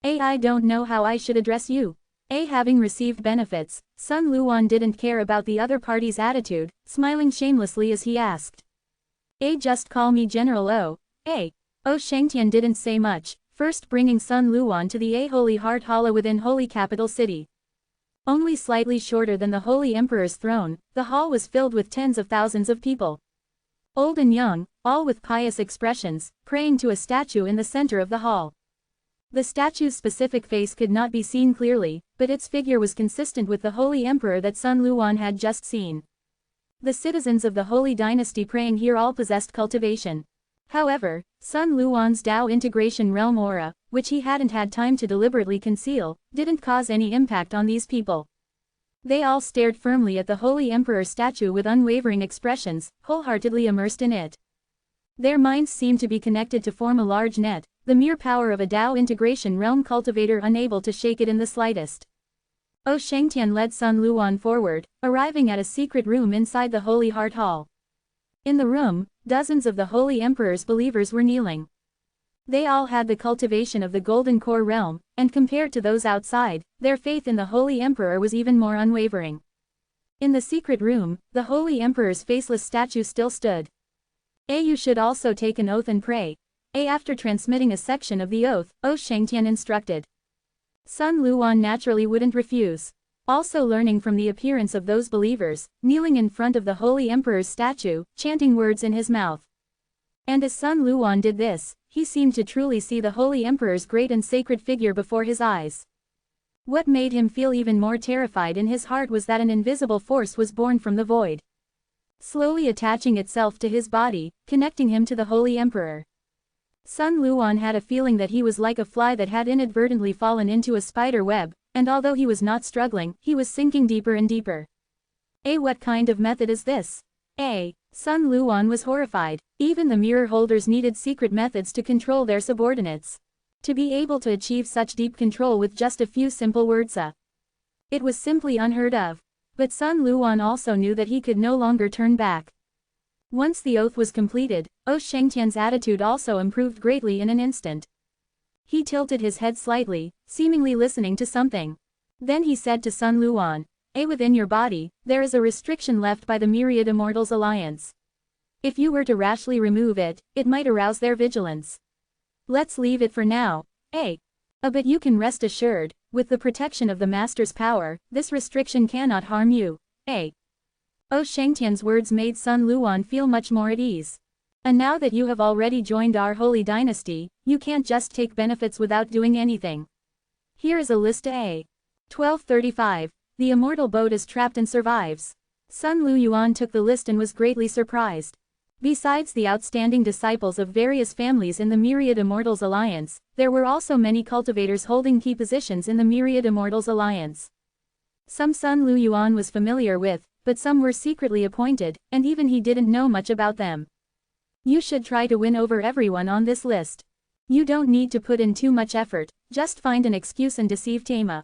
I don't know how I should address you. Having received benefits, Sun Luan didn't care about the other party's attitude, smiling shamelessly as he asked. Just call me General O. O Shangtian didn't say much, first bringing Sun Luan to the Holy Heart Hollow within Holy Capital City. Only slightly shorter than the Holy Emperor's throne, the hall was filled with tens of thousands of people. Old and young, all with pious expressions, praying to a statue in the center of the hall. The statue's specific face could not be seen clearly, but its figure was consistent with the Holy Emperor that Sun Luan had just seen. The citizens of the Holy Dynasty praying here all possessed cultivation. However, Sun Luan's Dao integration realm aura, which he hadn't had time to deliberately conceal, didn't cause any impact on these people. They all stared firmly at the Holy Emperor's statue with unwavering expressions, wholeheartedly immersed in it. Their minds seemed to be connected to form a large net, the mere power of a Dao integration realm cultivator unable to shake it in the slightest. O Shangtian led Sun Luan forward, arriving at a secret room inside the Holy Heart Hall. In the room, dozens of the Holy Emperor's believers were kneeling. They all had the cultivation of the Golden Core realm, and compared to those outside, their faith in the Holy Emperor was even more unwavering. In the secret room, the Holy Emperor's faceless statue still stood. You should also take an oath and pray. After transmitting a section of the oath, O Shangtian instructed. Sun Luan naturally wouldn't refuse. Also learning from the appearance of those believers, kneeling in front of the Holy Emperor's statue, chanting words in his mouth. And as Sun Luan did this, he seemed to truly see the Holy Emperor's great and sacred figure before his eyes. What made him feel even more terrified in his heart was that an invisible force was born from the void. slowly attaching itself to his body, connecting him to the Holy Emperor. Sun Luan had a feeling that he was like a fly that had inadvertently fallen into a spider web, and although he was not struggling, he was sinking deeper and deeper. What kind of method is this? Sun Luan was horrified. Even the mirror holders needed secret methods to control their subordinates. To be able to achieve such deep control with just a few simple words, it was simply unheard of. But Sun Luan also knew that he could no longer turn back. Once the oath was completed, Shengtian's attitude also improved greatly in an instant. He tilted his head slightly, seemingly listening to something. Then he said to Sun Luan, within your body, there is a restriction left by the Myriad Immortals Alliance. If you were to rashly remove it, it might arouse their vigilance. Let's leave it for now, but you can rest assured, with the protection of the Master's power, this restriction cannot harm you, Shengtian's words made Sun Luan feel much more at ease. And now that you have already joined our holy dynasty, you can't just take benefits without doing anything. Here is a list. 1235. The immortal boat is trapped and survives. Sun Luan took the list and was greatly surprised. Besides the outstanding disciples of various families in the Myriad Immortals Alliance, there were also many cultivators holding key positions in the Myriad Immortals Alliance. Some Sun Luan was familiar with, but some were secretly appointed, and even he didn't know much about them. You should try to win over everyone on this list. You don't need to put in too much effort, just find an excuse and deceive Tama.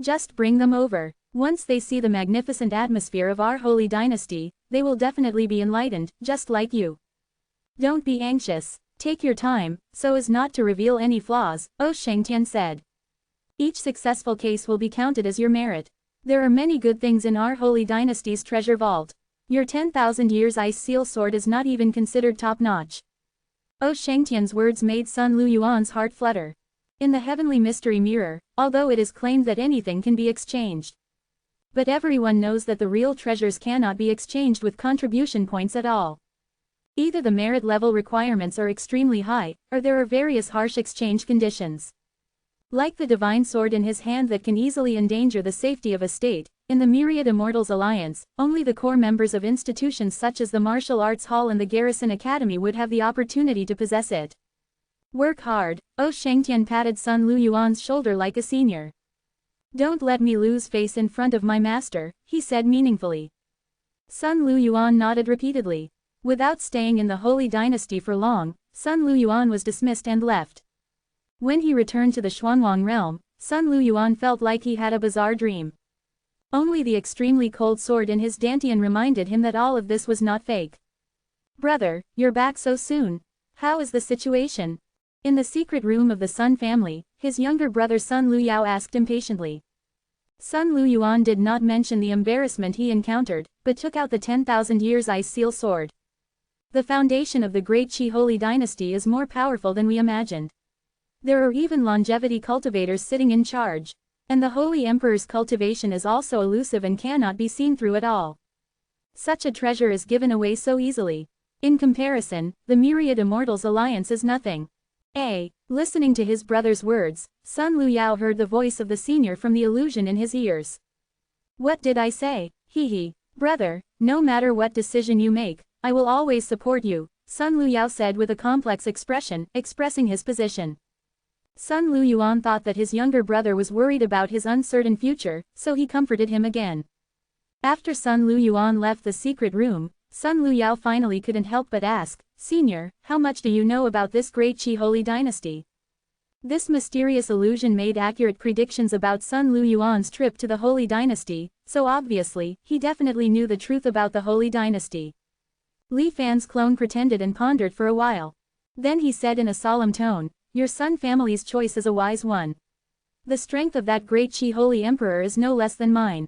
Just bring them over. Once they see the magnificent atmosphere of our holy dynasty, they will definitely be enlightened, just like you. Don't be anxious. Take your time, so as not to reveal any flaws, Shengtian said. Each successful case will be counted as your merit. There are many good things in our holy dynasty's treasure vault. Your 10,000 years ice seal sword is not even considered top-notch. Shengtian's words made Sun Luan's heart flutter. In the heavenly mystery mirror, although it is claimed that anything can be exchanged. But everyone knows that the real treasures cannot be exchanged with contribution points at all. Either the merit level requirements are extremely high, or there are various harsh exchange conditions. Like the divine sword in his hand that can easily endanger the safety of a state, in the Myriad Immortals Alliance, only the core members of institutions such as the Martial Arts Hall and the Garrison Academy would have the opportunity to possess it. Work hard, Shengtian patted Sun Luan's shoulder like a senior. Don't let me lose face in front of my master, he said meaningfully. Sun Luan nodded repeatedly. Without staying in the holy dynasty for long, Sun Luan was dismissed and left. When he returned to the Xuanwang realm, Sun Luan felt like he had a bizarre dream. Only the extremely cold sword in his dantian reminded him that all of this was not fake. Brother, you're back so soon. How is the situation? In the secret room of the Sun family, his younger brother Sun Luyao asked impatiently. Sun Luan did not mention the embarrassment he encountered, but took out the 10,000 years ice seal sword. The foundation of the great Qi holy dynasty is more powerful than we imagined. There are even longevity cultivators sitting in charge. And the Holy Emperor's cultivation is also elusive and cannot be seen through at all. Such a treasure is given away so easily. In comparison, the Myriad Immortals Alliance is nothing. Listening to his brother's words, Sun Luyao heard the voice of the senior from the illusion in his ears. What did I say? Brother, no matter what decision you make, I will always support you, Sun Luyao said with a complex expression, expressing his position. Sun Luan thought that his younger brother was worried about his uncertain future, so he comforted him again. After Sun Luan left the secret room, Sun Luyao finally couldn't help but ask, Senior, how much do you know about this great Qi holy dynasty? This mysterious illusion made accurate predictions about Sun Luan's trip to the holy dynasty, so obviously, he definitely knew the truth about the holy dynasty. Li Fan's clone pretended and pondered for a while. Then he said in a solemn tone, Your Sun family's choice is a wise one. The strength of that great Qi holy emperor is no less than mine.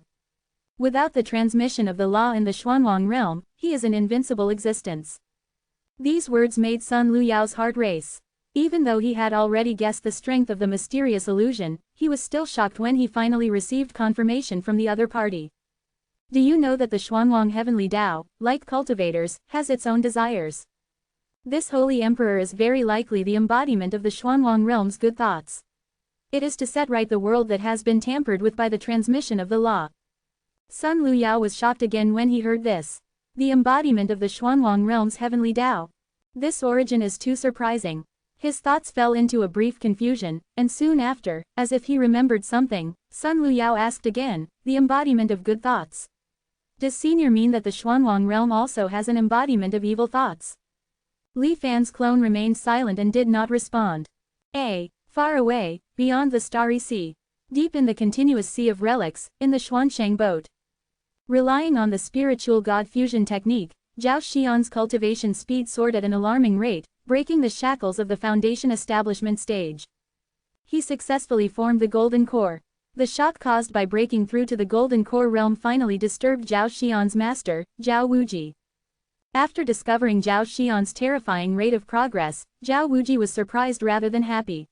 Without the transmission of the law in the Xuanwang realm, he is an invincible existence. These words made Sun Luyao's heart race. Even though he had already guessed the strength of the mysterious illusion, he was still shocked when he finally received confirmation from the other party. Do you know that the Xuanwang heavenly Tao, like cultivators, has its own desires? This holy emperor is very likely the embodiment of the Xuanwang realm's good thoughts. It is to set right the world that has been tampered with by the transmission of the law. Sun Luyao was shocked again when he heard this. The embodiment of the Xuanwang realm's heavenly Tao. This origin is too surprising. His thoughts fell into a brief confusion, and soon after, as if he remembered something, Sun Luyao asked again, the embodiment of good thoughts. Does senior mean that the Xuanwang realm also has an embodiment of evil thoughts? Li Fan's clone remained silent and did not respond. Far away, beyond the starry sea. Deep in the continuous sea of relics, in the Xuansheng boat. Relying on the spiritual god fusion technique, Zhao Xian's cultivation speed soared at an alarming rate, breaking the shackles of the foundation establishment stage. He successfully formed the golden core. The shock caused by breaking through to the golden core realm finally disturbed Zhao Xian's master, Zhao Wuji. After discovering Zhao Xian's terrifying rate of progress, Zhao Wuji was surprised rather than happy.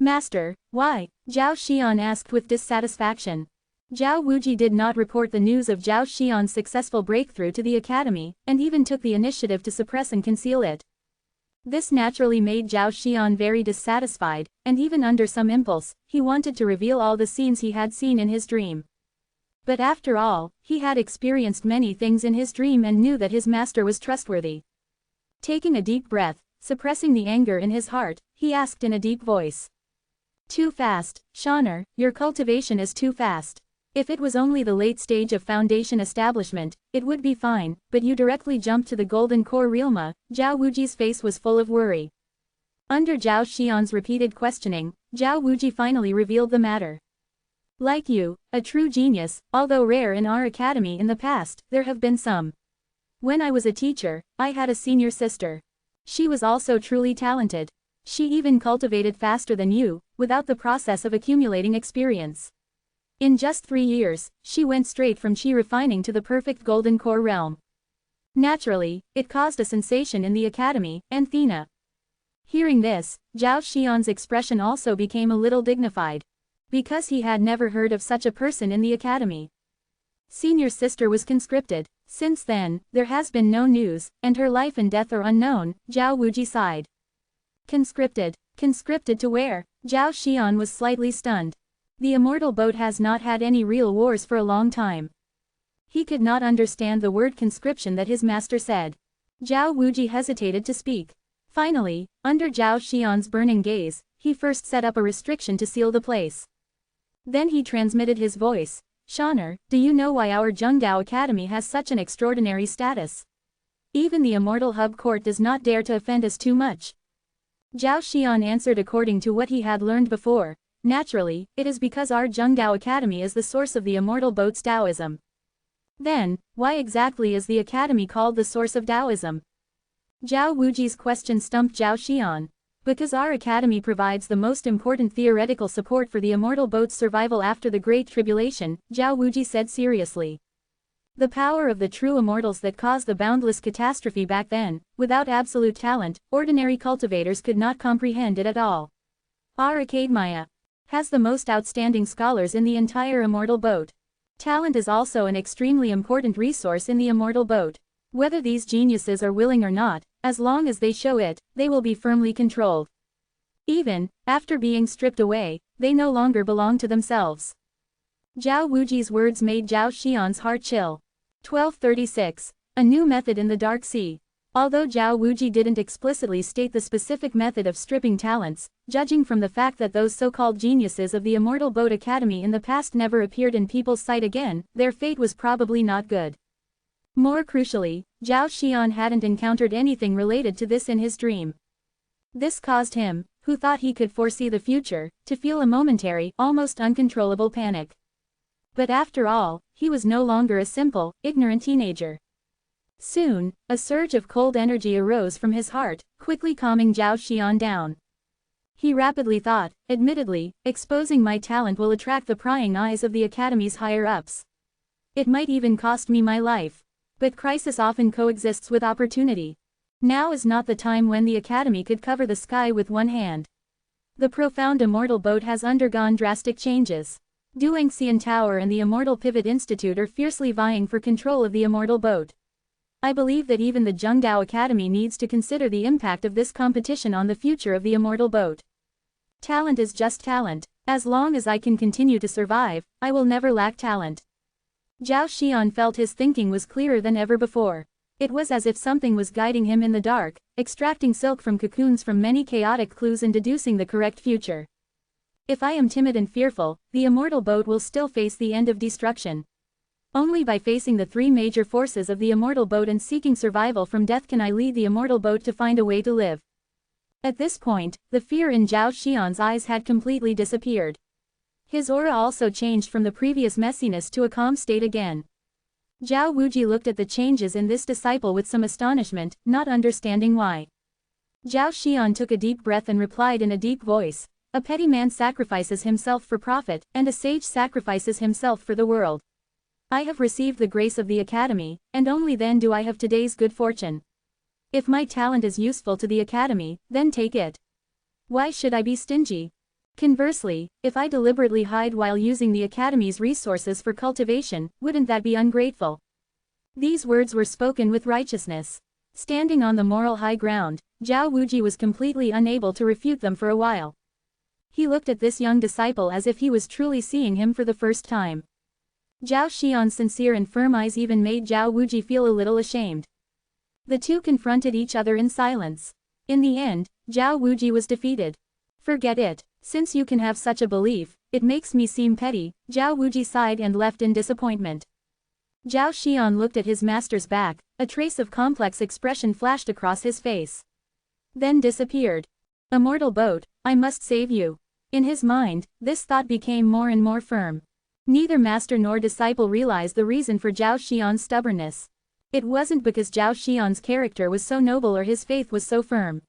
Master, why? Zhao Xian asked with dissatisfaction. Zhao Wuji did not report the news of Zhao Xian's successful breakthrough to the academy, and even took the initiative to suppress and conceal it. This naturally made Zhao Xian very dissatisfied, and even under some impulse, he wanted to reveal all the scenes he had seen in his dream. But after all, he had experienced many things in his dream and knew that his master was trustworthy. Taking a deep breath, suppressing the anger in his heart, he asked in a deep voice. Too fast, Shaner, your cultivation is too fast. If it was only the late stage of foundation establishment, it would be fine, but you directly jumped to the golden core realm. Zhao Wuji's face was full of worry. Under Zhao Xian's repeated questioning, Zhao Wuji finally revealed the matter. Like you, a true genius, although rare in our academy in the past, there have been some. When I was a teacher, I had a senior sister. She was also truly talented. She even cultivated faster than you, without the process of accumulating experience. In just 3 years, she went straight from chi refining to the perfect golden core realm. Naturally, it caused a sensation in the academy, and Thena. Hearing this, Zhao Xian's expression also became a little dignified. Because he had never heard of such a person in the academy. Senior sister was conscripted. Since then, there has been no news, and her life and death are unknown, Zhao Wuji sighed. Conscripted? Conscripted to where? Zhao Xian was slightly stunned. The Immortal boat has not had any real wars for a long time. He could not understand the word conscription that his master said. Zhao Wuji hesitated to speak. Finally, under Zhao Xian's burning gaze, he first set up a restriction to seal the place. Then he transmitted his voice. Shaner, do you know why our Zhengdao Academy has such an extraordinary status? Even the Immortal Hub Court does not dare to offend us too much. Zhao Xian answered according to what he had learned before. Naturally, it is because our Zhengdao Academy is the source of the Immortal Boat's Taoism. Then, why exactly is the academy called the source of Taoism? Zhao Wuji's question stumped Zhao Xian. Because our academy provides the most important theoretical support for the Immortal Boat's survival after the Great Tribulation, Zhao Wuji said seriously. The power of the true immortals that caused the boundless catastrophe back then, without absolute talent, ordinary cultivators could not comprehend it at all. Our academia has the most outstanding scholars in the entire Immortal Boat. Talent is also an extremely important resource in the Immortal Boat. Whether these geniuses are willing or not, as long as they show it, they will be firmly controlled. Even after being stripped away, they no longer belong to themselves. Zhao Wuji's words made Zhao Xian's heart chill. 1236. A new method in the Dark Sea. Although Zhao Wuji didn't explicitly state the specific method of stripping talents, judging from the fact that those so-called geniuses of the Immortal Boat Academy in the past never appeared in people's sight again, their fate was probably not good. More crucially, Zhao Xian hadn't encountered anything related to this in his dream. This caused him, who thought he could foresee the future, to feel a momentary, almost uncontrollable panic. But after all, he was no longer a simple, ignorant teenager. Soon, a surge of cold energy arose from his heart, quickly calming Zhao Xian down. He rapidly thought, admittedly, exposing my talent will attract the prying eyes of the academy's higher-ups. It might even cost me my life. But crisis often coexists with opportunity. Now is not the time when the academy could cover the sky with one hand. The profound Immortal Boat has undergone drastic changes. Duangxian Tower and the Immortal Pivot Institute are fiercely vying for control of the Immortal Boat. I believe that even the Zhengdao Academy needs to consider the impact of this competition on the future of the Immortal Boat. Talent is just talent. As long as I can continue to survive, I will never lack talent. Zhao Xian felt his thinking was clearer than ever before. It was as if something was guiding him in the dark, extracting silk from cocoons from many chaotic clues and deducing the correct future. If I am timid and fearful, the immortal boat will still face the end of destruction. Only by facing the three major forces of the immortal boat and seeking survival from death can I lead the immortal boat to find a way to live. At this point, the fear in Zhao Xian's eyes had completely disappeared. His aura also changed from the previous messiness to a calm state again. Zhao Wuji looked at the changes in this disciple with some astonishment, not understanding why. Zhao Xian took a deep breath and replied in a deep voice, "A petty man sacrifices himself for profit, and a sage sacrifices himself for the world. I have received the grace of the Academy, and only then do I have today's good fortune. If my talent is useful to the Academy, then take it. Why should I be stingy? Conversely, if I deliberately hide while using the Academy's resources for cultivation, wouldn't that be ungrateful?" These words were spoken with righteousness. Standing on the moral high ground, Zhao Wuji was completely unable to refute them for a while. He looked at this young disciple as if he was truly seeing him for the first time. Zhao Xian's sincere and firm eyes even made Zhao Wuji feel a little ashamed. The two confronted each other in silence. In the end, Zhao Wuji was defeated. "Forget it. Since you can have such a belief, it makes me seem petty," Zhao Wuji sighed and left in disappointment. Zhao Xian looked at his master's back, a trace of complex expression flashed across his face. Then disappeared. "Immortal boat, I must save you." In his mind, this thought became more and more firm. Neither master nor disciple realized the reason for Zhao Xian's stubbornness. It wasn't because Zhao Xian's character was so noble or his faith was so firm.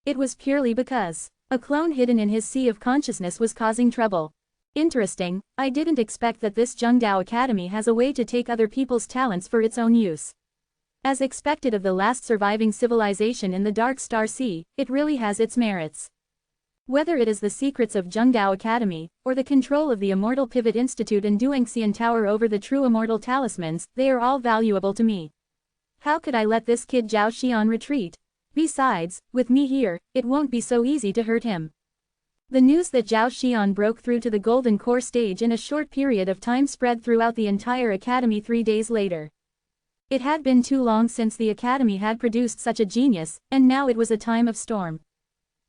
It was purely because a clone hidden in his sea of consciousness was causing trouble. Interesting, I didn't expect that this Zhengdao Academy has a way to take other people's talents for its own use. As expected of the last surviving civilization in the Dark Star Sea, it really has its merits. Whether it is the secrets of Zhengdao Academy, or the control of the Immortal Pivot Institute and Duangxian Tower over the true immortal talismans, they are all valuable to me. How could I let this kid Zhao Xian retreat? Besides, with me here, it won't be so easy to hurt him." The news that Zhao Xian broke through to the Golden Core stage in a short period of time spread throughout the entire Academy 3 days later. It had been too long since the Academy had produced such a genius, and now it was a time of storm.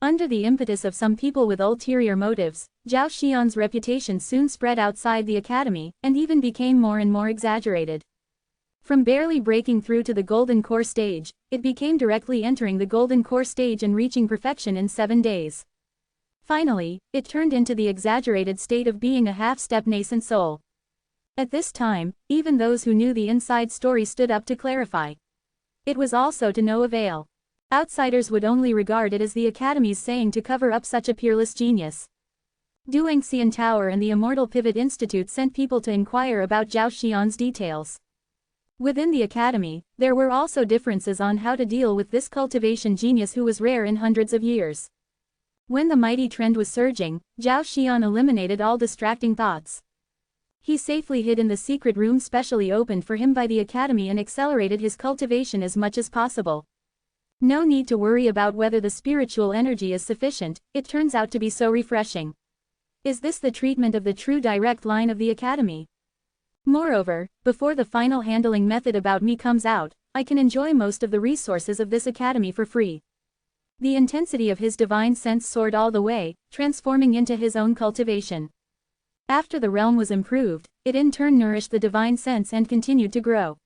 Under the impetus of some people with ulterior motives, Zhao Xian's reputation soon spread outside the Academy, and even became more and more exaggerated. From barely breaking through to the Golden Core stage, it became directly entering the Golden Core stage and reaching perfection in 7 days. Finally, it turned into the exaggerated state of being a half-step nascent soul. At this time, even those who knew the inside story stood up to clarify. It was also to no avail. Outsiders would only regard it as the Academy's saying to cover up such a peerless genius. Duangxian Tower and the Immortal Pivot Institute sent people to inquire about Zhao Xian's details. Within the Academy, there were also differences on how to deal with this cultivation genius who was rare in hundreds of years. When the mighty trend was surging, Zhao Xian eliminated all distracting thoughts. He safely hid in the secret room specially opened for him by the Academy and accelerated his cultivation as much as possible. No need to worry about whether the spiritual energy is sufficient, it turns out to be so refreshing. Is this the treatment of the true direct line of the Academy? Moreover, before the final handling method about me comes out, I can enjoy most of the resources of this Academy for free. The intensity of his divine sense soared all the way, transforming into his own cultivation. After the realm was improved, it in turn nourished the divine sense and continued to grow.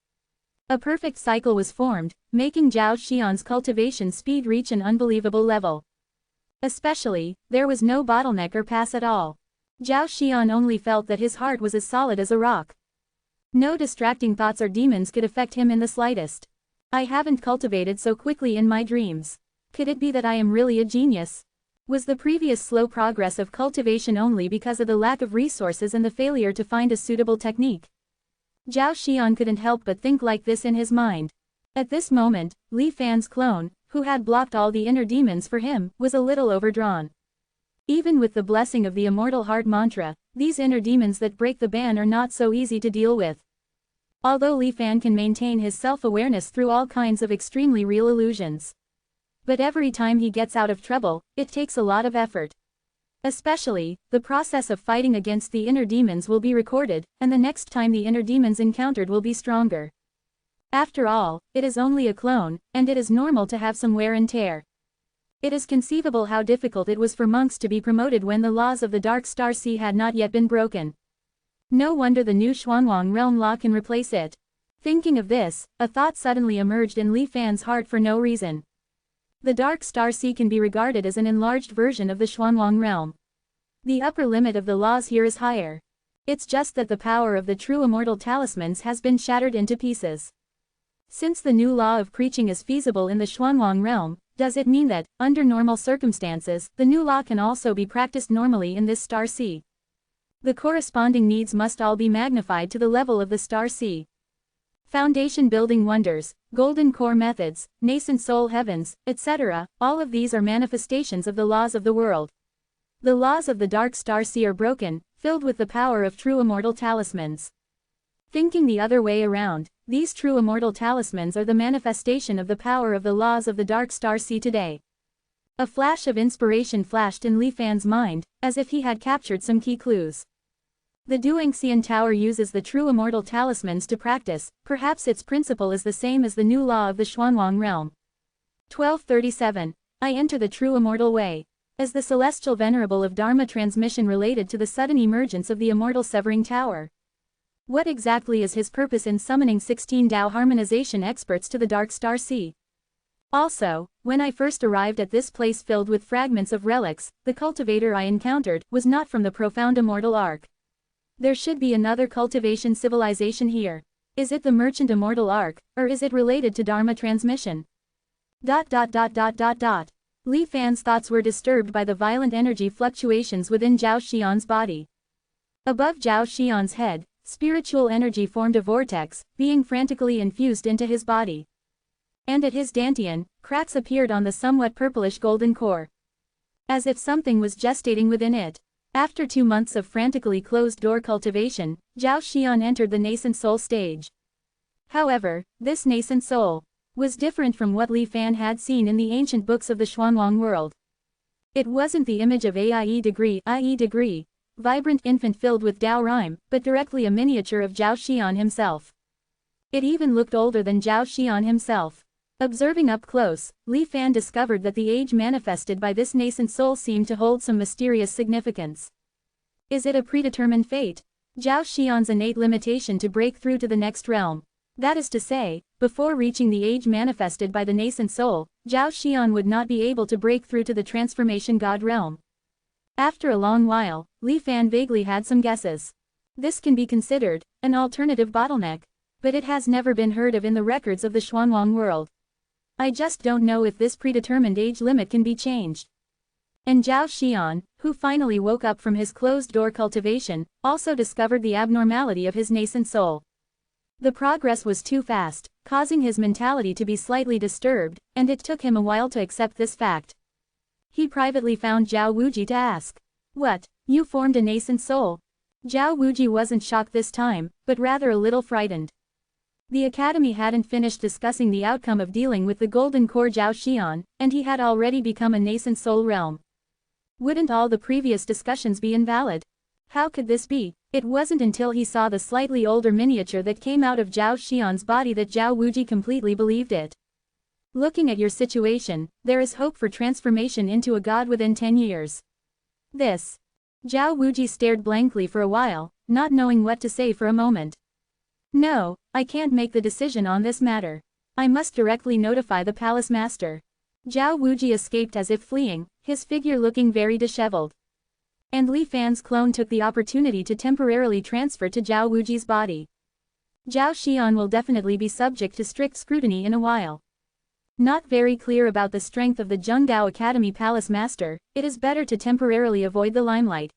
A perfect cycle was formed, making Zhao Xian's cultivation speed reach an unbelievable level. Especially, there was no bottleneck or pass at all. Zhao Xian only felt that his heart was as solid as a rock. No distracting thoughts or demons could affect him in the slightest. I haven't cultivated so quickly in my dreams. Could it be that I am really a genius? Was the previous slow progress of cultivation only because of the lack of resources and the failure to find a suitable technique? Zhao Xian couldn't help but think like this in his mind. At this moment, Li Fan's clone, who had blocked all the inner demons for him, was a little overdrawn. Even with the blessing of the Immortal Heart mantra, these inner demons that break the ban are not so easy to deal with. Although Li Fan can maintain his self-awareness through all kinds of extremely real illusions. But every time he gets out of trouble, it takes a lot of effort. Especially, the process of fighting against the inner demons will be recorded, and the next time the inner demons encountered will be stronger. After all, it is only a clone, and it is normal to have some wear and tear. It is conceivable how difficult it was for monks to be promoted when the laws of the Dark Star Sea had not yet been broken. No wonder the new Xuanwang realm law can replace it. Thinking of this, a thought suddenly emerged in Li Fan's heart for no reason. The Dark Star Sea can be regarded as an enlarged version of the Xuanwang realm. The upper limit of the laws here is higher. It's just that the power of the true immortal talismans has been shattered into pieces. Since the new law of preaching is feasible in the Xuanwang realm, does it mean that, under normal circumstances, the new law can also be practiced normally in this Star Sea? The corresponding needs must all be magnified to the level of the Star Sea. Foundation building wonders, golden core methods, nascent soul heavens, etc., all of these are manifestations of the laws of the world. The laws of the Dark Star Sea are broken, filled with the power of true immortal talismans. Thinking the other way around, these true immortal talismans are the manifestation of the power of the laws of the Dark Star Sea today. A flash of inspiration flashed in Li Fan's mind, as if he had captured some key clues. The Duangxian Tower uses the true immortal talismans to practice, perhaps its principle is the same as the new law of the Xuanwang realm. 1237. I enter the true immortal way. As the celestial venerable of Dharma transmission related to the sudden emergence of the immortal severing tower. What exactly is his purpose in summoning 16 Tao harmonization experts to the Dark Star Sea? Also, when I first arrived at this place filled with fragments of relics, the cultivator I encountered was not from the profound immortal arc. There should be another cultivation civilization here. Is it the merchant immortal arc, or is it related to Dharma transmission? Li Fan's thoughts were disturbed by the violent energy fluctuations within Zhao Xian's body. Above Zhao Xian's head, spiritual energy formed a vortex, being frantically infused into his body. And at his dantian, cracks appeared on the somewhat purplish golden core. As if something was gestating within it. After 2 months of frantically closed-door cultivation, Zhao Xian entered the nascent soul stage. However, this nascent soul was different from what Li Fan had seen in the ancient books of the Xuanwang world. It wasn't the image of i.e. degree, vibrant infant filled with Tao rhyme, but directly a miniature of Zhao Xian himself. It even looked older than Zhao Xian himself. Observing up close, Li Fan discovered that the age manifested by this nascent soul seemed to hold some mysterious significance. Is it a predetermined fate? Zhao Xian's innate limitation to break through to the next realm. That is to say, before reaching the age manifested by the nascent soul, Zhao Xian would not be able to break through to the transformation god realm. After a long while, Li Fan vaguely had some guesses. This can be considered an alternative bottleneck, but it has never been heard of in the records of the Xuanwang world. I just don't know if this predetermined age limit can be changed. And Zhao Xian, who finally woke up from his closed-door cultivation, also discovered the abnormality of his nascent soul. The progress was too fast, causing his mentality to be slightly disturbed, and it took him a while to accept this fact. He privately found Zhao Wuji to ask, "What, you formed a nascent soul?" Zhao Wuji wasn't shocked this time, but rather a little frightened. The academy hadn't finished discussing the outcome of dealing with the golden core Zhao Xian, and he had already become a nascent soul realm. Wouldn't all the previous discussions be invalid? How could this be? It wasn't until he saw the slightly older miniature that came out of Zhao Xian's body that Zhao Wuji completely believed it. Looking at your situation, there is hope for transformation into a god within 10 years. This. Zhao Wuji stared blankly for a while, not knowing what to say for a moment. No, I can't make the decision on this matter. I must directly notify the palace master. Zhao Wuji escaped as if fleeing, his figure looking very disheveled. And Li Fan's clone took the opportunity to temporarily transfer to Zhao Wuji's body. Zhao Xian will definitely be subject to strict scrutiny in a while. Not very clear about the strength of the Zhengdao Academy palace master, it is better to temporarily avoid the limelight.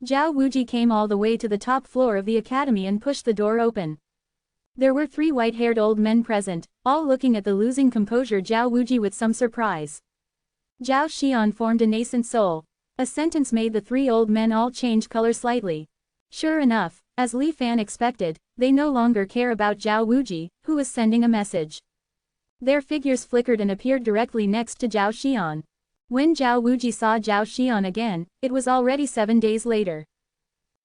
Zhao Wuji came all the way to the top floor of the academy and pushed the door open. There were 3 white-haired old men present, all looking at the losing composure Zhao Wuji with some surprise. Zhao Xian formed a nascent soul. A sentence made the 3 old men all change color slightly. Sure enough, as Li Fan expected, they no longer care about Zhao Wuji, who was sending a message. Their figures flickered and appeared directly next to Zhao Xian. When Zhao Wuji saw Zhao Xian again, it was already 7 days later.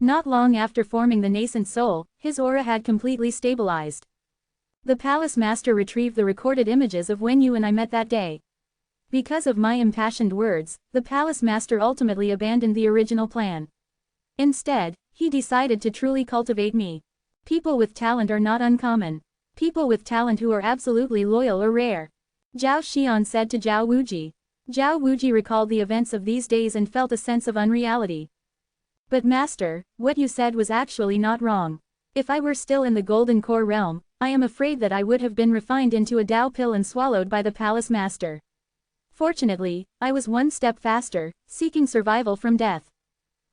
Not long after forming the nascent soul, his aura had completely stabilized. The palace master retrieved the recorded images of when you and I met that day. Because of my impassioned words, the palace master ultimately abandoned the original plan. Instead, he decided to truly cultivate me. People with talent are not uncommon. People with talent who are absolutely loyal are rare. Zhao Xian said to Zhao Wuji. Zhao Wuji recalled the events of these days and felt a sense of unreality. But master, what you said was actually not wrong. If I were still in the Golden Core realm, I am afraid that I would have been refined into a Dao pill and swallowed by the palace master. Fortunately, I was one step faster, seeking survival from death.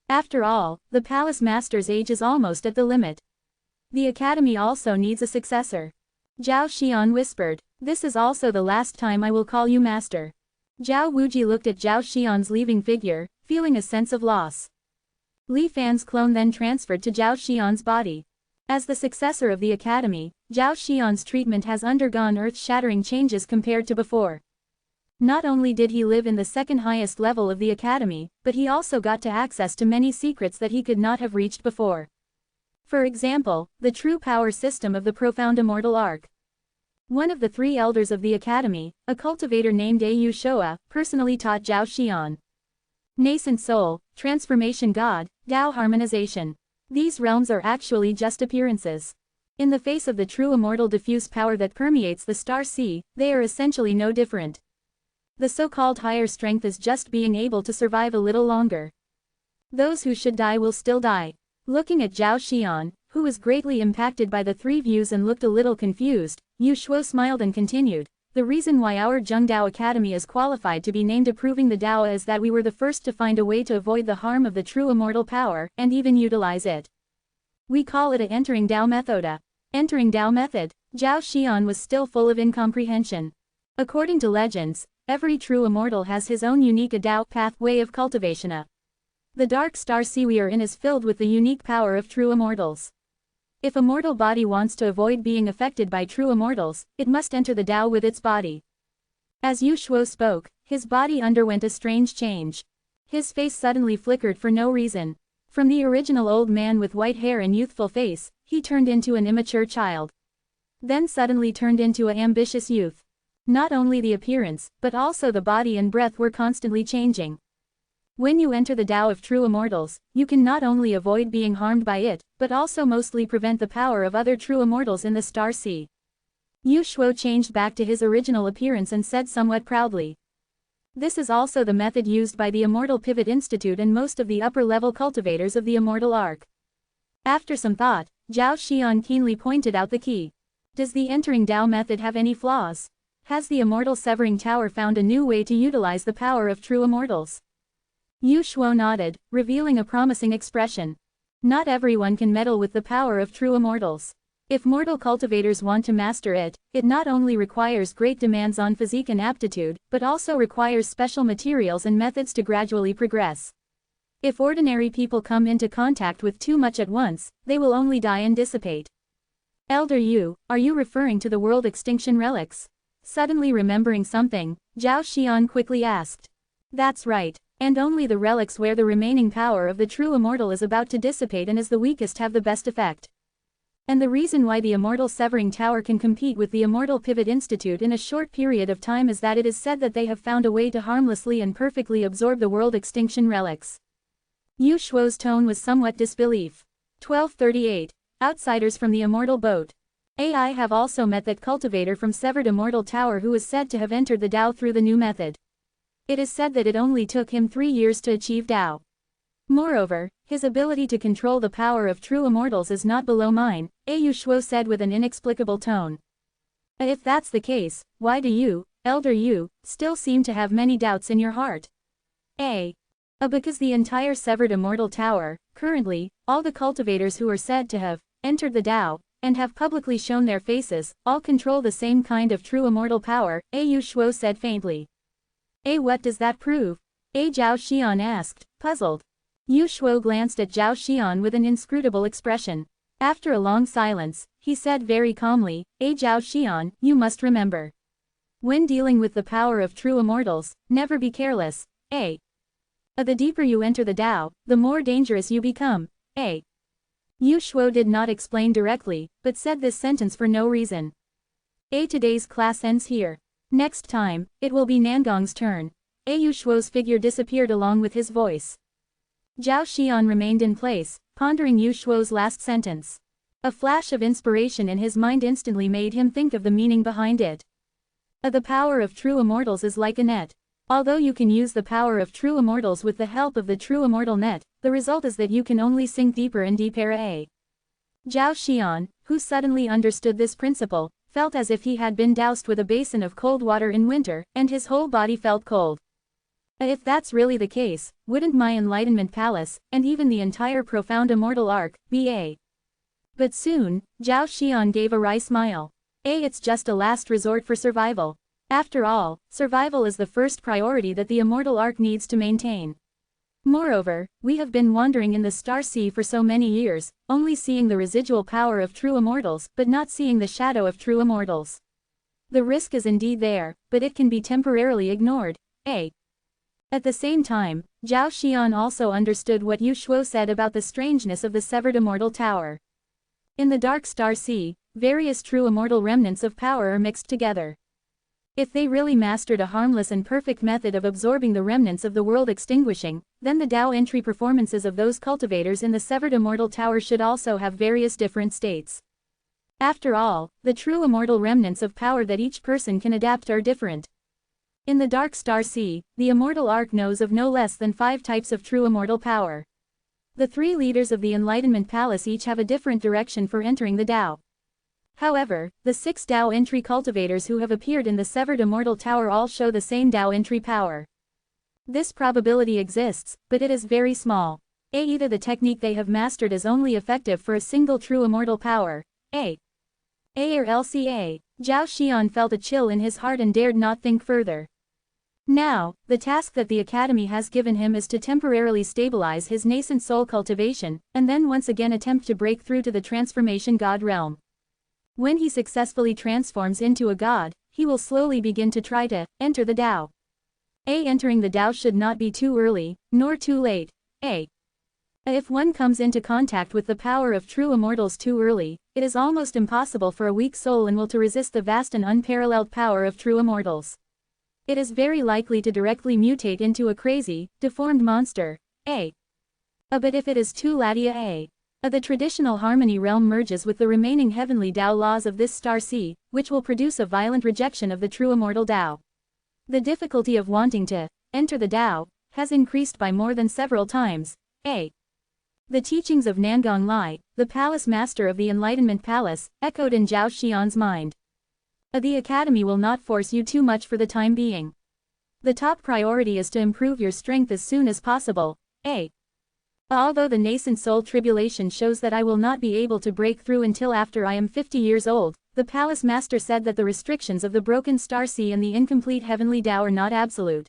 After all, the palace master's age is almost at the limit. The academy also needs a successor. Zhao Xian whispered, "This is also the last time I will call you master." Zhao Wuji looked at Zhao Xian's leaving figure, feeling a sense of loss. Li Fan's clone then transferred to Zhao Xian's body. As the successor of the academy, Zhao Xian's treatment has undergone earth-shattering changes compared to before. Not only did he live in the second highest level of the academy, but he also got to access to many secrets that he could not have reached before. For example, the true power system of the profound immortal arc. One of the 3 elders of the academy, a cultivator named Ayu Shoa, personally taught Zhao Xian. Nascent soul, transformation god, Dao harmonization. These realms are actually just appearances. In the face of the true immortal diffuse power that permeates the star sea, they are essentially no different. The so-called higher strength is just being able to survive a little longer. Those who should die will still die. Looking at Zhao Xian, who was greatly impacted by the 3 views and looked a little confused, Yu Shuo smiled and continued, "The reason why our Zhengdao Academy is qualified to be named Approving the Dao is that we were the first to find a way to avoid the harm of the true immortal power, and even utilize it. We call it a Entering Dao Method. Entering Dao Method." Zhao Xian was still full of incomprehension. According to legends, every true immortal has his own unique Dao pathway of cultivation. The dark star sea we are in is filled with the unique power of true immortals. If a mortal body wants to avoid being affected by true immortals, it must enter the Dao with its body. As Yu Shuo spoke, his body underwent a strange change. His face suddenly flickered for no reason. From the original old man with white hair and youthful face, he turned into an immature child. Then suddenly turned into an ambitious youth. Not only the appearance, but also the body and breath were constantly changing. When you enter the Dao of true immortals, you can not only avoid being harmed by it, but also mostly prevent the power of other true immortals in the star sea. Yu Shuo changed back to his original appearance and said somewhat proudly. This is also the method used by the Immortal Pivot Institute and most of the upper-level cultivators of the Immortal Arc. After some thought, Zhao Xian keenly pointed out the key. Does the Entering Dao method have any flaws? Has the Immortal Severing Tower found a new way to utilize the power of true immortals? Yu Shuo nodded, revealing a promising expression. Not everyone can meddle with the power of true immortals. If mortal cultivators want to master it, it not only requires great demands on physique and aptitude, but also requires special materials and methods to gradually progress. If ordinary people come into contact with too much at once, they will only die and dissipate. Elder Yu, are you referring to the world extinction relics? Suddenly remembering something, Zhao Xian quickly asked. That's right. And only the relics where the remaining power of the true immortal is about to dissipate and is the weakest have the best effect. And the reason why the Immortal Severing Tower can compete with the Immortal Pivot Institute in a short period of time is that it is said that they have found a way to harmlessly and perfectly absorb the world extinction relics. Yu Shuo's tone was somewhat disbelief. 1238. Outsiders from the Immortal Boat. I have also met that cultivator from Severed Immortal Tower who is said to have entered the Dao through the new method. It is said that it only took him 3 years to achieve Dao. Moreover, his ability to control the power of true immortals is not below mine, Yu Shuo said with an inexplicable tone. If that's the case, why do you, Elder Yu, still seem to have many doubts in your heart? Because the entire Severed Immortal Tower, currently, all the cultivators who are said to have entered the Dao, and have publicly shown their faces, all control the same kind of true immortal power, Yu Shuo said faintly. What does that prove? Zhao Xian asked, puzzled. Yu Shuo glanced at Zhao Xian with an inscrutable expression. After a long silence, he said very calmly, Zhao Xian, you must remember. When dealing with the power of true immortals, never be careless. The deeper you enter the Tao, the more dangerous you become. Yu Shuo did not explain directly, but said this sentence for no reason. Today's class ends here. Next time, it will be Nangong's turn. Yu Shuo's figure disappeared along with his voice. Zhao Xian remained in place, pondering Yu Shuo's last sentence. A flash of inspiration in his mind instantly made him think of the meaning behind it. The power of true immortals is like a net. Although you can use the power of true immortals with the help of the true immortal net, the result is that you can only sink deeper and deeper. Zhao Xian, who suddenly understood this principle, felt as if he had been doused with a basin of cold water in winter, and his whole body felt cold. If that's really the case, wouldn't my Enlightenment Palace, and even the entire profound immortal arc, be a? But soon, Zhao Xian gave a wry smile. It's just a last resort for survival. After all, survival is the first priority that the immortal arc needs to maintain. Moreover, we have been wandering in the star sea for so many years, only seeing the residual power of true immortals, but not seeing the shadow of true immortals. The risk is indeed there, but it can be temporarily ignored. At the same time, Zhao Xian also understood what Yu Shuo said about the strangeness of the severed immortal tower. In the dark star sea, various true immortal remnants of power are mixed together. If they really mastered a harmless and perfect method of absorbing the remnants of the world extinguishing, then the Tao entry performances of those cultivators in the severed immortal tower should also have various different states. After all, the true immortal remnants of power that each person can adapt are different. In the dark star sea, the immortal arc knows of no less than 5 types of true immortal power. The 3 leaders of the Enlightenment Palace each have a different direction for entering the Tao. However, the 6 Tao entry cultivators who have appeared in the severed immortal tower all show the same Tao entry power. This probability exists, but it is very small. Either the technique they have mastered is only effective for a single true immortal power, or LCA. Zhao Xian felt a chill in his heart and dared not think further. Now, the task that the Academy has given him is to temporarily stabilize his nascent soul cultivation, and then once again attempt to break through to the transformation god realm. When he successfully transforms into a god, he will slowly begin to try to enter the Tao. Entering the Tao should not be too early, nor too late. If one comes into contact with the power of true immortals too early, it is almost impossible for a weak soul and will to resist the vast and unparalleled power of true immortals. It is very likely to directly mutate into a crazy, deformed monster. But if it is too late, the traditional harmony realm merges with the remaining heavenly Tao laws of this star sea, which will produce a violent rejection of the true immortal Tao. The difficulty of wanting to enter the Tao has increased by more than several times. The teachings of Nangong Lai, the palace master of the Enlightenment Palace, echoed in Zhao Xian's mind. The Academy will not force you too much for the time being. The top priority is to improve your strength as soon as possible. Although the nascent soul tribulation shows that I will not be able to break through until after I am 50 years old, the palace master said that the restrictions of the broken star sea and the incomplete heavenly Tao are not absolute.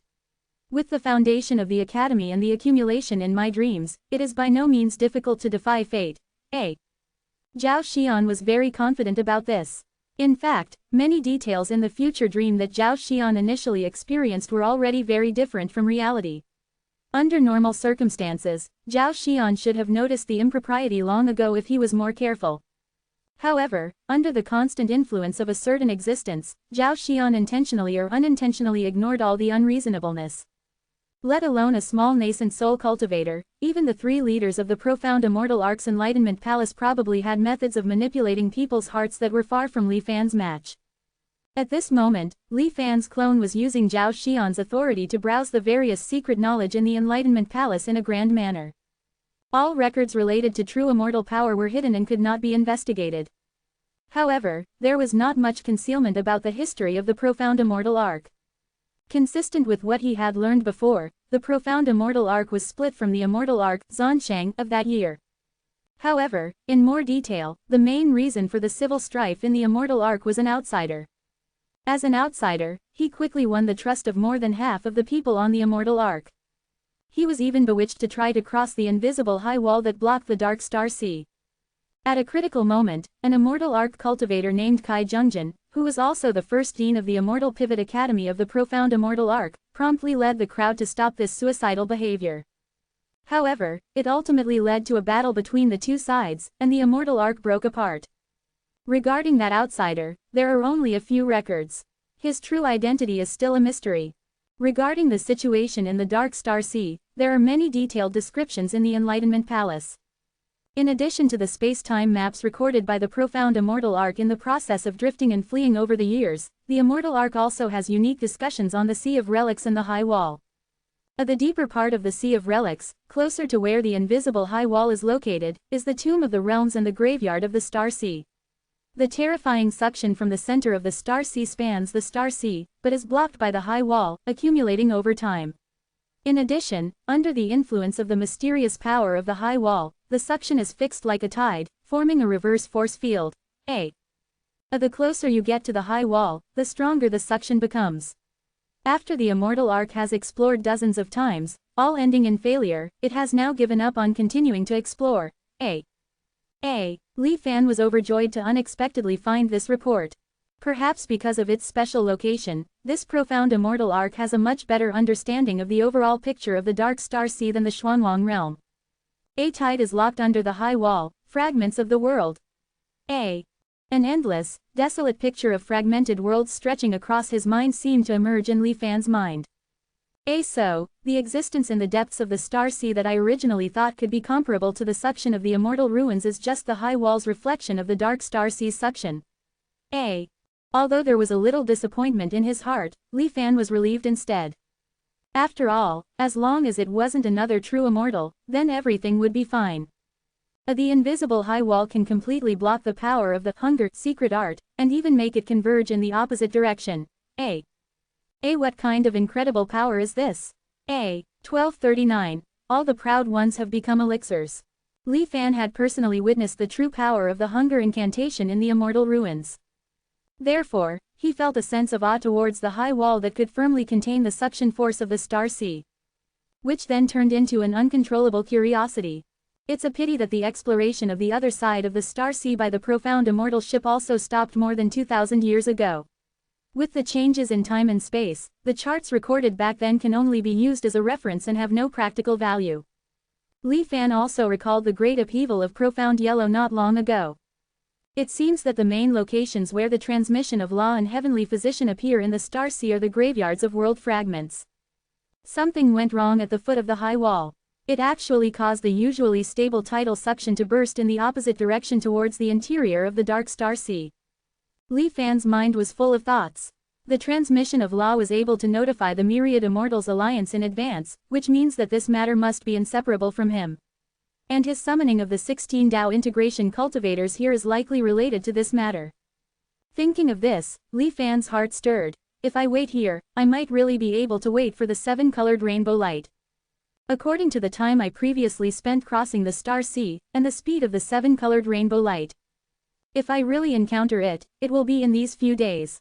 With the foundation of the Academy and the accumulation in my dreams, it is by no means difficult to defy fate. Zhao Xian was very confident about this. In fact, many details in the future dream that Zhao Xian initially experienced were already very different from reality. Under normal circumstances, Zhao Xian should have noticed the impropriety long ago if he was more careful. However, under the constant influence of a certain existence, Zhao Xian intentionally or unintentionally ignored all the unreasonableness. Let alone a small nascent soul cultivator, even the 3 leaders of the profound immortal arc's Enlightenment Palace probably had methods of manipulating people's hearts that were far from Li Fan's match. At this moment, Li Fan's clone was using Zhao Xian's authority to browse the various secret knowledge in the Enlightenment Palace in a grand manner. All records related to true immortal power were hidden and could not be investigated. However, there was not much concealment about the history of the profound immortal arc. Consistent with what he had learned before, the profound immortal arc was split from the immortal arc, Zansheng, of that year. However, in more detail, the main reason for the civil strife in the immortal arc was an outsider. As an outsider, he quickly won the trust of more than half of the people on the immortal arc. He was even bewitched to try to cross the invisible high wall that blocked the dark star sea. At a critical moment, an immortal arc cultivator named Kai Jungjin, who who was also the first dean of the Immortal Pivot Academy of the Profound Immortal Arc, promptly led the crowd to stop this suicidal behavior. However, it ultimately led to a battle between the two sides, and the Immortal Arc broke apart. Regarding that outsider, there are only a few records. His true identity is still a mystery. Regarding the situation in the Dark Star Sea, there are many detailed descriptions in the Enlightenment Palace. In addition to the space-time maps recorded by the Profound Immortal Arc in the process of drifting and fleeing over the years, the Immortal Arc also has unique discussions on the Sea of Relics and the High Wall. At the deeper part of the Sea of Relics, closer to where the invisible High Wall is located, is the Tomb of the Realms and the Graveyard of the Star Sea. The terrifying suction from the center of the Star Sea spans the Star Sea, but is blocked by the High Wall, accumulating over time. In addition, under the influence of the mysterious power of the High Wall, the suction is fixed like a tide, forming a reverse force field. The closer you get to the High Wall, the stronger the suction becomes. After the Immortal Arc has explored dozens of times, all ending in failure, it has now given up on continuing to explore. Li Fan was overjoyed to unexpectedly find this report. Perhaps because of its special location, this Profound Immortal Arc has a much better understanding of the overall picture of the Dark Star Sea than the Xuanwang realm. A tide is locked under the High Wall, fragments of the world. An endless, desolate picture of fragmented worlds stretching across his mind seemed to emerge in Li Fan's mind. So, the existence in the depths of the Star Sea that I originally thought could be comparable to the suction of the immortal ruins is just the High Wall's reflection of the Dark Star Sea's suction. Although there was a little disappointment in his heart, Li Fan was relieved instead. After all, as long as it wasn't another true immortal, then everything would be fine. The invisible High Wall can completely block the power of the Hunger secret art, and even make it converge in the opposite direction. What kind of incredible power is this? 1239. All the proud ones have become elixirs. Li Fan had personally witnessed the true power of the Hunger incantation in the immortal ruins. Therefore, he felt a sense of awe towards the High Wall that could firmly contain the suction force of the Star Sea. Which then turned into an uncontrollable curiosity. It's a pity that the exploration of the other side of the Star Sea by the Profound Immortal ship also stopped more than 2,000 years ago. With the changes in time and space, the charts recorded back then can only be used as a reference and have no practical value. Li Fan also recalled the great upheaval of Profound Yellow not long ago. It seems that the main locations where the transmission of law and heavenly physician appear in the Star Sea are the graveyards of world fragments. Something went wrong at the foot of the High Wall. It actually caused the usually stable tidal suction to burst in the opposite direction towards the interior of the Dark Star Sea. Li Fan's mind was full of thoughts. The transmission of law was able to notify the Myriad Immortals Alliance in advance, which means that this matter must be inseparable from him. And his summoning of the 16 Dao integration cultivators here is likely related to this matter. Thinking of this, Li Fan's heart stirred. If I wait here, I might really be able to wait for the 7-colored rainbow light. According to the time I previously spent crossing the Star Sea, and the speed of the 7-colored rainbow light. If I really encounter it, it will be in these few days.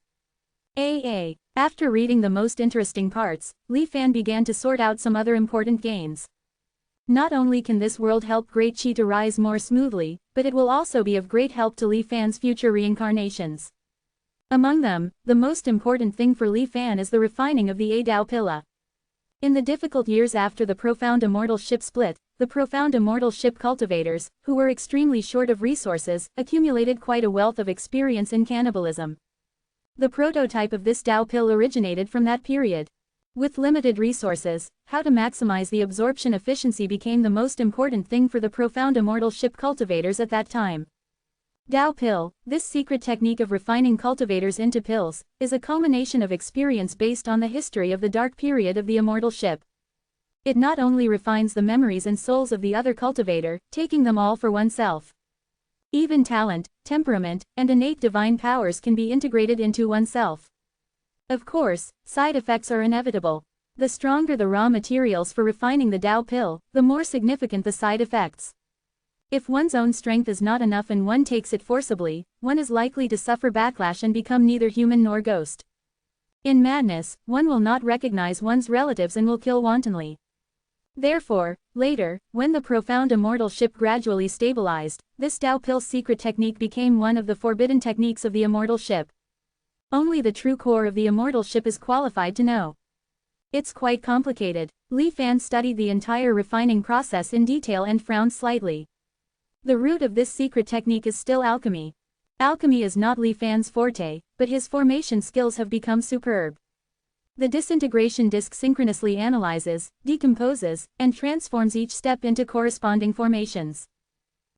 After reading the most interesting parts, Li Fan began to sort out some other important gains. Not only can this world help Great Qi to rise more smoothly, but it will also be of great help to Li Fan's future reincarnations. Among them, the most important thing for Li Fan is the refining of the Dao Pilla. In the difficult years after the Profound Immortal ship split, the Profound Immortal ship cultivators, who were extremely short of resources, accumulated quite a wealth of experience in cannibalism. The prototype of this Dao pill originated from that period. With limited resources, how to maximize the absorption efficiency became the most important thing for the Profound Immortal ship cultivators at that time. Dao pill, this secret technique of refining cultivators into pills, is a culmination of experience based on the history of the dark period of the immortal ship. It not only refines the memories and souls of the other cultivator, taking them all for oneself. Even talent, temperament, and innate divine powers can be integrated into oneself. Of course, side effects are inevitable. The stronger the raw materials for refining the Dao pill, the more significant the side effects. If one's own strength is not enough and one takes it forcibly, one is likely to suffer backlash and become neither human nor ghost. In madness, one will not recognize one's relatives and will kill wantonly. Therefore, later, when the Profound Immortal ship gradually stabilized, this Dao pill secret technique became one of the forbidden techniques of the immortal ship. Only the true core of the immortal ship is qualified to know. It's quite complicated. Li Fan studied the entire refining process in detail and frowned slightly. The root of this secret technique is still alchemy. Alchemy is not Li Fan's forte, but his formation skills have become superb. The disintegration disc synchronously analyzes, decomposes, and transforms each step into corresponding formations.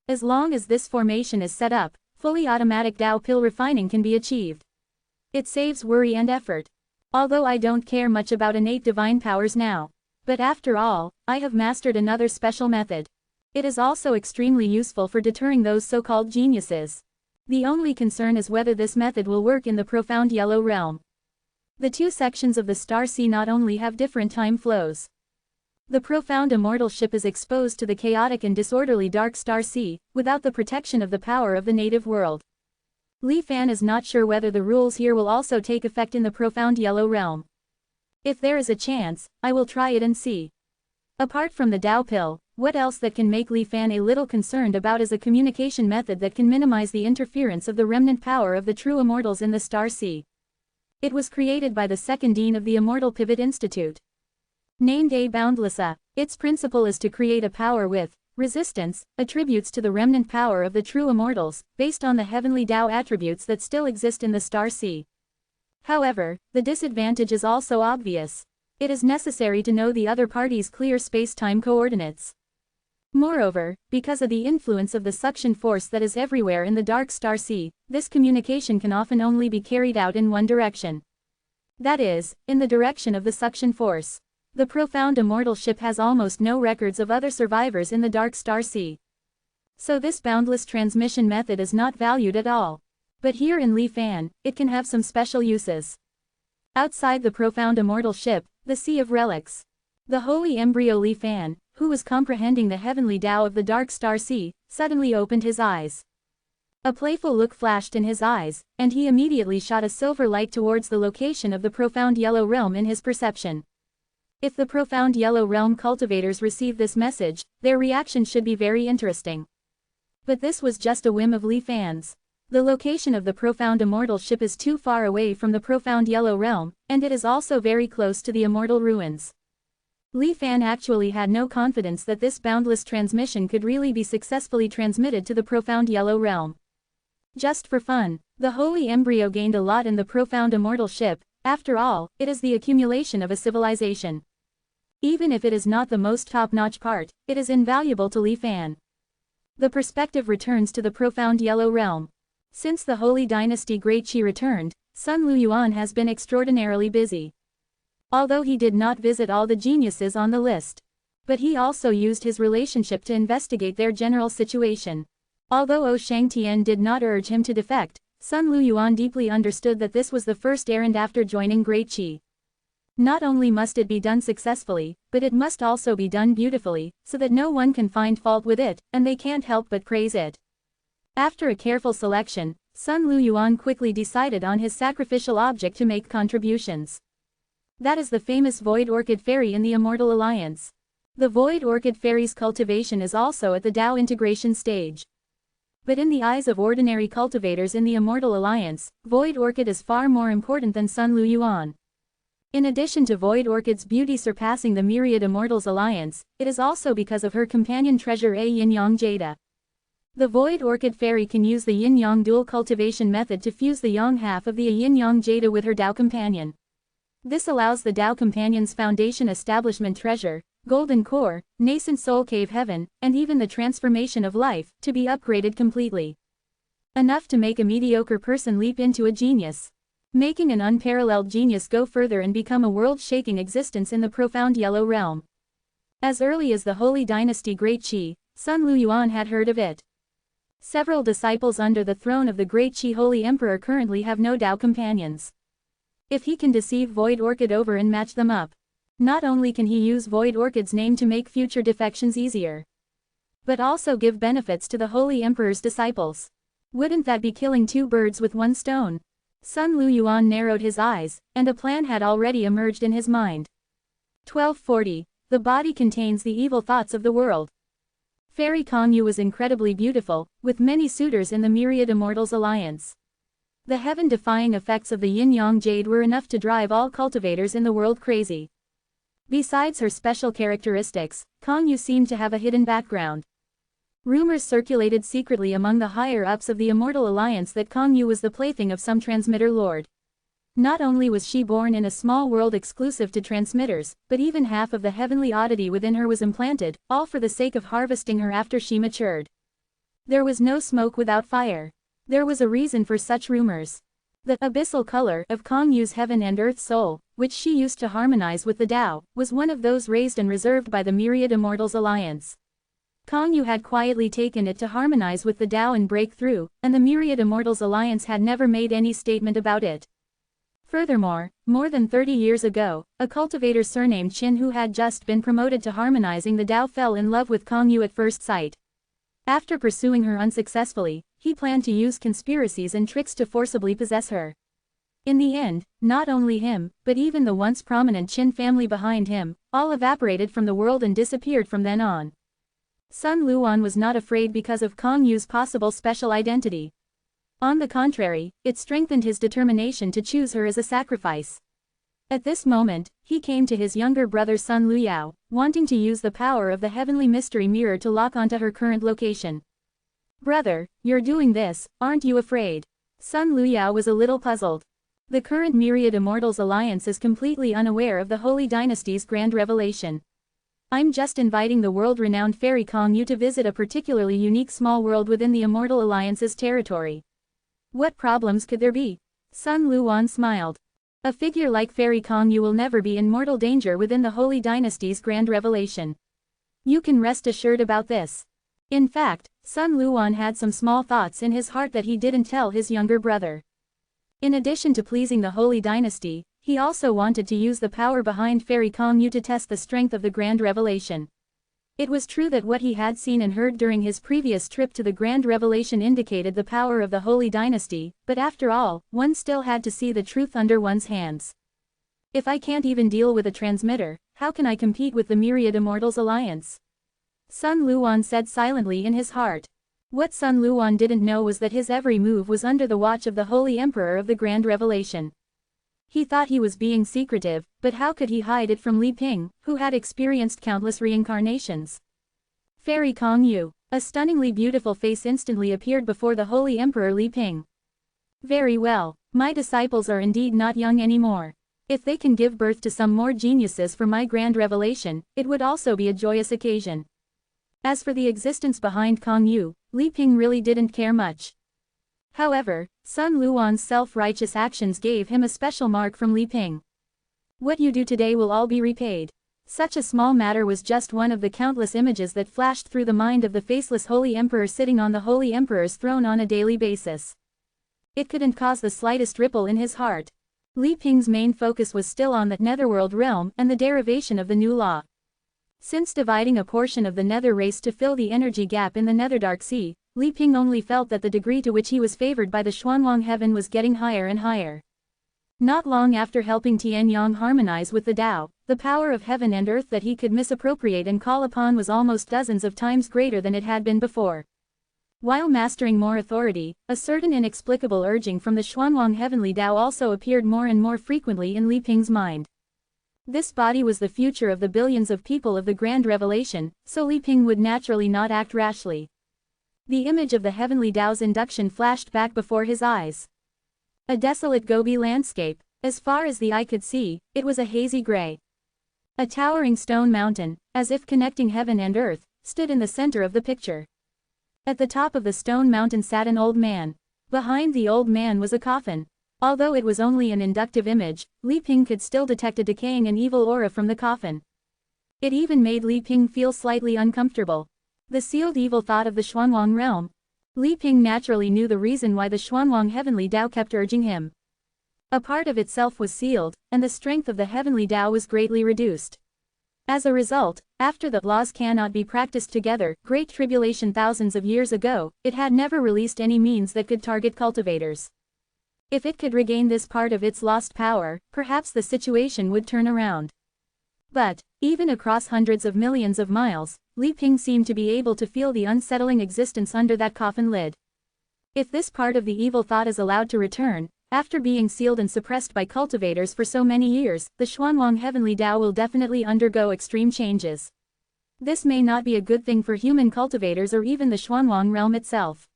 As long as this formation is set up, fully automatic Dao pill refining can be achieved. It saves worry and effort. Although I don't care much about innate divine powers now. But after all, I have mastered another special method. It is also extremely useful for deterring those so-called geniuses. The only concern is whether this method will work in the profound yellow realm. The two sections of the star sea not only have different time flows. The profound immortal ship is exposed to the chaotic and disorderly dark star sea, without the protection of the power of the native world. Li Fan is not sure whether the rules here will also take effect in the profound yellow realm. If there is a chance, I will try it and see. Apart from the Dao pill, what else that can make Li Fan a little concerned about is a communication method that can minimize the interference of the remnant power of the true immortals in the star sea. It was created by the second dean of the Immortal Pivot Institute. Named A Boundlessa, its principle is to create a power with resistance, attributes to the remnant power of the true immortals, based on the heavenly Dao attributes that still exist in the star sea. However, the disadvantage is also obvious. It is necessary to know the other party's clear space-time coordinates. Moreover, because of the influence of the suction force that is everywhere in the dark star sea, this communication can often only be carried out in one direction. That is, in the direction of the suction force. The profound immortal ship has almost no records of other survivors in the dark star sea. So this boundless transmission method is not valued at all. But here in Li Fan, it can have some special uses. Outside the profound immortal ship, the Sea of Relics. The holy embryo Li Fan, who was comprehending the heavenly Tao of the dark star sea, suddenly opened his eyes. A playful look flashed in his eyes, and he immediately shot a silver light towards the location of the profound yellow realm in his perception. If the profound yellow realm cultivators receive this message, their reaction should be very interesting. But this was just a whim of Li Fan's. The location of the profound immortal ship is too far away from the profound yellow realm, and it is also very close to the immortal ruins. Li Fan actually had no confidence that this boundless transmission could really be successfully transmitted to the profound yellow realm. Just for fun, the holy embryo gained a lot in the profound immortal ship. After all, it is the accumulation of a civilization. Even if it is not the most top-notch part, it is invaluable to Li Fan. The perspective returns to the profound yellow realm. Since the Holy Dynasty Great Qi returned, Sun Luyuan has been extraordinarily busy. Although he did not visit all the geniuses on the list. But he also used his relationship to investigate their general situation. Although O Shangtian did not urge him to defect, Sun Luyuan deeply understood that this was the first errand after joining Great Qi. Not only must it be done successfully, but it must also be done beautifully, so that no one can find fault with it, and they can't help but praise it. After a careful selection, Sun Luyuan quickly decided on his sacrificial object to make contributions. That is the famous Void Orchid Fairy in the Immortal Alliance. The Void Orchid Fairy's cultivation is also at the Dao integration stage. But in the eyes of ordinary cultivators in the Immortal Alliance, Void Orchid is far more important than Sun Luyuan. In addition to Void Orchid's beauty surpassing the myriad Immortals Alliance, it is also because of her companion treasure A Yin-Yang Jada. The Void Orchid Fairy can use the Yin-Yang dual cultivation method to fuse the Yang half of the Yin-Yang Jada with her Dao companion. This allows the Dao companion's foundation establishment treasure, golden core, nascent soul cave heaven, and even the transformation of life, to be upgraded completely. Enough to make a mediocre person leap into a genius. Making an unparalleled genius go further and become a world-shaking existence in the profound yellow realm. As early as the Holy Dynasty Great Qi, Sun Luyuan had heard of it. Several disciples under the throne of the Great Qi Holy Emperor currently have no Dao companions. If he can deceive Void Orchid over and match them up, not only can he use Void Orchid's name to make future defections easier, but also give benefits to the Holy Emperor's disciples. Wouldn't that be killing two birds with one stone? Sun Luyuan narrowed his eyes, and a plan had already emerged in his mind. 1240. The body contains the evil thoughts of the world. Fairy Kongyu was incredibly beautiful, with many suitors in the Myriad Immortals Alliance. The heaven-defying effects of the yin-yang jade were enough to drive all cultivators in the world crazy. Besides her special characteristics, Kong Yu seemed to have a hidden background. Rumors circulated secretly among the higher-ups of the Immortal Alliance that Kong Yu was the plaything of some transmitter lord. Not only was she born in a small world exclusive to transmitters, but even half of the heavenly oddity within her was implanted, all for the sake of harvesting her after she matured. There was no smoke without fire. There was a reason for such rumors. The abyssal color of Kong Yu's heaven and earth soul, which she used to harmonize with the Tao, was one of those raised and reserved by the Myriad Immortals Alliance. Kong Yu had quietly taken it to harmonize with the Tao and break through, and the Myriad Immortals Alliance had never made any statement about it. Furthermore, more than 30 years ago, a cultivator surnamed Qin who had just been promoted to harmonizing the Tao fell in love with Kong Yu at first sight. After pursuing her unsuccessfully, he planned to use conspiracies and tricks to forcibly possess her. In the end, not only him, but even the once prominent Qin family behind him, all evaporated from the world and disappeared from then on. Sun Luan was not afraid because of Kong Yu's possible special identity. On the contrary, it strengthened his determination to choose her as a sacrifice. At this moment, he came to his younger brother Sun Luyao, wanting to use the power of the heavenly mystery mirror to lock onto her current location. "Brother, you're doing this, aren't you afraid?" Sun Luyao was a little puzzled. The current Myriad Immortals Alliance is completely unaware of the Holy Dynasty's grand revelation. "I'm just inviting the world-renowned fairy Kong Yu to visit a particularly unique small world within the Immortal Alliance's territory. What problems could there be?" Sun Luan smiled. "A figure like fairy Kong Yu will never be in mortal danger within the Holy Dynasty's grand revelation. You can rest assured about this." In fact, Sun Luan had some small thoughts in his heart that he didn't tell his younger brother. In addition to pleasing the Holy Dynasty, he also wanted to use the power behind fairy Kong Yu to test the strength of the grand revelation. It was true that what he had seen and heard during his previous trip to the Grand Revelation indicated the power of the Holy Dynasty, but after all, one still had to see the truth under one's hands. "If I can't even deal with a transmitter, how can I compete with the Myriad Immortals Alliance?" Sun Luan said silently in his heart. What Sun Luan didn't know was that his every move was under the watch of the Holy Emperor of the Grand Revelation. He thought he was being secretive, but how could he hide it from Li Ping, who had experienced countless reincarnations? Fairy Kong Yu. A stunningly beautiful face instantly appeared before the Holy Emperor Li Ping. "Very well, my disciples are indeed not young anymore. If they can give birth to some more geniuses for my grand revelation, it would also be a joyous occasion." As for the existence behind Kong Yu, Li Ping really didn't care much. However, Sun Luan's self-righteous actions gave him a special mark from Li Ping. "What you do today will all be repaid." Such a small matter was just one of the countless images that flashed through the mind of the faceless Holy Emperor sitting on the Holy Emperor's throne on a daily basis. It couldn't cause the slightest ripple in his heart. Li Ping's main focus was still on the netherworld realm and the derivation of the new law. Since dividing a portion of the nether race to fill the energy gap in the netherdark sea, Li Ping only felt that the degree to which he was favored by the Xuanwang heaven was getting higher and higher. Not long after helping Tianyang harmonize with the Tao, the power of heaven and earth that he could misappropriate and call upon was almost dozens of times greater than it had been before. While mastering more authority, a certain inexplicable urging from the Xuanwang heavenly Tao also appeared more and more frequently in Li Ping's mind. This body was the future of the billions of people of the Grand Revelation, so Li Ping would naturally not act rashly. The image of the heavenly Tao's induction flashed back before his eyes. A desolate Gobi landscape. As far as the eye could see, it was a hazy gray. A towering stone mountain, as if connecting heaven and earth, stood in the center of the picture. At the top of the stone mountain sat an old man. Behind the old man was a coffin. Although it was only an inductive image, Li Ping could still detect a decaying and evil aura from the coffin. It even made Li Ping feel slightly uncomfortable. The sealed evil thought of the Xuanwang realm. Li Ping naturally knew the reason why the Xuanwang heavenly Tao kept urging him. A part of itself was sealed, and the strength of the heavenly Tao was greatly reduced. As a result, after the laws cannot be practiced together, Great Tribulation thousands of years ago, it had never released any means that could target cultivators. If it could regain this part of its lost power, perhaps the situation would turn around. But, even across hundreds of millions of miles, Li Ping seemed to be able to feel the unsettling existence under that coffin lid. If this part of the evil thought is allowed to return, after being sealed and suppressed by cultivators for so many years, the Xuanwang Heavenly Tao will definitely undergo extreme changes. This may not be a good thing for human cultivators or even the Xuanwang realm itself.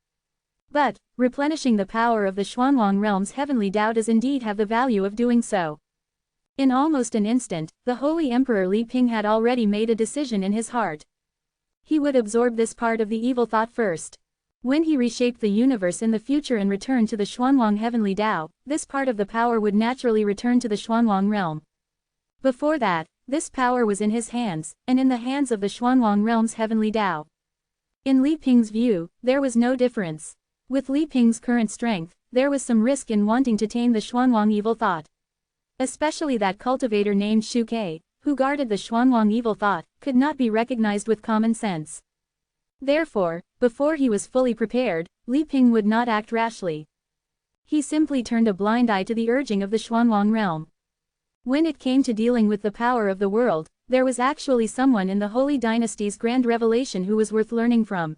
But, replenishing the power of the Xuanwang realm's Heavenly Tao does indeed have the value of doing so. In almost an instant, the Holy Emperor Li Ping had already made a decision in his heart. He would absorb this part of the evil thought first. When he reshaped the universe in the future and returned to the Xuanwang Heavenly Tao, this part of the power would naturally return to the Xuanwang realm. Before that, this power was in his hands, and in the hands of the Xuanwang realm's Heavenly Tao. In Li Ping's view, there was no difference. With Li Ping's current strength, there was some risk in wanting to tame the Xuanwang evil thought. Especially that cultivator named Shu Ke, who guarded the Xuanwang evil thought, could not be recognized with common sense. Therefore, before he was fully prepared, Li Ping would not act rashly. He simply turned a blind eye to the urging of the Xuanwang realm. When it came to dealing with the power of the world, there was actually someone in the Holy Dynasty's grand revelation who was worth learning from.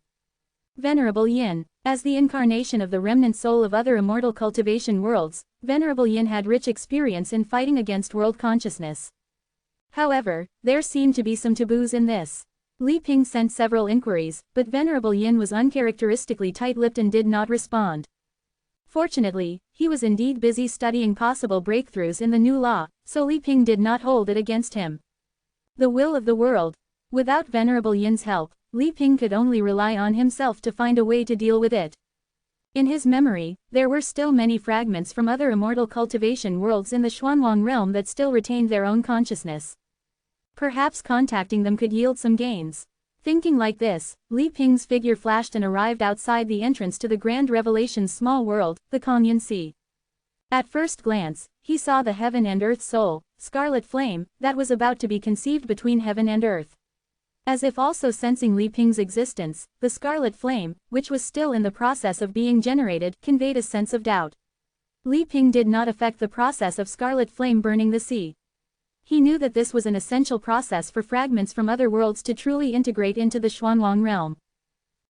Venerable Yin. As the incarnation of the remnant soul of other immortal cultivation worlds, Venerable Yin had rich experience in fighting against world consciousness. However, there seemed to be some taboos in this. Li Ping sent several inquiries, but Venerable Yin was uncharacteristically tight-lipped and did not respond. Fortunately, he was indeed busy studying possible breakthroughs in the new law, so Li Ping did not hold it against him. The will of the world. Without Venerable Yin's help, Li Ping could only rely on himself to find a way to deal with it. In his memory, there were still many fragments from other immortal cultivation worlds in the Xuanwang realm that still retained their own consciousness. Perhaps contacting them could yield some gains. Thinking like this, Li Ping's figure flashed and arrived outside the entrance to the Grand Revelation's small world, the Kongyun Sea. At first glance, he saw the heaven and earth soul, scarlet flame, that was about to be conceived between heaven and earth. As if also sensing Li Ping's existence, the scarlet flame, which was still in the process of being generated, conveyed a sense of doubt. Li Ping did not affect the process of scarlet flame burning the sea. He knew that this was an essential process for fragments from other worlds to truly integrate into the Xuanwang realm.